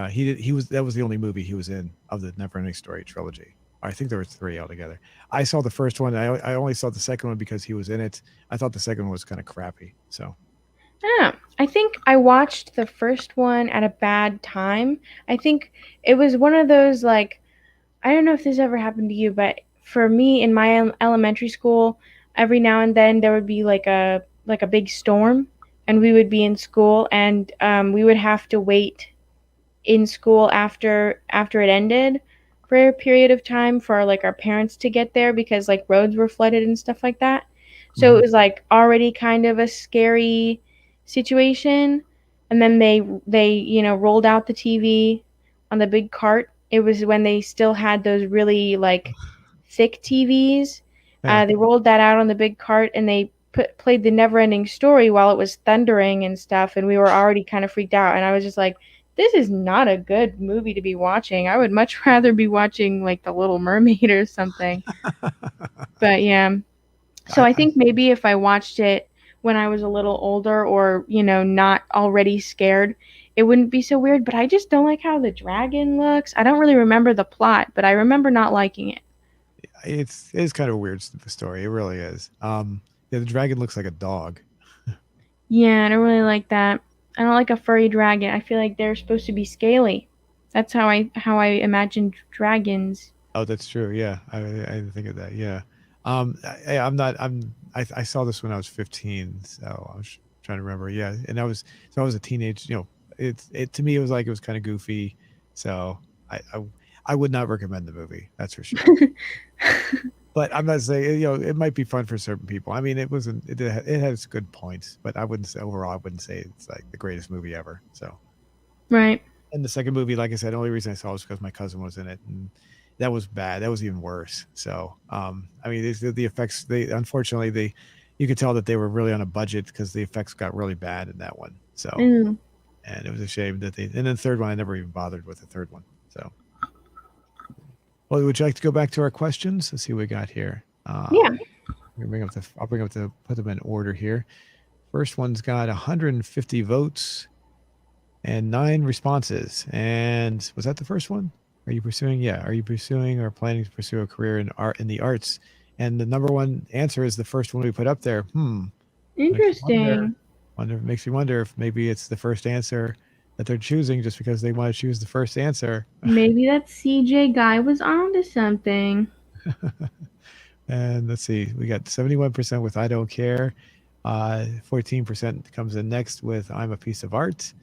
he was that was the only movie he was in of the Neverending Story trilogy. I think there were three altogether. I saw the first one. I only saw the second one because he was in it. I thought the second one was kind of crappy. So Yeah, I think I watched the first one at a bad time. I think it was one of those like, I don't know if this ever happened to you, but for me in my elementary school, every now and then there would be like a big storm, and we would be in school, and we would have to wait in school after it ended for a period of time for like our parents to get there because like roads were flooded and stuff like that. So mhm. it was like already kind of a scary situation, and then they rolled out the TV on the big cart. It was when they still had those really like thick TVs. Yeah, They rolled that out on the big cart and they played the Never Ending Story while it was thundering and stuff, and we were already kind of freaked out. And I was just like, this is not a good movie to be watching. I would much rather be watching like The Little Mermaid or something. But yeah, so I I think maybe if I watched it when I was a little older or, not already scared, it wouldn't be so weird. But I just don't like how the dragon looks. I don't really remember the plot, but I remember not liking it. it's kind of a weird story. It really is. Yeah, the dragon looks like a dog. Yeah, I don't really like that. I don't like a furry dragon. I feel like they're supposed to be scaly. That's how I imagine dragons. Oh, that's true. Yeah, I didn't think of that. Yeah, I'm not. I saw this when I was 15, so I was trying to remember. Yeah, and I was a teenage. It to me it was like it was kind of goofy. So I, I I would not recommend the movie. That's for sure. But I'm not saying it might be fun for certain people. I mean, it wasn't. It has good points, but I wouldn't say overall. I wouldn't say it's like the greatest movie ever. So. Right. And the second movie, like I said, the only reason I saw it was because my cousin was in it, and that was bad. That was even worse. So, I mean, the effects. They unfortunately you could tell that they were really on a budget because the effects got really bad in that one. So, Mm. and it was a shame that they. And then the third one, I never even bothered with the third one. So, well, would you like to go back to our questions? Let's see what we got here. Yeah. I'll bring up the put them in order here. First one's got 150 votes and 9 responses. And was that the first one? Are you pursuing? Yeah. Are you pursuing or planning to pursue a career in the arts? And the number one answer is the first one we put up there. Makes you wonder. Interesting. Makes you wonder if maybe it's the first answer that they're choosing just because they want to choose the first answer. Maybe that CJ guy was onto something. And let's see, we got 71% with I don't care. 14% comes in next with I'm a piece of art,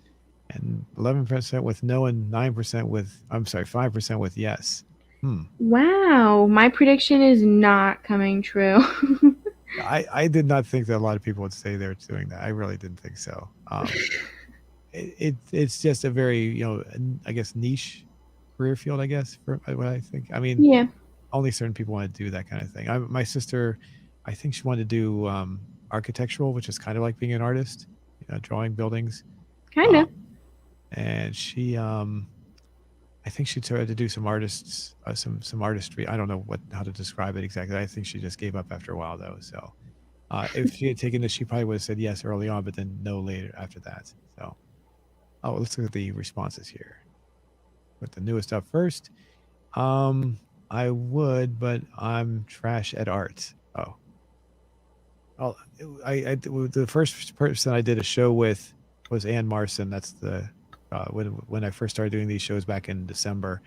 and 11% with no, and 9% with, I'm sorry, 5% with yes. Hmm. Wow, my prediction is not coming true. I did not think that a lot of people would say they're doing that. I really didn't think so. It's just a very, I guess niche career field, I guess, for what I think. I mean, Yeah, only certain people want to do that kind of thing. My sister, I think she wanted to do architectural, which is kind of like being an artist, drawing buildings. kind Um, of. and she I think she tried to do some artists, some artistry. I don't know how to describe it exactly. I think she just gave up after a while though. So if she had taken this, she probably would have said yes early on, but then no later after that. So let's look at the responses here. Put the newest up first. Um, I would, but I'm trash at art. Oh, the first person I did a show with was Ann Marson. That's the when I first started doing these shows back in December,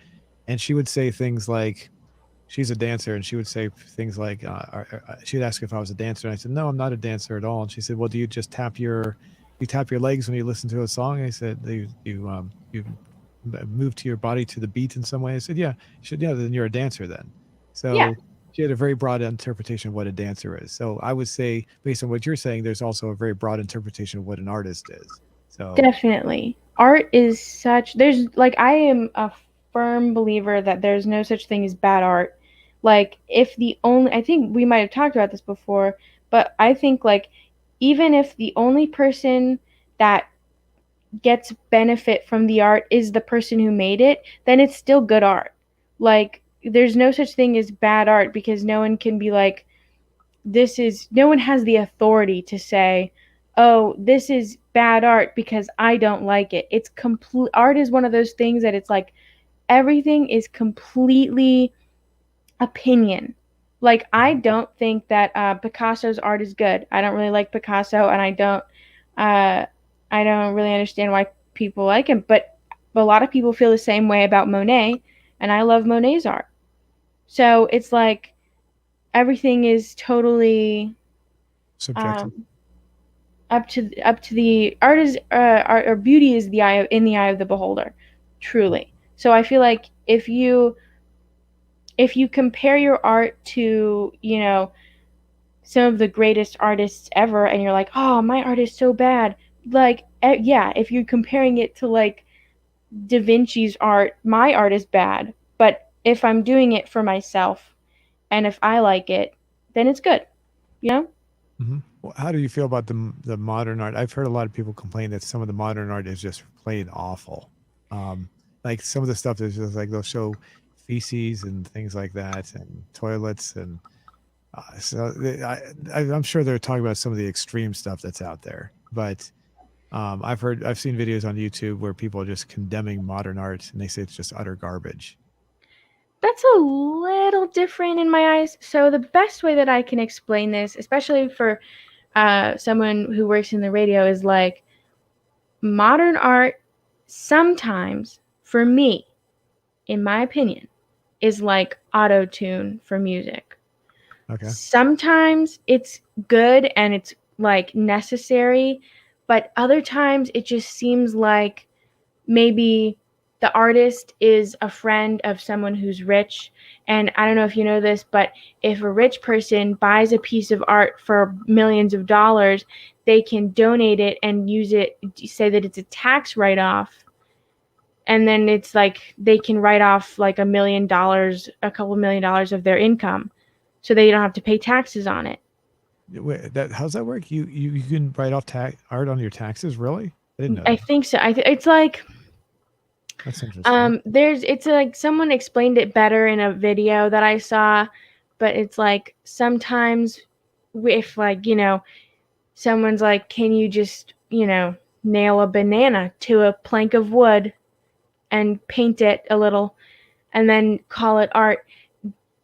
and she would say things like, she's a dancer, and she would say things like, she would ask if I was a dancer, and I said, no, I'm not a dancer at all. And she said, well, do you just you tap your legs when you listen to a song? I said, you move to your body to the beat in some way. I said, yeah. She said, yeah, then you're a dancer then. Yeah, So she had a very broad interpretation of what a dancer is. So I would say, based on what you're saying, there's also a very broad interpretation of what an artist is. So definitely. Art is there's like, I am a firm believer that there's no such thing as bad art. Like, I think we might have talked about this before, but I think, like, even if the only person that gets benefit from the art is the person who made it, then it's still good art. Like, there's no such thing as bad art, because no one can be like, no one has the authority to say, oh, this is bad art because I don't like it. It's complete Art is one of those things that it's like everything is completely opinion. Like, I don't think that Picasso's art is good. I don't really like Picasso, and uh, I don't really understand why people like him. But a lot of people feel the same way about Monet, and I love Monet's art. So it's like everything is totally subjective. um, up to the art is art, or beauty is in the eye of the beholder, truly. So I feel like if you compare your art to, some of the greatest artists ever, and you're like, oh, my art is so bad, like, yeah, if you're comparing it to like Da Vinci's art, my art is bad. But if I'm doing it for myself and if I like it, then it's good, you know? Well, how do you feel about the modern art? I've heard a lot of people complain that some of the modern art is just plain awful. Um, like some of the stuff is just like they'll show feces and things like that, and toilets, and I'm sure they're talking about some of the extreme stuff that's out there. But I've seen videos on YouTube where people are just condemning modern art, and they say it's just utter garbage. That's a little different in my eyes. So the best way that I can explain this, especially for someone who works in the radio, is like modern art sometimes, for me, in my opinion, is like auto tune for music. Okay. Sometimes it's good and it's like necessary, but other times it just seems like maybe the artist is a friend of someone who's rich. And I don't know if you know this, but if a rich person buys a piece of art for millions of dollars, they can donate it and use it, say that it's a tax write off. And then it's like they can write off like $1 million, a couple $1 million of their income. So they don't have to pay taxes on it. Wait, that how's that work? You can write off art on your taxes? Really? I didn't know I that. think so. It's like That's interesting. there's it's like someone explained it better in a video that I saw, but it's like sometimes if like, someone's like, "Can you just, nail a banana to a plank of wood and paint it a little and then call it art?"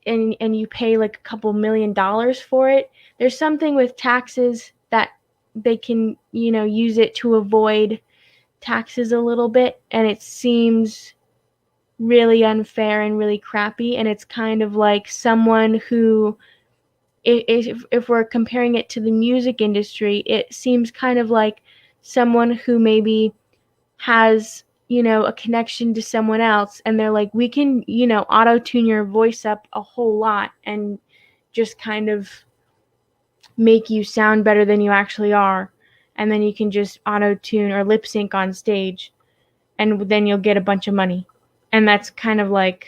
And you pay like a couple $1 million for it. There's something with taxes that they can, use it to avoid taxes a little bit, and it seems really unfair and really crappy. And it's kind of like someone who, if we're comparing it to the music industry, it seems kind of like someone who maybe has, a connection to someone else, and they're like, we can, auto tune your voice up a whole lot and just kind of make you sound better than you actually are, and then you can just auto tune or lip sync on stage, and then you'll get a bunch of money. And that's kind of like,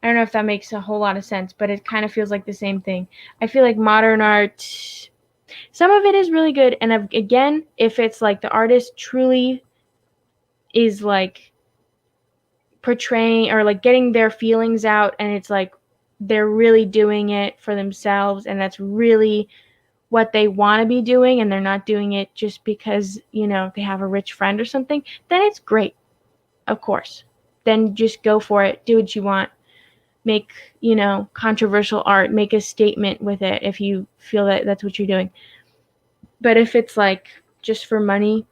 I don't know if that makes a whole lot of sense, but it kind of feels like the same thing. I feel like modern art, some of it is really good, and again, if it's like the artist truly is like portraying or like getting their feelings out, and it's like they're really doing it for themselves, and that's really what they want to be doing, and they're not doing it just because, they have a rich friend or something, then it's great, of course. Then just go for it, do what you want, make, controversial art, make a statement with it if you feel that that's what you're doing. But if it's like just for money,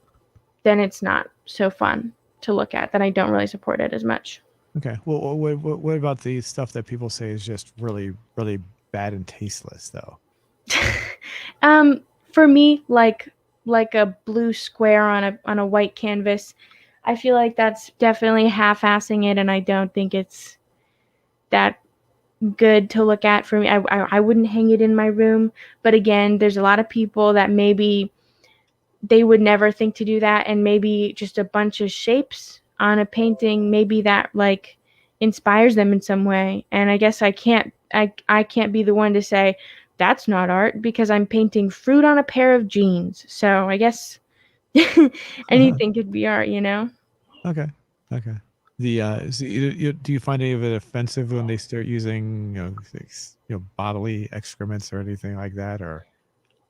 then it's not so fun to look at, then I don't really support it as much. Okay. Well, what about the stuff that people say is just really, really bad and tasteless, though? um, for me, like a blue square on a white canvas, I feel like that's definitely half-assing it, and I don't think it's that good to look at for me. I wouldn't hang it in my room, but again, there's a lot of people that maybe they would never think to do that, and maybe just a bunch of shapes on a painting, maybe that like inspires them in some way. And I guess I can't be the one to say that's not art because I'm painting fruit on a pair of jeans. So I guess anything could be art, you know? Okay. Okay. So do you find any of it offensive when they start using, bodily excrements or anything like that? Or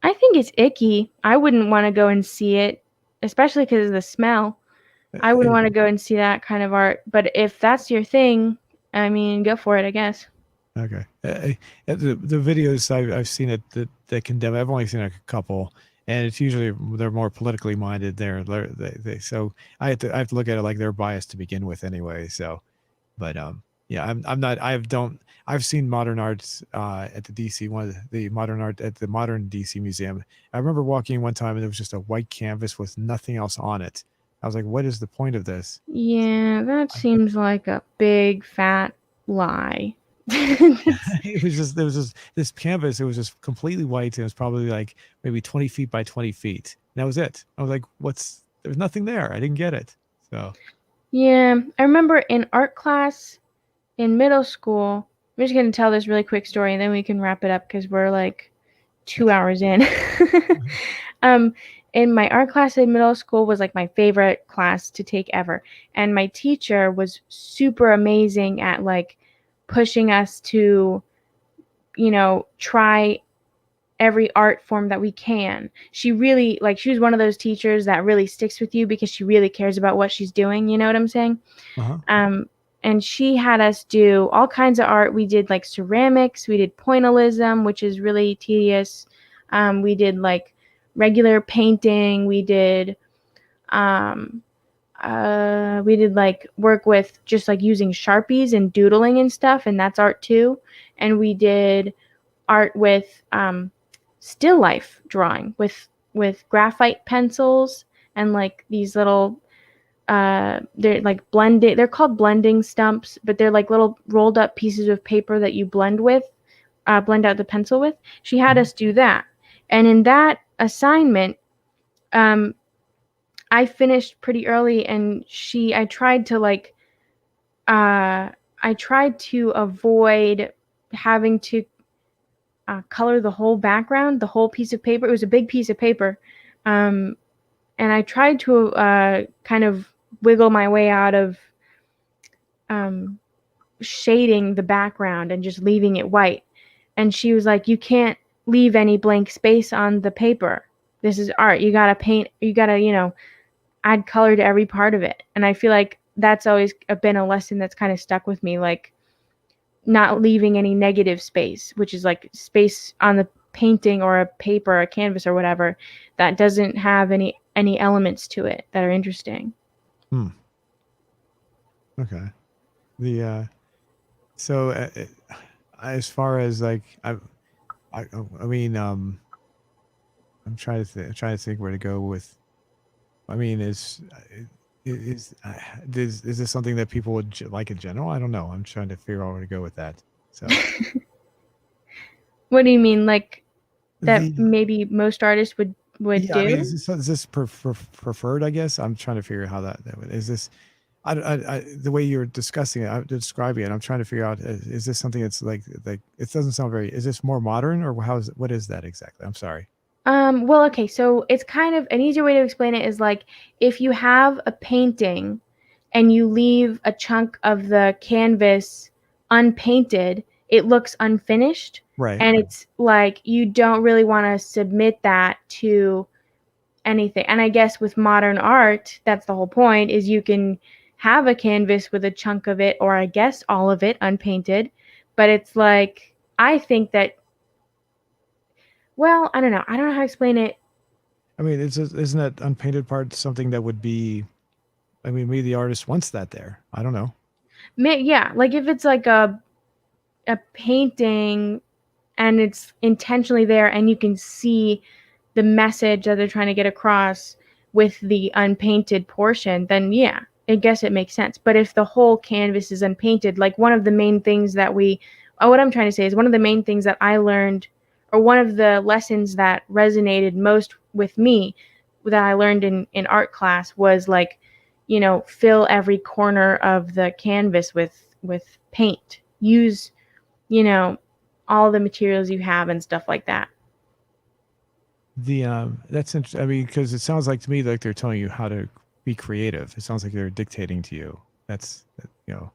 I think it's icky. I wouldn't want to go and see it, especially because of the smell. I wouldn't want to go and see that kind of art. But if that's your thing, I mean, go for it, I guess. okay. The videos I've seen that condemn. I've only seen a couple, and it's usually they're more politically minded. So I have to look at it like they're biased to begin with anyway. So, but yeah, I'm not. I've seen modern arts at the DC one of the modern art at the modern DC museum. I remember walking one time and there was just a white canvas with nothing else on it. I was like, what is the point of this? Yeah, that I, seems like a big fat lie. It's- it was just there was just this canvas. It was just completely white, and it was probably like maybe 20 feet by 20 feet. And that was it. I was like, what's there was nothing there. I didn't get it. So yeah, I remember in art class in middle school. I'm just gonna tell this really quick story and then we can wrap it up because we're like 2 hours in. um, and my art class in middle school was like my favorite class to take ever. And my teacher was super amazing at like pushing us to, try every art form that we can. She really like she was one of those teachers that really sticks with you because she really cares about what she's doing, you know what I'm saying? Uh-huh. Um and she had us do all kinds of art. We did like ceramics, we did pointillism, which is really tedious. We did like regular painting, um we did like work with just like using Sharpies and doodling and stuff, and that's art too. And we did art with still life drawing with graphite pencils and like these little they're like blended, they're called blending stumps, but they're like little rolled up pieces of paper that you blend out the pencil with. She had Mhm. us do that, and in that assignment, um I finished pretty early, and she uh I tried to avoid having to color the whole background, the whole piece of paper. It was a big piece of paper. Um, and I tried to kind of wiggle my way out of um, shading the background and just leaving it white. And she was like, "You can't leave any blank space on the paper. This is art. You gotta paint, you gotta, add color to every part of it." And I feel like that's always been a lesson that's kind of stuck with me. Like, not leaving any negative space, which is like space on the painting or a paper, a canvas or whatever that doesn't have any elements to it that are interesting. Hmm. Okay. The so as far as like I I mean I'm trying to think where to go with. I mean, is this something that people would like in general? I don't know. I'm trying to figure out where to go with that. So What do you mean, like that the maybe most artists would yeah, I mean, do? is this preferred? I guess I'm trying to figure out how is this. The way you're discussing it, I'm describing it. I'm trying to figure out is this something that's like it doesn't sound very. Is this more modern or what is that exactly? I'm sorry. Well, okay, so it's kind of an easier way to explain it is like if you have a painting and you leave a chunk of the canvas unpainted, it looks unfinished. Right. And it's like you don't really want to submit that to anything. And I guess with modern art, that's the whole point, is you can have a canvas with a chunk of it, or I guess all of it unpainted. But it's like, I think that, well, I don't know. I don't know how to explain it. I mean, isn't that unpainted part something that would be? I mean, maybe the artist wants that there. I don't know. Yeah, like if it's like a painting and it's intentionally there and you can see the message that they're trying to get across with the unpainted portion, then yeah, I guess it makes sense. But if the whole canvas is unpainted, like one of the main things that what I'm trying to say is one of the main things that I learned, or one of the lessons that resonated most with me that I learned in art class was like, fill every corner of the canvas with paint. Use, you know, all the materials you have and stuff like that. The that's interesting. I mean, because it sounds like to me like they're telling you how to be creative. It sounds like they're dictating to you. That's you know,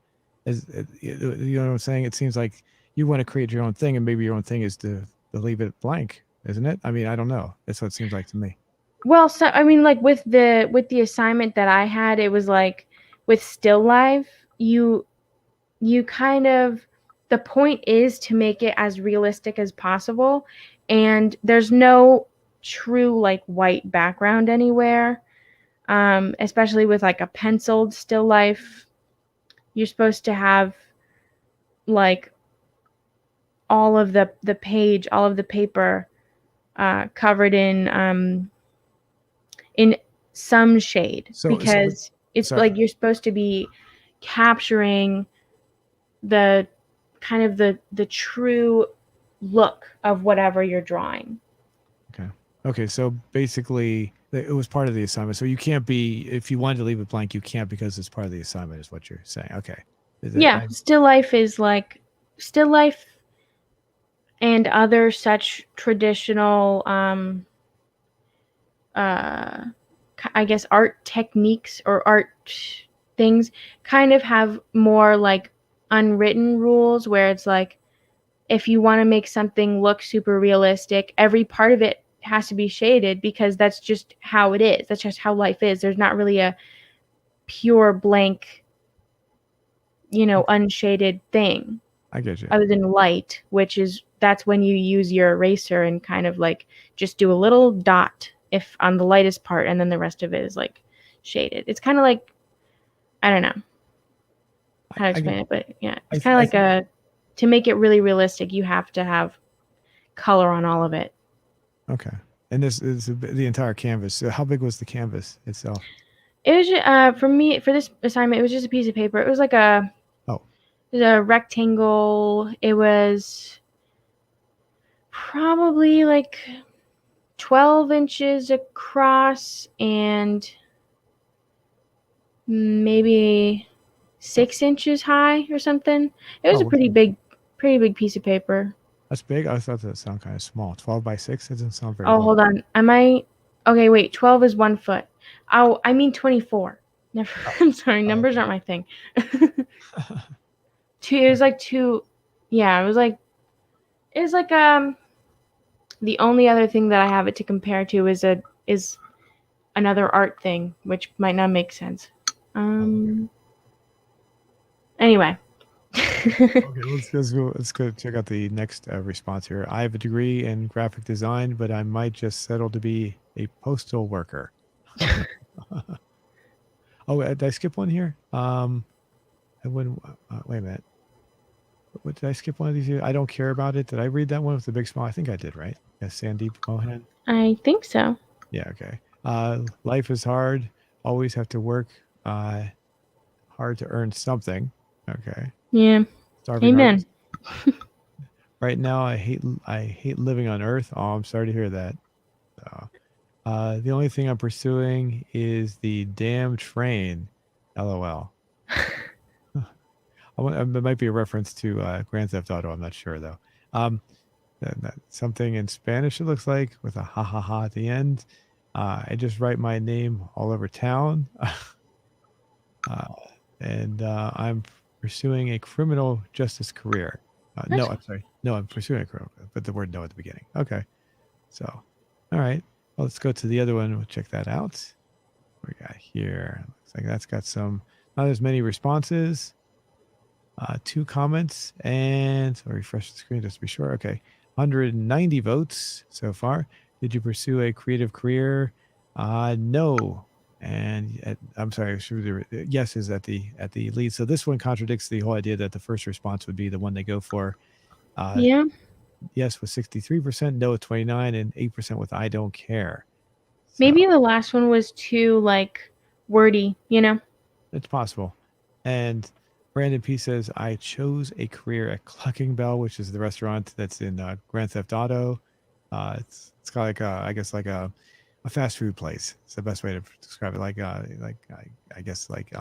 you know what I'm saying. It seems like you want to create your own thing, and maybe your own thing is to leave it blank, isn't it? I mean, I don't know. That's what it seems like to me. Well, so I mean, like with the assignment that I had, it was like with still life, you kind of, the point is to make it as realistic as possible, and there's no true like white background anywhere. Especially with like a penciled still life, you're supposed to have like all of the paper covered in some shade, But because it's sorry. like you're supposed to be capturing the kind of the true look of whatever you're drawing. Okay. Okay. So basically, it was part of the assignment. So you can't be if you wanted to leave it blank, you can't because it's part of the assignment, is what you're saying. Okay. Is it? Yeah, still life is like still life. and other such traditional, uh, I guess, art techniques or art things kind of have more like unwritten rules where it's like, if you want to make something look super realistic, every part of it has to be shaded because that's just how it is. That's just how life is. There's not really a pure blank, Okay, unshaded thing I get you. other than light, which is that's when you use your eraser and kind of like just do a little dot if on the lightest part and then the rest of it is like shaded. It's kind of like, I don't know how to I get. explain it, but yeah, I it's kind of I like think a to make it really realistic, you have to have color on all of it. okay. And this is the entire canvas. So how big was the canvas itself? It was for me for this assignment. It was just a piece of paper. It was like Oh, a rectangle. It was probably like 12 inches across and maybe that's 6 inches high or something. It was a oh, okay. pretty big piece of paper. That's big. I thought that sounded kind of small. 12 by 6 doesn't sound very Oh, large. hold on. Am I okay? Wait, 12 is 1 foot. Oh, I mean 24. Never. Oh, I'm sorry. oh, Numbers okay. aren't my thing. Two. It was like two. Yeah, it was like the only other thing that I have it to compare to is another art thing, which might not make sense. Oh, okay. Um. Anyway. Okay, let's go check out the next response here. I have a degree in graphic design, but I might just settle to be a postal worker. Oh, did I skip one here? I wouldn't. Wait a minute. What did I skip one of these here? I don't care about it. Did I read that one with the big smile? I think I did, right? Yeah, Sandeep Mohan. I think so. Yeah, okay. Life is hard. Always have to work uh, hard to earn something. Okay. Yeah. Starving Amen. artist. Right now, I hate living on Earth. Oh, I'm sorry to hear that. So, the only thing I'm pursuing is the damn train. LOL. That might be a reference to Grand Theft Auto. I'm not sure though. Um, something in Spanish it looks like with a ha ha ha at the end. I just write my name all over town, uh, and I'm pursuing a criminal justice career. No, That's I'm sorry. No, I'm pursuing a criminal, but the word no at the beginning. Okay, so all right. Well, let's go to the other one. We'll check that out. What we got here? Looks like that's got some not as many responses. Two comments and I'll refresh the screen just to be sure. Okay. 190 votes so far. Did you pursue a creative career? No. And I'm sorry, yes is at the lead. So this one contradicts the whole idea that the first response would be the one they go for. Uh, yeah. yes with 63%, no with 29, and 8% with I don't care. So Maybe the last one was too like wordy. it's possible. And Brandon P says, I chose a career at Clucking Bell, which is the restaurant that's in Grand Theft Auto. It's kind of like I guess like a fast food place. It's the best way to describe it. Like I guess like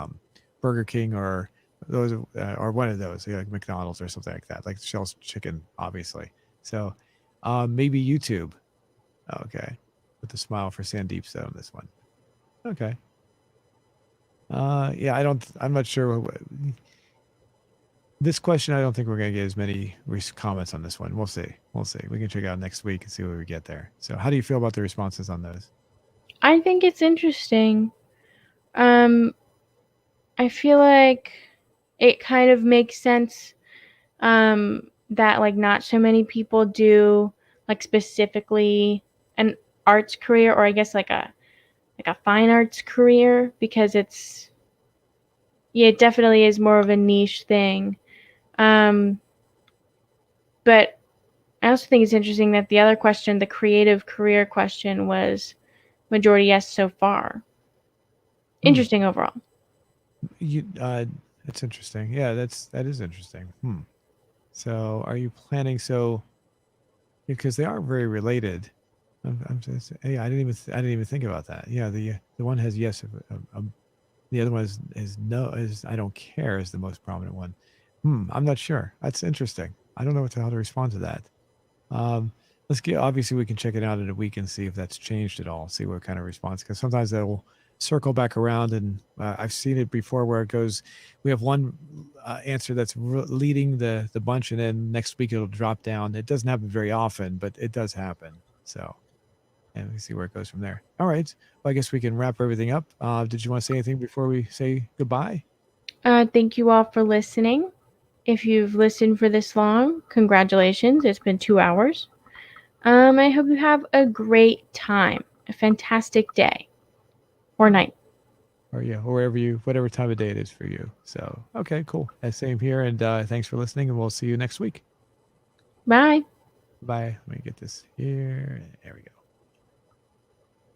Burger King or those or one of those, like McDonald's or something like that. Like Shell's Chicken, obviously. So maybe YouTube. Okay, with the smile for Sandeep on this one. Okay. Yeah, I'm not sure. This question, I don't think we're going to get as many comments on this one. We'll see. We'll see. We can check out next week and see where we get there. So, how do you feel about the responses on those? I think it's interesting. Um, I feel like it kind of makes sense that like not so many people do like specifically an arts career or I guess like a fine arts career because it definitely is more of a niche thing. Um, but I also think it's interesting that the other question, the creative career question, was majority yes so far. Hmm. Interesting overall. You, that's interesting. Yeah, that is interesting. Hmm. So, are you planning? So, because they are very related. I'm just, hey, I didn't even think about that. Yeah, the one has yes, the other one is no, is I don't care is the most prominent one. I'm not sure. That's interesting. I don't know how to respond to that. Um, let's get, obviously we can check it out in a week and see if that's changed at all. See what kind of response, because sometimes that'll circle back around, and I've seen it before where it goes. We have one answer that's leading the bunch, and then next week it'll drop down. It doesn't happen very often, but it does happen. So, and we see where it goes from there. All right. Well, I guess we can wrap everything up. Did you want to say anything before we say goodbye? Thank you all for listening. If you've listened for this long, congratulations. It's been 2 hours. I hope you have a great time, a fantastic day or night. Or yeah, or wherever you, whatever time of day it is for you. So, okay, cool. Same here. And thanks for listening, and we'll see you next week. Bye. Bye. Let me get this here. There we go.